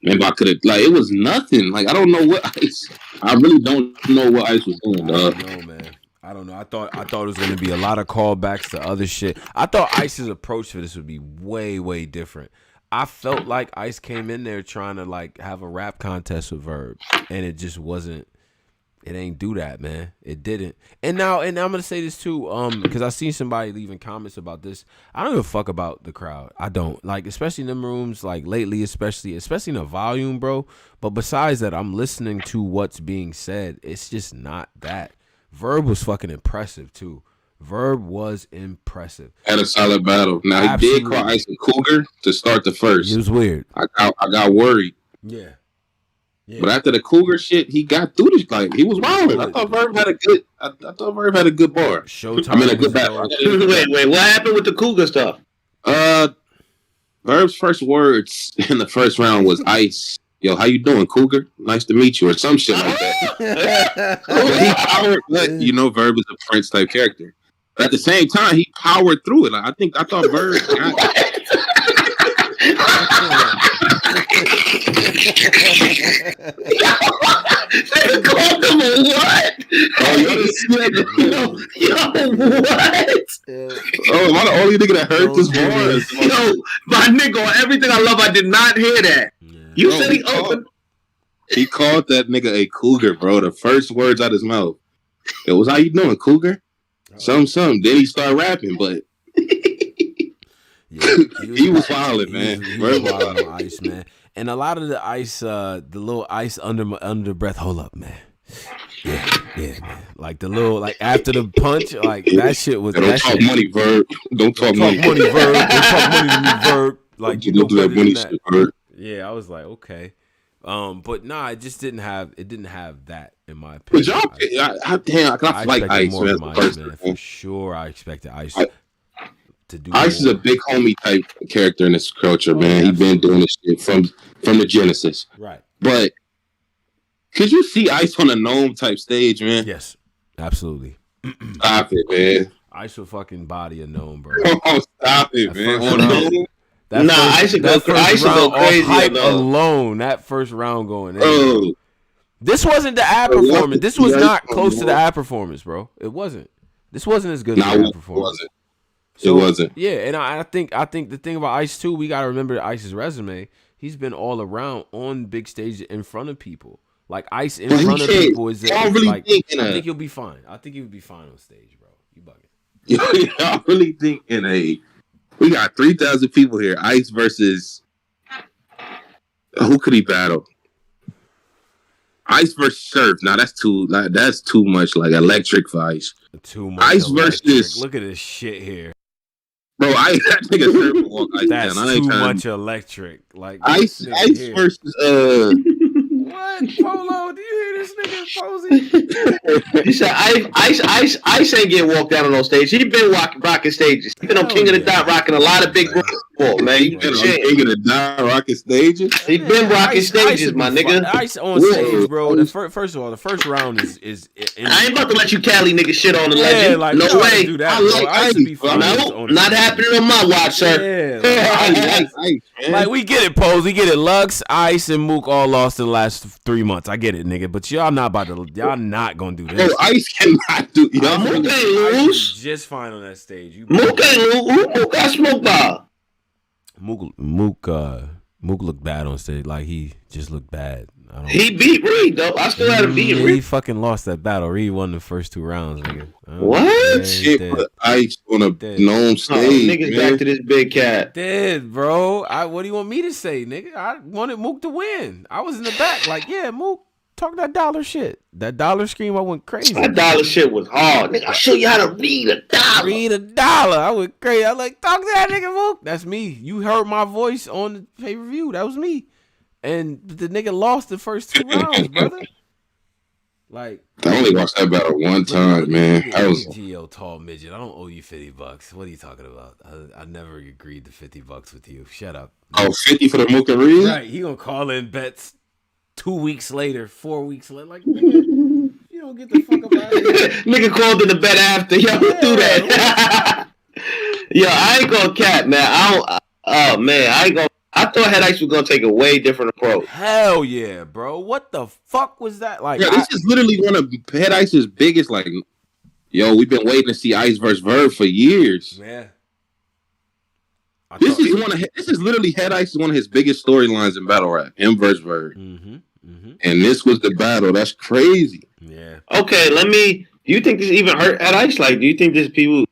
Maybe I could have, like, it was nothing. Like, I don't know what Ice, I really don't know what Ice was doing, dog. I don't know, man. I don't know. I thought it was going to be a lot of callbacks to other shit. I thought Ice's approach for this would be way, way different. I felt like Ice came in there trying to, like, have a rap contest with Verb, and it just wasn't. It ain't do that, man. It didn't. And I'm gonna say this too, because I seen somebody leaving comments about this. I don't give a fuck about the crowd. I don't, like, especially in them rooms, like lately, especially in the volume, bro. But besides that, I'm listening to what's being said. It's just not that. Verb was fucking impressive too. Verb was impressive. Had a solid battle. Now he did call Ice a cougar to start the first. It was weird. I got worried. Yeah. Yeah. But after the Cougar shit, he got through this. Like he was wilding. I thought Verb had a good. I thought Verb had a good bar. Showtime. I mean, a good battle. Wait, what happened with the Cougar stuff? Verb's first words in the first round was "Ice." Yo, how you doing, Cougar? Nice to meet you, or some shit like that. But you know, Verb is a Prince type character. But at the same time, he powered through it. Like, I thought Verb. They called him a what? Yo, what? Oh, am I the only nigga that heard this voice? Yo, my nigga, on everything I love, I did not hear that. Yeah. You said he opened. He called that nigga a cougar, bro. The first words out his mouth. It was, how you doing, cougar? Some. Then he started rapping, but Yeah, he was wilding, man. He was wilding on Ice, man. And a lot of the Ice, the little Ice under breath. Hold up, man. Yeah, man. Like the little, like after the punch, like that shit was. Don't talk money, Verb. Don't talk money, Verb. Don't talk money to me, Verb. Like you know do that money shit, Verb. Yeah, I was like, okay. But nah, it just didn't have that in my But opinion. I like Ice, more man. from Ice, man. For sure, I expected Ice to do. Ice is a big homie type character in this culture, man. He's been doing this shit from the Genesis. Right. But could you see Ice on a gnome type stage, man? Yes, absolutely. Stop it, man. Ice will fucking body a gnome, bro. Oh, stop it, man. first On round. gnome? Ice should go crazy. Hype alone, that first round going in. Oh, This wasn't the ad performance. This was not close to the ad performance, bro. It wasn't. This wasn't as good as the ad performance. It wasn't. Yeah, and I think the thing about Ice too, we gotta remember Ice's resume. He's been all around on big stages in front of people. Like Ice in front of people is like. I think he'll be fine. I think he would be fine on stage, bro. You bugging? Y'all really think we got 3,000 people here. Ice versus who could he battle? Ice versus Surf. Now that's too much like electric for Ice. Too much. Ice electric. versus. Look at this shit here. Bro, that nigga Surf will walk Ice That's down. I ain't too trying much electric. Like Ice here. versus What, Polo? Do you hear this nigga posing? He said Ice ain't getting walked down on no stage. He been rocking stages. He been on King of the Dot rocking a lot of big ball, man. He been on King of the Dot rocking stages. He been rocking stages, my nigga. Ice on stage, bro. First of all, the first round is I ain't about to let you Cali nigga shit on the legend. Like, no way. Do that, I like Ice. Be fine no, not happening on my watch, sir. Yeah, like we get it, Pose. We get it. Lux, Ice, and Mook all lost in the last 3 months. I get it, nigga. But y'all not gonna do this. Bro, Ice cannot do. Mook ain't lose. Just fine on that stage. Mook ain't lose. Who Mook got smoked by? Mook looked bad on stage. Like he just looked bad. He beat Reed though. I still had to beat Reed. He fucking lost that battle. Reed won the first 2 rounds, nigga. What? Shit, put Ice on a known stage. Niggas man. back to this big cat. Dead, bro. What do you want me to say, nigga? I wanted Mook to win. I was in the back, like, yeah, Mook, talk that dollar shit. That dollar scream, I went crazy. That dollar shit was hard. Nigga, I'll show you how to read a dollar. Read a dollar. I went crazy. I was like, talk to that nigga, Mook. That's me. You heard my voice on the pay-per-view. That was me. And the nigga lost the first 2 rounds, brother. Like, I only watched that battle one time, man. I was GL tall midget. I don't owe you $50. What are you talking about? I never agreed to $50 with you. Shut up. 50 for the Mook and Reed? Right. He gonna call in bets 2 weeks later, 4 weeks later. Like, nigga, you don't get the fuck up out of here. Nigga called in the bet after. Yo, who do that? Yo, I ain't gonna cap, man. I thought Head Ice was gonna take a way different approach. Hell yeah, bro. What the fuck was that? Like, this is literally one of Head Ice's biggest, like, yo, we've been waiting to see Ice versus Verb for years. Yeah. This is literally Head Ice is one of his biggest storylines in battle rap. Him versus Verb. And this was the battle. That's crazy. Yeah. Okay, do you think this even hurt Head Ice? Like, do you think this people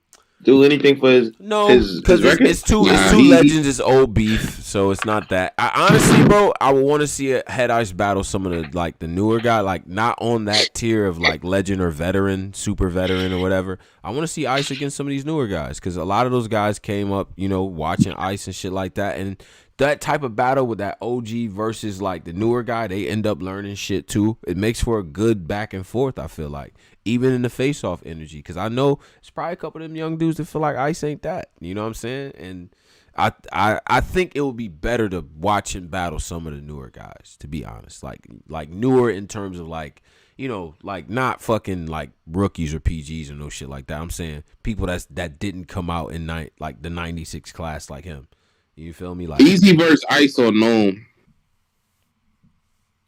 do anything for his because record? it's two legends. It's old beef, so it's not that. I honestly, bro, I would want to see a Head Ice battle some of the like the newer guy, like not on that tier of like legend or veteran, super veteran or whatever. I want to see Ice against some of these newer guys because a lot of those guys came up, you know, watching Ice and shit like that, and that type of battle with that OG versus like the newer guy, they end up learning shit too. It makes for a good back and forth. I feel like. Even in the face-off energy, because I know it's probably a couple of them young dudes that feel like Ice ain't that. You know what I'm saying? And I think it would be better to watch him battle some of the newer guys, to be honest. Like newer in terms of like, you know, like not fucking like rookies or PGs or no shit like that. I'm saying people that didn't come out in like the 96 class like him. You feel me? Like Easy versus Ice or Gnome.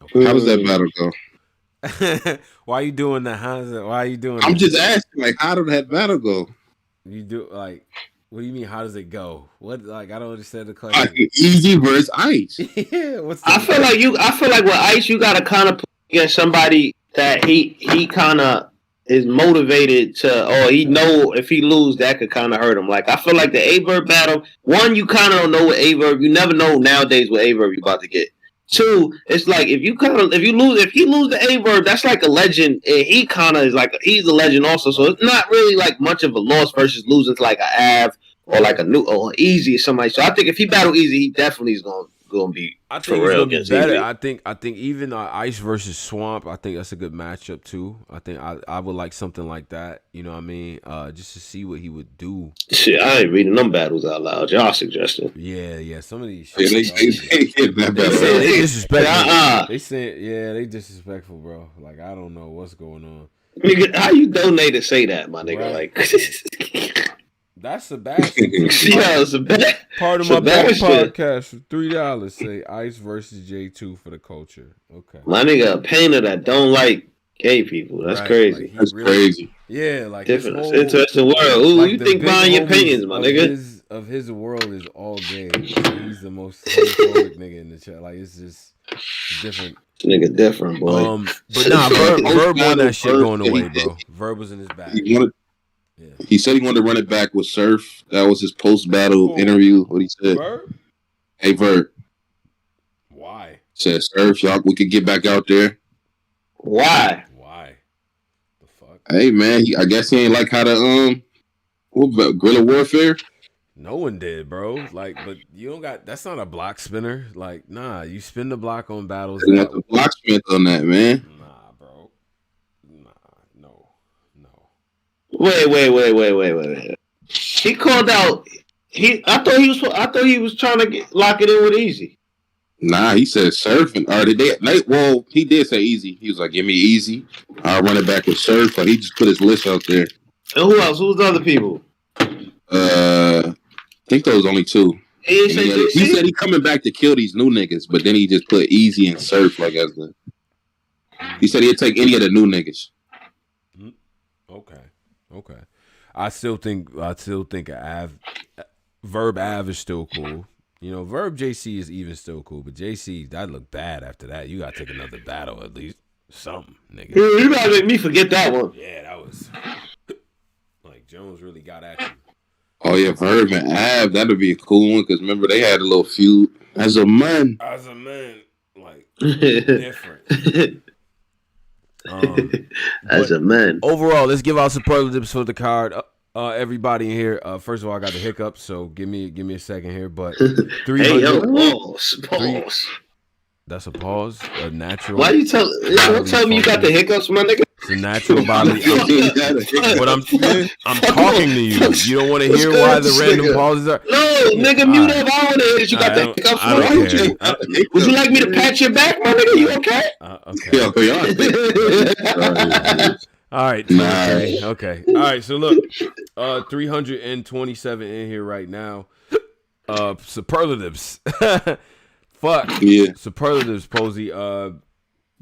Okay. How does that battle go? Why are you doing that? Why are you doing I'm that? just asking, like, how did that battle go? You do like, what do you mean? How does it go? What, like, I don't understand the question. Like, Easy versus Ice. Yeah, what's I feel like with Ice, you gotta kind of put against somebody that he kind of is motivated to, or he know if he lose that could kind of hurt him. Like I feel like the Averb battle, one, you kind of don't know what Averb. You never know nowadays what Averb you about to get. Two, it's like if he lose the Averb, that's like a legend, and he kind of is like he's a legend also. So it's not really like much of a loss versus losing to like a Av or like a new or Easy or somebody. So I think if he battle Easy, he definitely is gonna be. I think it's gonna be better. Easy. I think even Ice versus Swamp, I think that's a good matchup too. I think I would like something like that. You know what I mean? Just to see what he would do. Shit, I ain't reading them battles out loud. Y'all suggesting? Yeah. Some of these. Shit, they disrespectful. They say they disrespectful, bro. Like I don't know what's going on. Nigga, how you donate to say that, my nigga? Right. Like. That's Sebastian. It's a bad. Part of my back podcast for $3. Say Ice versus J2 for the culture. Okay. My nigga, a painter that don't like gay people. That's crazy. Like, that's really crazy. Yeah, like different. Interesting world. Ooh, like you think buying your paintings, my nigga? Of his world is all gay. He's the most homophobic nigga in the chat. Like it's just different. Nigga different, boy. But nah, Verb won that shit going away, bro. Verb was in his bag. He said he wanted to run it back with Surf. That was his post-battle interview. What he said. Verb? Hey, Verb. Why? Said Surf, y'all, we could get back out there. Why? The fuck? Hey, man, I guess he ain't like how to guerrilla warfare. No one did, bro. Like, but you don't got. That's not a block spinner. Like, nah, you spin the block on battles. There's not the block spin on that, man. Nah, bro. Nah, no. Wait. He called out. I thought he was trying to lock it in with Easy. Nah, he said Surf well, he did say Easy. He was like, "Give me Easy. I'll run it back with Surf." But he just put his list out there. And who else? Who's the other people? I think there was only two. He said he coming back to kill these new niggas, but then he just put Easy and Surf like as the. He said he'd take any of the new niggas. Okay. I still think Verb Av is still cool. You know, Verb JC is even still cool, but JC, that looked bad after that. You gotta take another battle at least. Something, nigga. You gotta make me forget that one. Yeah, that was like Jones really got at you. Oh yeah, Verb and Av, that'd be a cool one because remember they had a little feud as a man, like different. As a man. Overall, let's give out superlatives for the card. Everybody in here. First of all, I got the hiccups, so give me a second here. But 300. Hey, yo, pause. That's a pause. A natural. Why you tell me you got the hiccups, my nigga? It's a natural bodily. I'm talking to you. You don't want to hear why the random pauses are. No, nigga, mute up. I want to hear that you got the hiccups. Would you like me to pat your back, my nigga? You okay? Okay. All right. Okay. All right. So look, 327 in here right now. Superlatives. Fuck. Yeah. Superlatives, Posey.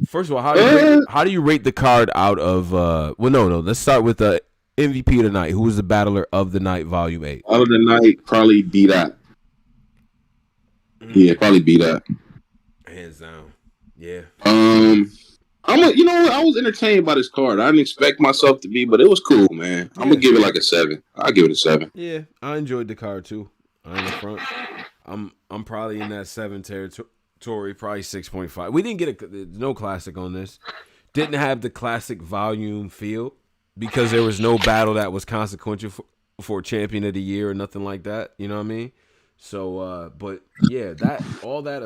First of all, how do you rate the card out of no. Let's start with the MVP of the night. Who was the battler of the night, volume 8? Out of the night, probably B-Dot. Yeah, probably B-Dot. Hands down. Yeah. I You know what? I was entertained by this card. I didn't expect myself to be, but it was cool, man. I'm gonna give it like a 7. I'll give it a 7. Yeah, I enjoyed the card too. I in the front. I'm probably in that 7 territory, probably 6.5. We didn't get no classic on this. Didn't have the classic volume feel because there was no battle that was consequential for champion of the year or nothing like that. You know what I mean? So, but yeah, all that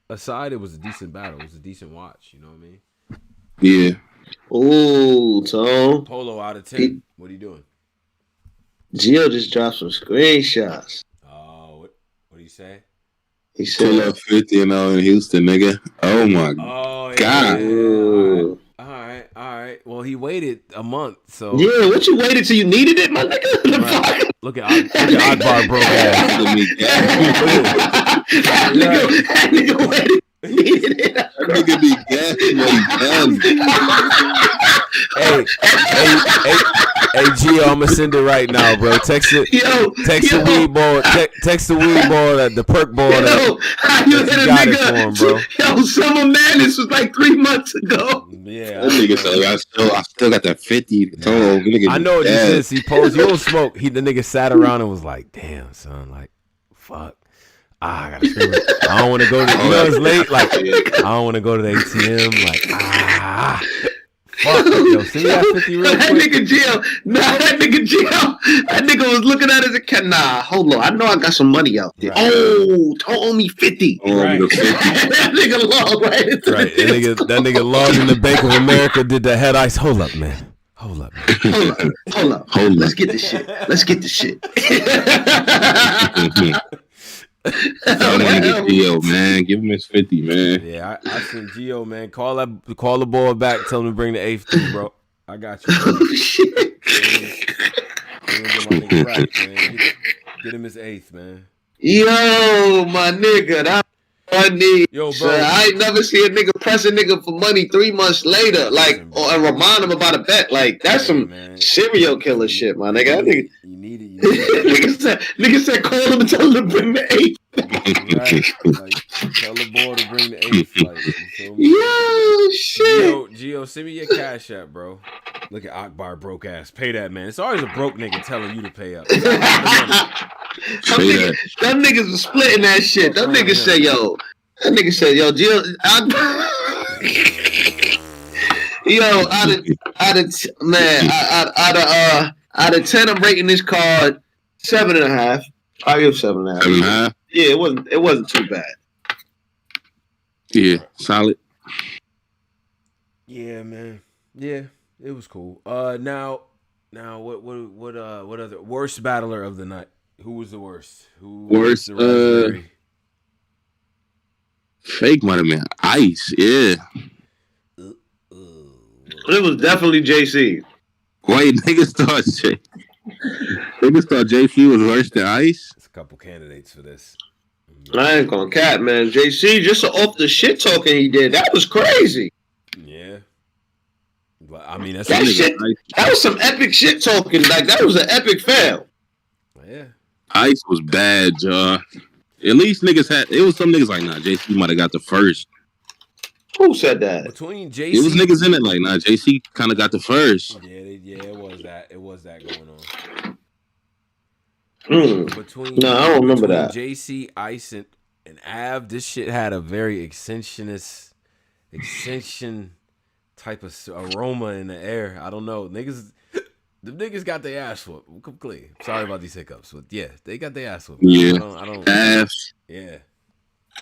aside, it was a decent battle. It was a decent watch. You know what I mean? Yeah. Ooh, Tom. Polo out of 10. What are you doing? Gio just dropped some screenshots. Oh, what do you say? He Pull said up 50 and all in Houston, nigga. Oh my God. Yeah. All right. Well, he waited a month, so yeah, what you waited till you needed it, my nigga? The right. fuck? Look at Akbar broke ass. That nigga waited. Needed it. That nigga be gassing Hey, Gio, I'm gonna send it right now, bro. Text it. Text the weed ball. Text the weed ball at the perk ball. How you hit a nigga? For him, bro. Yo, Summer Madness was like 3 months ago. Yeah. That nigga said, I still got that 50. I know what this is. He posed. You don't smoke. The nigga sat around and was like, "Damn, son, like, fuck. I gotta scream it. I don't want to go to. It's late. Like, I don't want to go to the ATM. Like, fuck. Yo, send me that 50 real quick. That nigga was looking at it as a cat. Nah, hold on. I know I got some money out there. Right. Oh, don't owe me 50. Right. That nigga logged right into Right. That nigga logged in the Bank of America, did the head ice. Hold up, man. Hold up. Let's get this shit. I want to get Gio, man. Give him his 50, man. Yeah, I sent Gio, man. Call the boy back. Tell him to bring the 8th too, bro. I got you. Oh shit. Get my nigga right, man. Get him his 8th, man. Yo, my nigga, that's funny. Yo, bro. So I ain't never see a nigga press a nigga for money 3 months later, like, or remind him about a bet. Like, that's some serial killer shit, my nigga. You need it. Nigga said, call him and tell him to bring the 8th. Right. Like, tell the boy to bring the 8th. Like, yo, shit. Gio, send me your cash app, bro. Look at Akbar broke ass. Pay that, man. It's always a broke nigga telling you to pay up. Them niggas was splitting that shit. Them niggas say, yo, Gio, yo, out of 10, I'm rating this card 7.5. I give 7.5. 7.5. Yeah, it wasn't too bad. Yeah, solid. Yeah, man. Yeah, it was cool. Now, what other worst battler of the night? Who was the worst? Worst, Fake might have been Ice. Yeah. It was definitely JC. Wait, niggas thought JC was worse than Ice? There's a couple candidates for this. I ain't gonna cap, man. JC, just off the shit talking he did, that was crazy. Yeah. But I mean, that was some epic shit talking. Like, that was an epic fail. Yeah. Ice was bad, y'all. At least niggas it was some niggas like, nah, JC might have got the first. Who said that? Between JC, it was niggas in it like, nah, JC kind of got the first. Yeah, it was that. It was that going on. I don't remember that. JC, Ice, and Av, this shit had a very extension type of aroma in the air. I don't know. The niggas got their ass whooped. We'll come clean. Sorry about these hiccups, but yeah, they got their ass whooped. Yeah. I don't. Yeah.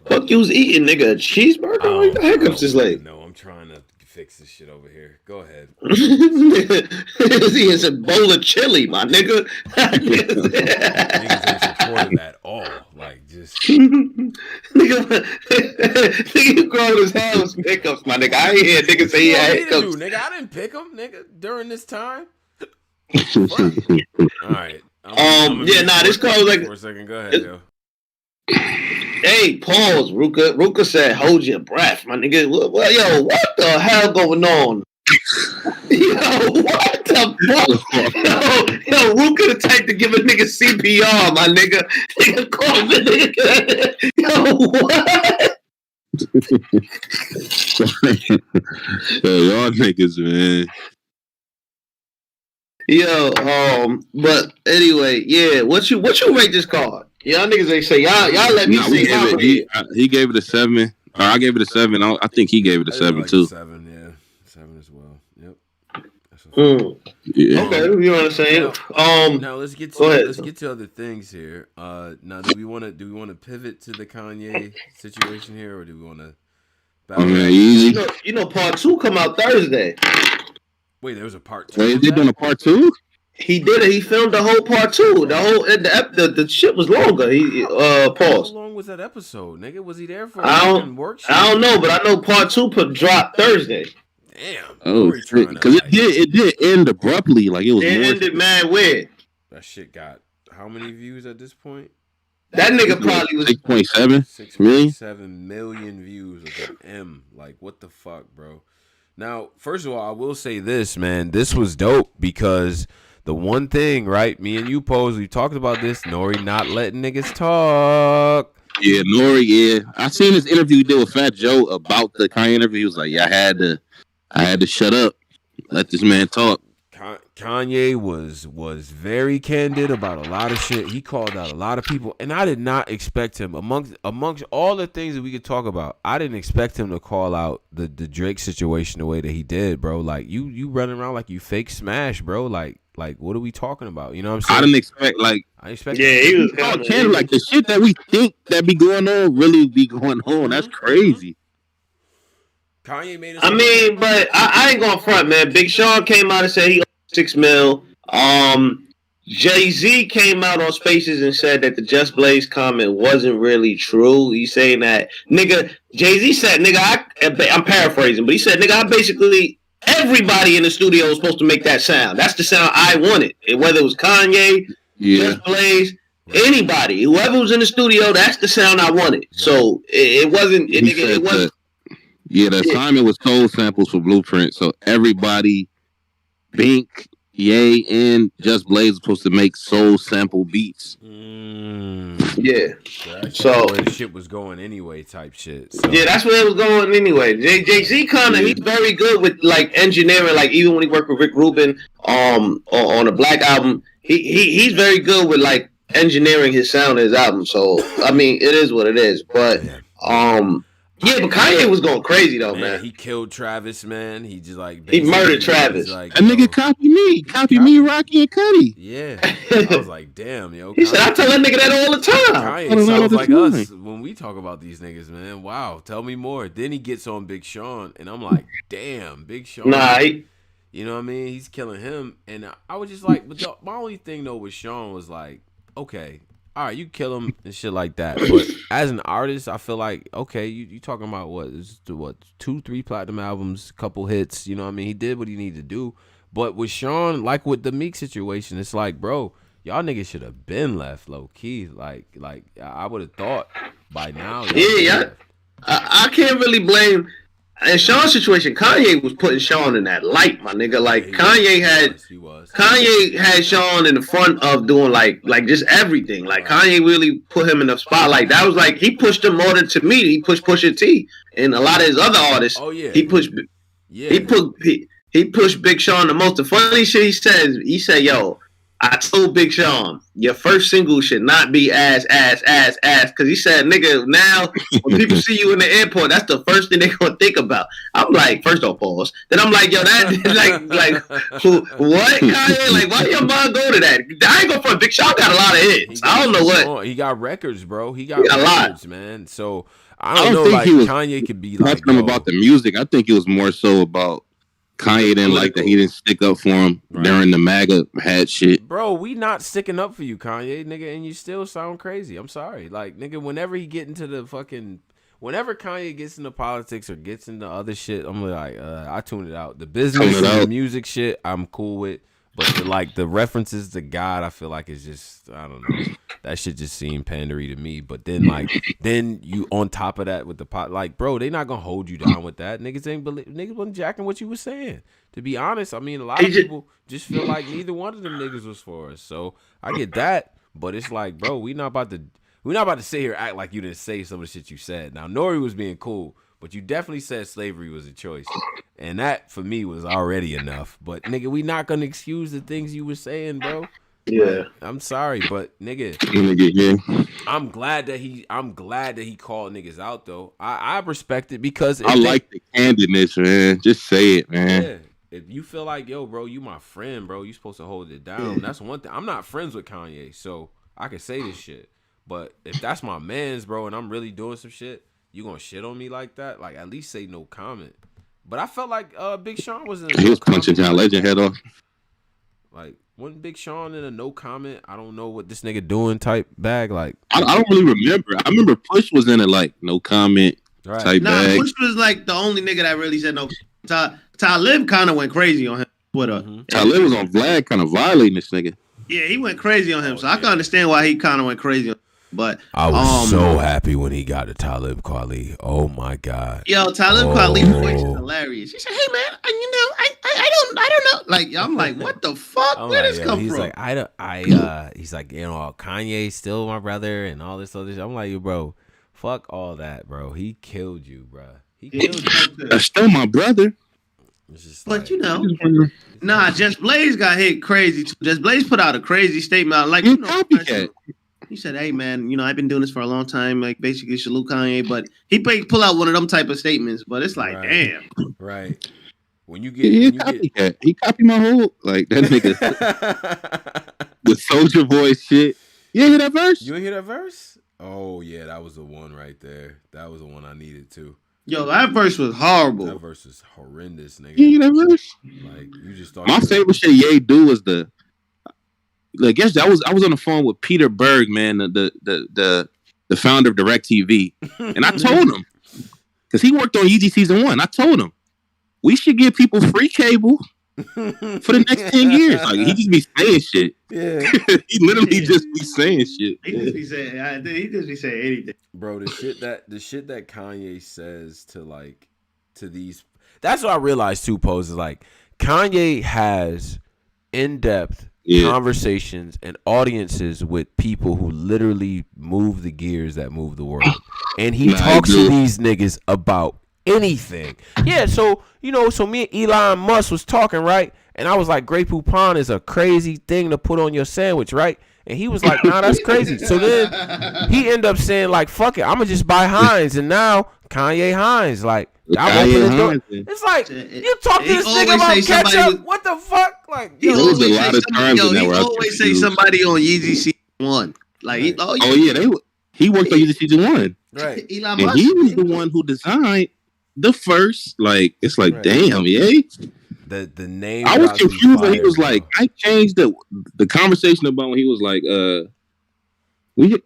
Fuck, you was eating, nigga, a cheeseburger? What the hiccups is late? No, I'm trying to fix this shit over here. Go ahead. He has a bowl of chili, my nigga. Niggas ain't supported at all. Like, just nigga, you growing his hair with some hiccups, my nigga. I ain't hear niggas say he had hiccups. Nigga, I didn't pick him, nigga, during this time. All right. This call was like for a second. Go ahead, yo. Hey, pause. Ruka said, "Hold your breath, my nigga." Well, yo, what the hell going on? Yo, what the fuck? Yo, Ruka the type to give a nigga CPR, my nigga. Nigga call the nigga. Yo, what? Y'all niggas, man. Yo, but anyway, yeah. What you rate this card? Y'all niggas ain't say y'all let me say my rating. He gave it a 7. Or I gave it a 7. I think he gave it a 7 too. 7, yeah, 7 as well. Yep. Yeah. Okay, you know what I'm saying. Now let's get to other things here. Now do we want to pivot to the Kanye situation here, or do we want to? Easy. You know, part 2 come out Thursday. Wait, there was a part 2. Wait, is it doing a part 2? He did it. He filmed the whole part 2. The shit was longer. He paused. How long was that episode, nigga? Was he there for work? I don't know, but I know part 2 dropped Thursday. Damn. Oh, because it did end abruptly. Like it was. It ended mad weird. That shit got how many views at this point? That nigga probably was 6.7 6.7 million views with an M. Like, what the fuck, bro? Now, first of all, I will say this, man. This was dope because the one thing, right? Me and you, Pose, we talked about this. Nori not letting niggas talk. Yeah, Nori, yeah. I seen this interview he did with Fat Joe about the Kanye interview. He was like, yeah, I had to shut up. Let this man talk. Kanye was very candid about a lot of shit. He called out a lot of people, and I did not expect him amongst all the things that we could talk about. I didn't expect him to call out the Drake situation the way that he did, bro. Like you running around like you fake smash, bro. Like what are we talking about? You know what I'm saying? I didn't expect he was kind of like the shit that we think that be going on really be going on. That's crazy. Kanye made us. I mean, but I ain't gonna front, man. Big Sean came out and said he owed $6 million. Jay-Z came out on Spaces and said that the Just Blaze comment wasn't really true. He's saying that, nigga, Jay-Z said, nigga, I'm paraphrasing, but he said, nigga, I basically, everybody in the studio was supposed to make that sound. That's the sound I wanted. Whether it was Kanye, Just Blaze, anybody, whoever was in the studio, that's the sound I wanted. So it wasn't, it wasn't. Yeah, the assignment was soul samples for Blueprint. So everybody, Bink, Ye, and Just Blaze was supposed to make soul sample beats. Yeah. So where the shit was going anyway, type shit. So. Yeah, that's where it was going anyway. Jay-Z kind of, he's very good with like engineering. Like even when he worked with Rick Rubin on a Black album, he's very good with like engineering his sound in his album. So I mean, it is what it is. But yeah, but Kanye was going crazy though, man. He killed Travis, man. He just like he murdered Travis. Like, a nigga copy me, Rocky and Cuddy. Yeah, I was like, damn, yo. He said, I tell that nigga that all the time. Kanye sounds like us when we talk about these niggas, man. Wow, tell me more. Then he gets on Big Sean, and I'm like, damn, Big Sean. Nah, you know what I mean? He's killing him, and I was just like, but my only thing though with Sean was like, okay. All right, you kill him and shit like that. But as an artist, I feel like, okay, you talking about what 2-3 platinum albums, couple hits. You know what I mean? He did what he needed to do. But with Sean, like with the Meek situation, it's like, bro, y'all niggas should have been left low key. Like I would have thought by now. Yeah, I can't really blame. In Sean's situation, Kanye was putting Sean in that light, my nigga. Like Kanye had Sean in the front of doing like just everything. Like Kanye really put him in the spotlight. That was like he pushed him more than to me. He pushed Pusha T and a lot of his other artists. Oh yeah, he pushed. Yeah, he pushed Big Sean the most. The funny shit he said, yo, I told Big Sean, your first single should not be ass. Because he said, nigga, now when people see you in the airport, that's the first thing they're going to think about. I'm like, first off, pause. Then I'm like, yo, that, like what, Kanye? Like, why your mind go to that? I ain't going for Big Sean got a lot of hits. I don't know what. He got records, bro. He got records, a lot, man. So, I don't know, think like, Kanye could be like, about the music. I think it was more so about Kanye didn't like that he didn't stick up for him during the MAGA hat shit. Bro, we not sticking up for you, Kanye, nigga, and you still sound crazy. I'm sorry. Like, nigga, whenever Kanye gets into politics or gets into other shit, I'm like, I tune it out. The business and the music shit, I'm cool with. But the references to God, I feel like it's just, I don't know. That shit just seemed pandery to me. But then you on top of that with the pot, like, bro, they not gonna hold you down with that. Niggas wasn't jacking what you was saying. To be honest, I mean, a lot of people just feel like neither one of them niggas was for us. So I get that, but it's like, bro, we not about to. we're not about to sit here act like you didn't say some of the shit you said. Now, Nori was being cool, but you definitely said slavery was a choice. And that, for me, was already enough. But, nigga, we not going to excuse the things you were saying, bro. Yeah. Like, I'm sorry, but, nigga, I'm glad that he called niggas out, though. I respect it because... I like the candidness, man. Just say it, man. Yeah. If you feel like, yo, bro, you my friend, bro, you supposed to hold it down. That's one thing. I'm not friends with Kanye, so I can say this shit. But if that's my mans, bro, and I'm really doing some shit, you gonna shit on me like that? Like, at least say no comment. But I felt like Big Sean was in a He was punching John Legend head off. Like, wasn't Big Sean in a no comment, I don't know what this nigga doing type bag? Like, I don't really remember. I remember Push was in it like no comment type bag. Push was like the only nigga that really said no. Talib kind of went crazy on him. Talib was on Vlad kind of violating this nigga. Yeah, he went crazy on him. So I can understand why he kind of went crazy on him. But I was so happy when he got to Talib Kweli. Oh my god. Yo, Talib Kweli's voice is hilarious. He said, "Hey man, I don't know." Like I'm like, what the fuck? Where did this come he's from? Like, he's like, you know, Kanye's still my brother and all this other shit. I'm like, bro, fuck all that, bro. He killed you, bro. He killed you. That's still my brother. It's just but like, you know, Just Blaze got hit crazy too. Just Blaze put out a crazy statement. Like, you know, copycat. He said, "Hey man, you know, I've been doing this for a long time. Like, basically, salute Kanye." But he pull out one of them type of statements. But it's like, damn, right? When you get, copycat. He copied my whole like that nigga. The Soldier Boy shit. You ain't hear that verse? You ain't hear that verse? Oh yeah, that was the one right there. That was the one I needed too. Yo, that verse was horrible. That verse is horrendous, nigga. You hear that verse? Like, you just thought. My favorite shit Ye do was the. I guess I was on the phone with Peter Berg, man, the founder of DirecTV, and I told him because he worked on Yeezy season 1. I told him we should give people free cable for the next 10 years. Like, he just be saying shit. Yeah, he literally just be saying shit. He just be saying anything, bro. The shit that Kanye says to these. That's what I realized too. Pose is like Kanye has in-depth conversations and audiences with people who literally move the gears that move the world, and he talks to these niggas about anything. Yeah, so me and Elon Musk was talking, right? And I was like, Grey Poupon is a crazy thing to put on your sandwich, right? And he was like, nah, that's crazy. So then he ended up saying, like, fuck it, I'm gonna just buy Heinz. And now Kanye Heinz, like, I open the door. It's like, you talk to this nigga about ketchup. What the fuck? Like, he always say somebody on Yeezy season 1. Like, he worked on Yeezy season 1. Right. Elon Musk, and he was the one who designed the first. Like, it's like, damn, yeah. The name. I was confused when he was like, I changed the conversation about when he was like,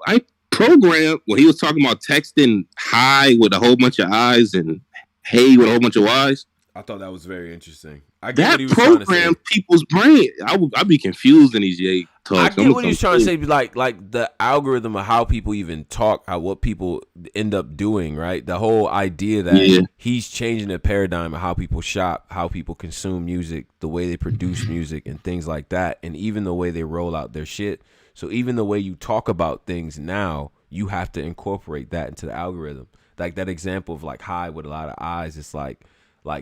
I programmed when he was talking about texting hi with a whole bunch of eyes and hey with a whole bunch of Y's. I thought that was very interesting. I get that what he was trying to say. Programmed people's brain. I'd be confused in these Ye talks. I get what he was trying to say. Like the algorithm of how people even talk, what people end up doing, right? The whole idea that he's changing the paradigm of how people shop, how people consume music, the way they produce music and things like that, and even the way they roll out their shit. So even the way you talk about things now, you have to incorporate that into the algorithm. Like that example of like hi with a lot of eyes. It's like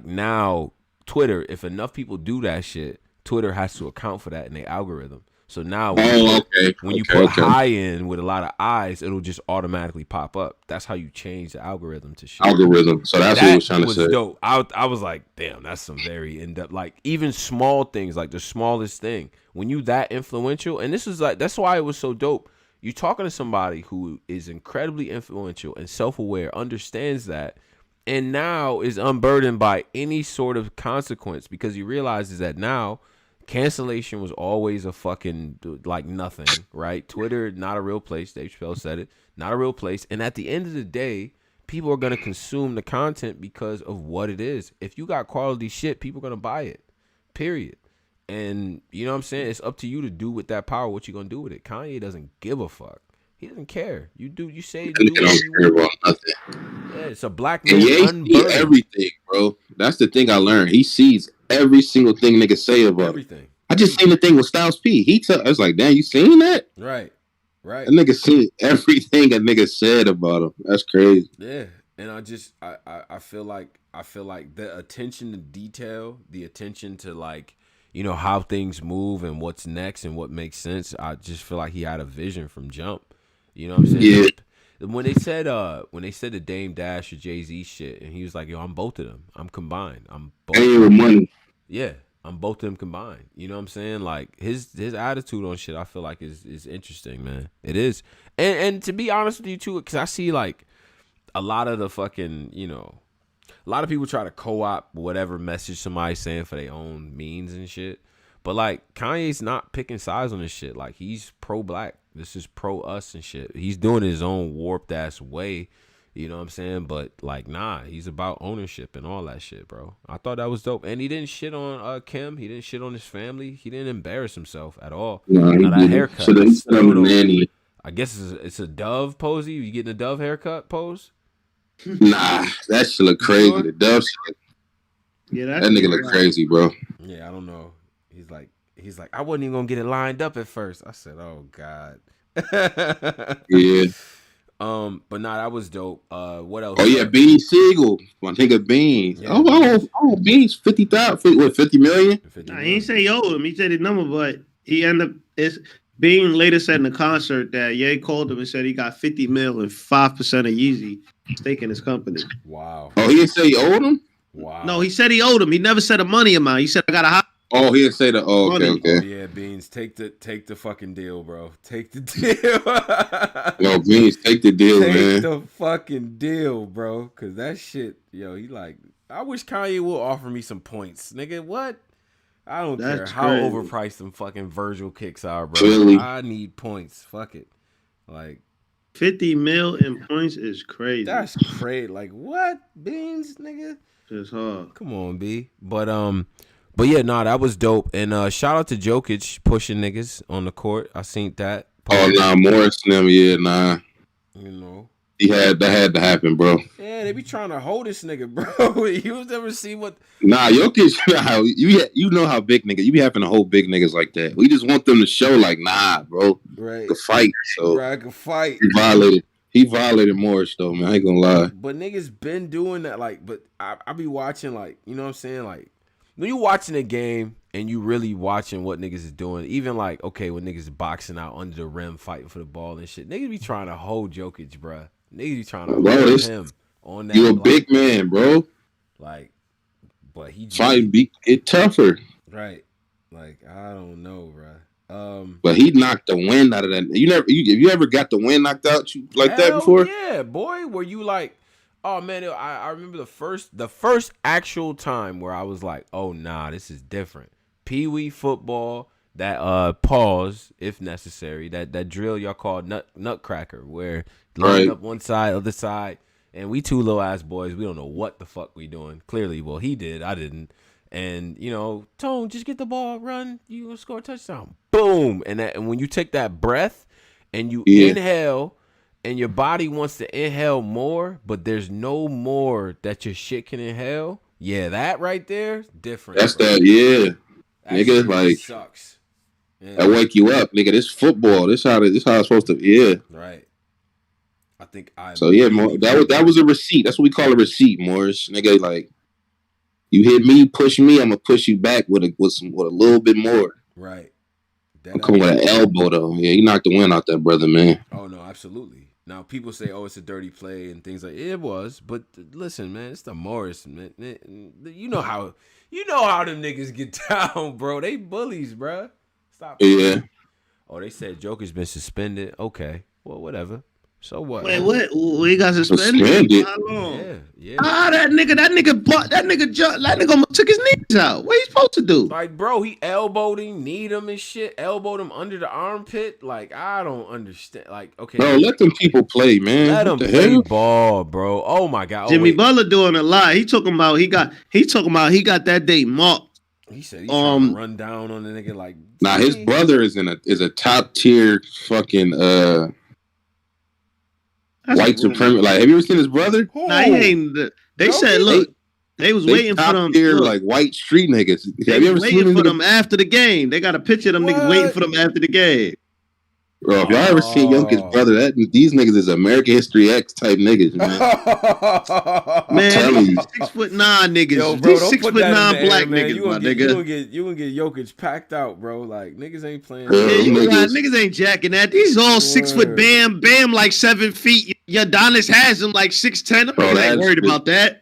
now Twitter, if enough people do that shit, Twitter has to account for that in their algorithm. So now when you put hi in with a lot of eyes, it'll just automatically pop up. That's how you change the algorithm to shit. Algorithm. So that's what he was trying to say. Dope. I was like, damn, that's some very in-depth, like even small things, like the smallest thing. When you that influential, and this is like, that's why it was so dope. You're talking to somebody who is incredibly influential and self-aware, understands that, and now is unburdened by any sort of consequence because he realizes that now cancellation was always a fucking like nothing, right? Twitter, not a real place. Dave Chappelle said it, not a real place. And at the end of the day, people are going to consume the content because of what it is. If you got quality shit, people are going to buy it, period. And you know what I'm saying? It's up to you to do with that power what you're going to do with it. Kanye doesn't give a fuck. He doesn't care. You say you do don't care about nothing. Yeah, it's a black man. He sees everything, bro. That's the thing I learned. He sees every single thing niggas say about everything. I just seen the thing with Styles P. I was like, damn, you seen that? Right. Right. That nigga seen everything a nigga said about him. That's crazy. Yeah. And I feel like the attention to detail, the attention to like, you know, how things move and what's next and what makes sense. I just feel like he had a vision from jump. You know what I'm saying? Yeah. When they said the Dame Dash or Jay-Z shit, and he was like, yo, I'm both of them. I'm combined. I'm both. Ain't with money. Yeah, I'm both of them combined. You know what I'm saying? Like his attitude on shit, I feel like is interesting, man. It is. And to be honest with you too, because I see like a lot of the fucking, you know, a lot of people try to co-opt whatever message somebody's saying for their own means and shit. But like Kanye's not picking sides on this shit. Like he's pro-black. This is pro-us and shit. He's doing his own warped ass way. You know what I'm saying? But like, nah, he's about ownership and all that shit, bro. I thought that was dope. And he didn't shit on Kim. He didn't shit on his family. He didn't embarrass himself at all. Nah, he Now that didn't. haircut. So is they still nanny. I guess it's a dove pose. You getting a dove haircut pose? Nah, that shit look crazy. Sure? The dove shit. Yeah, That nigga look crazy, bro. Yeah, I don't know. He's like, I wasn't even gonna get it lined up at first. I said, oh God. Yeah. But nah, that was dope. What else? Oh yeah, Beanie Siegel, my nigga Beans. Yeah, oh, Beans, 50 million. 50 Nah, he didn't say he owed him. He said his number, but he ended up. Bean later said in the concert that Ye called him and said he got 50 mil and 5% of Yeezy stake in his company. Wow. Oh, he didn't say he owed him. Wow. No, he said he owed him. He never said a money amount. He said I got a high. Oh, he didn't say the. Oh, okay, Money. Oh, okay. yeah, Beans, take the fucking deal, bro. Take the deal. Yo, Beans, take the deal, Take man. the fucking deal, bro. Cause that shit, yo, he like, I wish Kanye would offer me some points. Nigga, what? I don't care That's how crazy. overpriced them fucking Virgil kicks are, bro. Really? I need points. Fuck it. Like, 50 mil in points is crazy. that's crazy. Like, what? Beans, nigga? It's hard. Come on, B. But yeah, nah, that was dope. And shout out to Jokic pushing niggas on the court. I seen that. Oh nah, Morris and them, yeah, nah. You know. That had to happen, bro. Yeah, they be trying to hold this nigga, bro. You never see what. Nah, Jokic, you know how big niggas, you be having to hold big niggas like that. We just want them to show like, nah, bro, Right. the fight. So Bro, I can fight. He violated Morris though, man. I ain't gonna lie. But niggas been doing that, like, but I be watching, like, you know what I'm saying? Like, when you watching a game and you really watching what niggas is doing, even like, okay, when niggas boxing out under the rim, fighting for the ball and shit, niggas be trying to hold Jokic, bruh. Niggas be trying to hold him on that. You a big man, bro. Like, but he Fight, get tougher. right. Like, I don't know, bruh. But he knocked the wind out of that. You ever got the wind knocked out you like that before? Yeah, boy. Were you like, oh man, I remember the first actual time where I was like, oh nah, this is different. Pee Wee football, that pause if necessary, that drill y'all call nutcracker, where line up one side, other side, and we two little ass boys, we don't know what the fuck we doing. Clearly, well, he did, I didn't. And you know, Tone, just get the ball, run, you gonna score a touchdown. Boom. And when you take that breath and you inhale, and your body wants to inhale more, but there's no more that your shit can inhale. Yeah, that right there, different. That's bro. that, yeah. That Nigga, shit like, sucks. Yeah. That wake you up, nigga. This football. This how it's supposed to. Yeah. Right. I think So yeah, that was a receipt. That's what we call a receipt, Morris. Nigga, like, you hit me, push me, I'm gonna push you back with a little bit more. Right. I'm coming with an elbow though. Yeah, he knocked the wind out that brother, man. Oh no, absolutely. Now people say, "Oh, it's a dirty play" and things like it was, but listen, man, it's the Morris, man. You know how them niggas get down, bro. They bullies, bro. Stop. Yeah. Oh, they said Joker's been suspended. Okay, well, whatever. So what? Wait, what? We got suspended? How long? Yeah. That nigga took his knees out. What he supposed to do? Like, bro, he elbowed him, kneed him and shit, elbowed him under the armpit. Like, I don't understand. Like, okay. Bro, let them people play, man. Let them play ball, bro. Oh my God. Jimmy Butler doing a lot. He talking about he got that date marked. He said he's trying to run down on the nigga like. Nah, his brother is a top tier fucking white supremacist. Like, have you ever seen his brother? Nah, he ain't. They said, look, they was waiting for them. Tier, like white street niggas. Have you ever seen them after the game? They got a picture of them niggas waiting for them after the game. Bro, if y'all ever seen Jokic's brother, these niggas is American History X type niggas, man. Man, telling you. 6'9" niggas. Yo, bro, These don't put that in 6'9" the air, black man. niggas, You my gonna get nigga. you gonna get Jokic packed out, bro. Like niggas ain't playing. Yeah, Niggas ain't jacking that. These all 6 foot Bam like 7 feet. Adonis has them like 6'10". Them niggas ain't worried about that.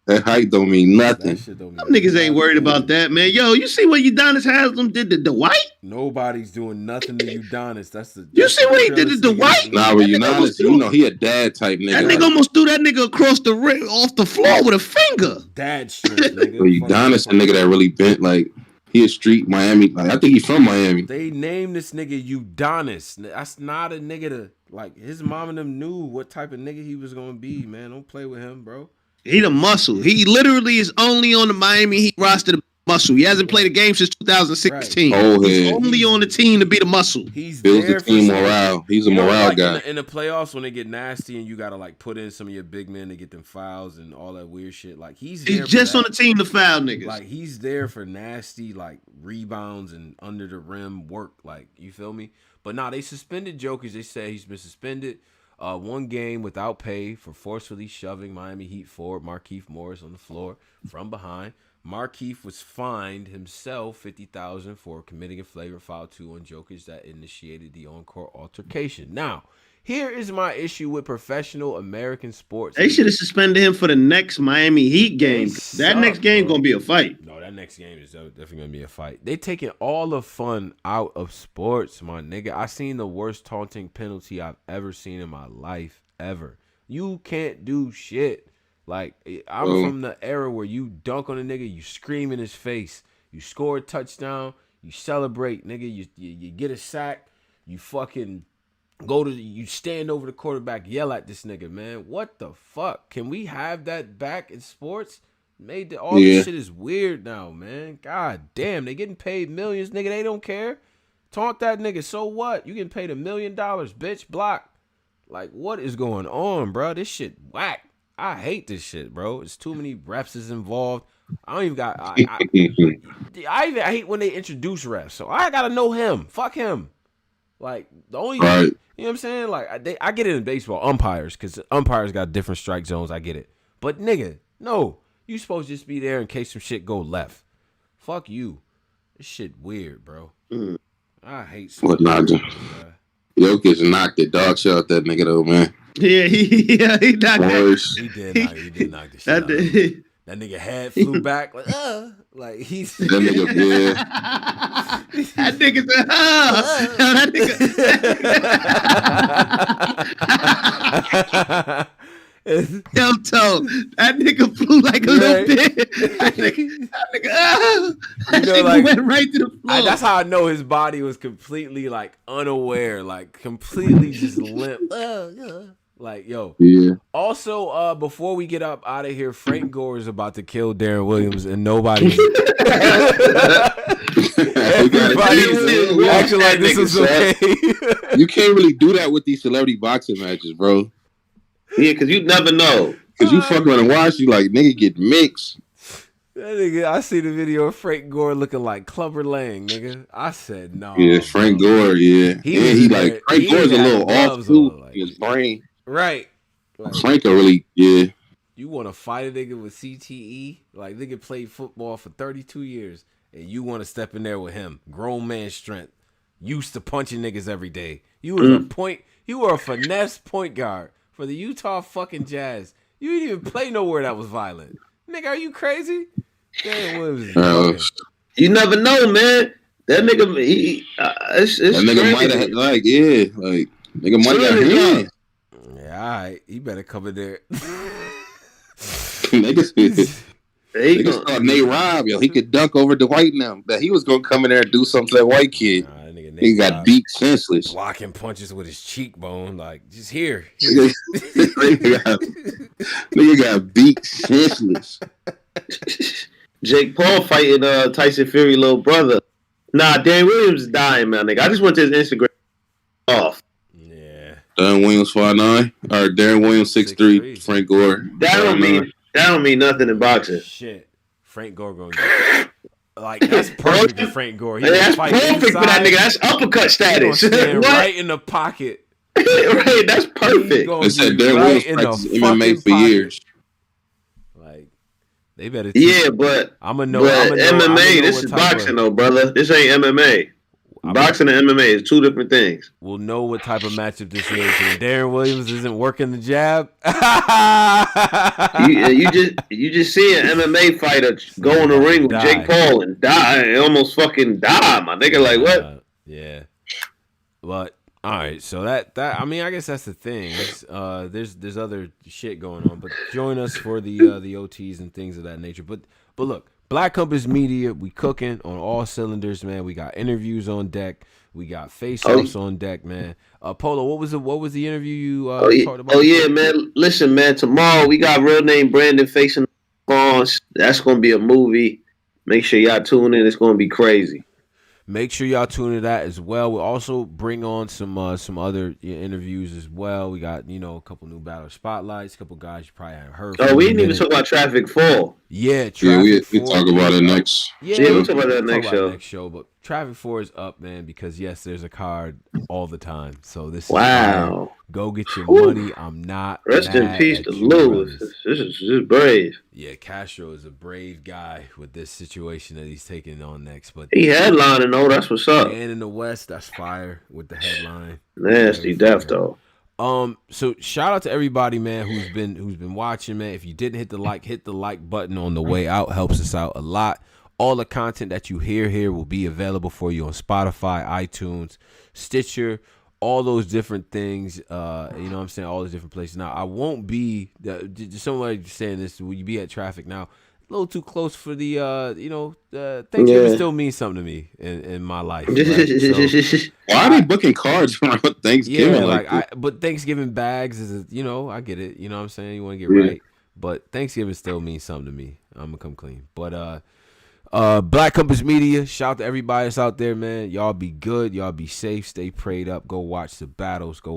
That height don't mean nothing. Them niggas ain't worried about that, man. Yo, you see what Udonis has them did to Dwight? Nobody's doing nothing to Udonis. You see what he did to Dwight? Nah, but Udonis, you know he a dad type nigga. That nigga almost threw that nigga across the ring, off the floor with a finger. Dad strength, nigga. Udonis a nigga that really bent like he a street Miami. Like I think he's from Miami. They named this nigga Udonis. That's not a nigga to like. His mom and them knew what type of nigga he was gonna be. Man, don't play with him, bro. He the muscle. He literally is only on the Miami Heat roster to muscle. He hasn't played a game since 2016. Right. Oh, he's only on the team to be the muscle. He's builds there the team for morale. He's a morale guy. In the playoffs when they get nasty and you gotta like put in some of your big men to get them fouls and all that weird shit. Like he's just on the team to foul niggas. Like he's there for nasty like rebounds and under the rim work. Like you feel me? But nah, they suspended Jokic. They say he's been suspended. 1 game without pay for forcefully shoving Miami Heat forward Markieff Morris on the floor from behind. Markieff was fined himself $50,000 for committing a flagrant foul 2 on Jokic that initiated the on-court altercation. Now, here is my issue with professional American sports. They should have suspended him for the next Miami Heat game. That next game gonna be a fight. No, that next game is definitely gonna be a fight. They taking all the fun out of sports, my nigga. I seen the worst taunting penalty I've ever seen in my life, ever. You can't do shit. Like, I'm from the era where you dunk on a nigga, you scream in his face, you score a touchdown, you celebrate, nigga, you get a sack, you fucking you stand over the quarterback, yell at this nigga, man. What the fuck? Can we have that back in sports? All this shit is weird now, man. God damn, they getting paid millions, nigga. They don't care. Taunt that nigga, so what? You getting paid $1 million, bitch. Block. Like, what is going on, bro? This shit whack. I hate this shit, bro. It's too many refs is involved. I don't even got. I hate when they introduce refs, so I gotta know him. Fuck him. Like the only, right. You know what I'm saying? Like I get it in baseball, umpires, because umpires got different strike zones. I get it, but nigga, no, you supposed to just be there in case some shit go left. Fuck you. This shit weird, bro. I hate. What not? Jokic knocked it, dog. Shut that nigga though, man. Yeah, he knocked that. He did knock the shit out. That nigga head flew back like he's that nigga big. That nigga said, Yo, Toe, that nigga flew like a little bit. That nigga went right to the floor. That's how I know his body was completely like unaware, like completely just limp. Like, yo. Yeah. Also, before we get up out of here, Frank Gore is about to kill Darren Williams, and nobody's everybody's acting like this is okay. You can't really do that with these celebrity boxing matches, bro. Yeah, because you never know. Because you fuck around and watch, you like, nigga get mixed. That nigga, I see the video of Frank Gore looking like Clubber Lang, nigga. I said no. Yeah, Frank Gore, yeah. Frank Gore's a little off too, like, his brain. Right. Like, Frank really, yeah. You want to fight a nigga with CTE? Like, nigga played football for 32 years, and you want to step in there with him. Grown man strength. Used to punching niggas every day. You were a finesse point guard for the Utah fucking Jazz. You didn't even play nowhere that was violent. Nigga, are you crazy? Damn, what was you never know, man. That nigga, that nigga might have, nigga might have hands. Yeah, all right. He better come in there. Niggas thought Nate Robb, yo, he could dunk over Dwight now. That he was gonna come in there and do something to that white kid. He got beat senseless. Blocking punches with his cheekbone, like just here. Nigga got beat senseless. Jake Paul fighting Tyson Fury little brother. Nah, Dan Williams is dying, man. Nigga, I just went to his Instagram off. Yeah. Darren Williams 5'9" or Darren Williams 6'3". Frank Gore. That don't mean nothing in boxing. Shit. Frank Gore gonna get Like that's perfect for Frank Gore. He Hey, gonna that's fight perfect for that inside. nigga. That's uppercut He gonna status. stand What? right in the pocket. Right, that's He perfect. gonna They said be Darren right Willis in the practiced fucking MMA for pocket. years. Like they better. Teach. Yeah, but I'ma know. MMA, this what is type boxing of. though, brother. This ain't MMA. Boxing and MMA is two different things. We'll know what type of matchup this is. And Darren Williams isn't working the jab. You just see an MMA fighter go in the ring with Jake Paul and die, and almost fucking die, my nigga. Like what? Yeah. But all right, so that I mean, I guess that's the thing. There's other shit going on, but join us for the OTs and things of that nature. But look, Black Compass Media, we cooking on all cylinders, man. We got interviews on deck. We got face-offs on deck, man. Polo, what was the interview you talked about? Oh yeah, man. Listen, man. Tomorrow we got Real Name Brandon facing Fonz. That's gonna be a movie. Make sure y'all tune in. It's gonna be crazy. Make sure y'all tune into that as well. We'll also bring on some other interviews as well. We got, a couple new battle spotlights, a couple guys you probably haven't heard from. Oh, we didn't even talk about Traffic 4. Yeah, we talk about it next. Yeah, we'll talk about that next show. But Traffic 4 is up, man, because yes, there's a card all the time. So this is wow. Go get your money. I'm not. Rest in peace to Lewis. This is brave. Yeah, Castro is a brave guy with this situation that he's taking on next. But he headlining though. That's what's up. And in the West, that's fire with the headline. Nasty death though. So shout out to everybody, man, who's been watching, man. If you didn't hit the like button on the way out, helps us out a lot. All the content that you hear here will be available for you on Spotify, iTunes, Stitcher, all those different things. You know what I'm saying? All those different places. Now, I won't be, somebody saying this, will you be at Traffic now? A little too close for the, Thanksgiving still means something to me in my life. Right? So, why are they booking cards for Thanksgiving? Yeah, but Thanksgiving bags is, I get it. You know what I'm saying? You want to get right. But Thanksgiving still means something to me. I'm going to come clean. But, Black Compass Media, shout out to everybody that's out there, man. Y'all be good. Y'all be safe. Stay prayed up. Go watch the battles. Go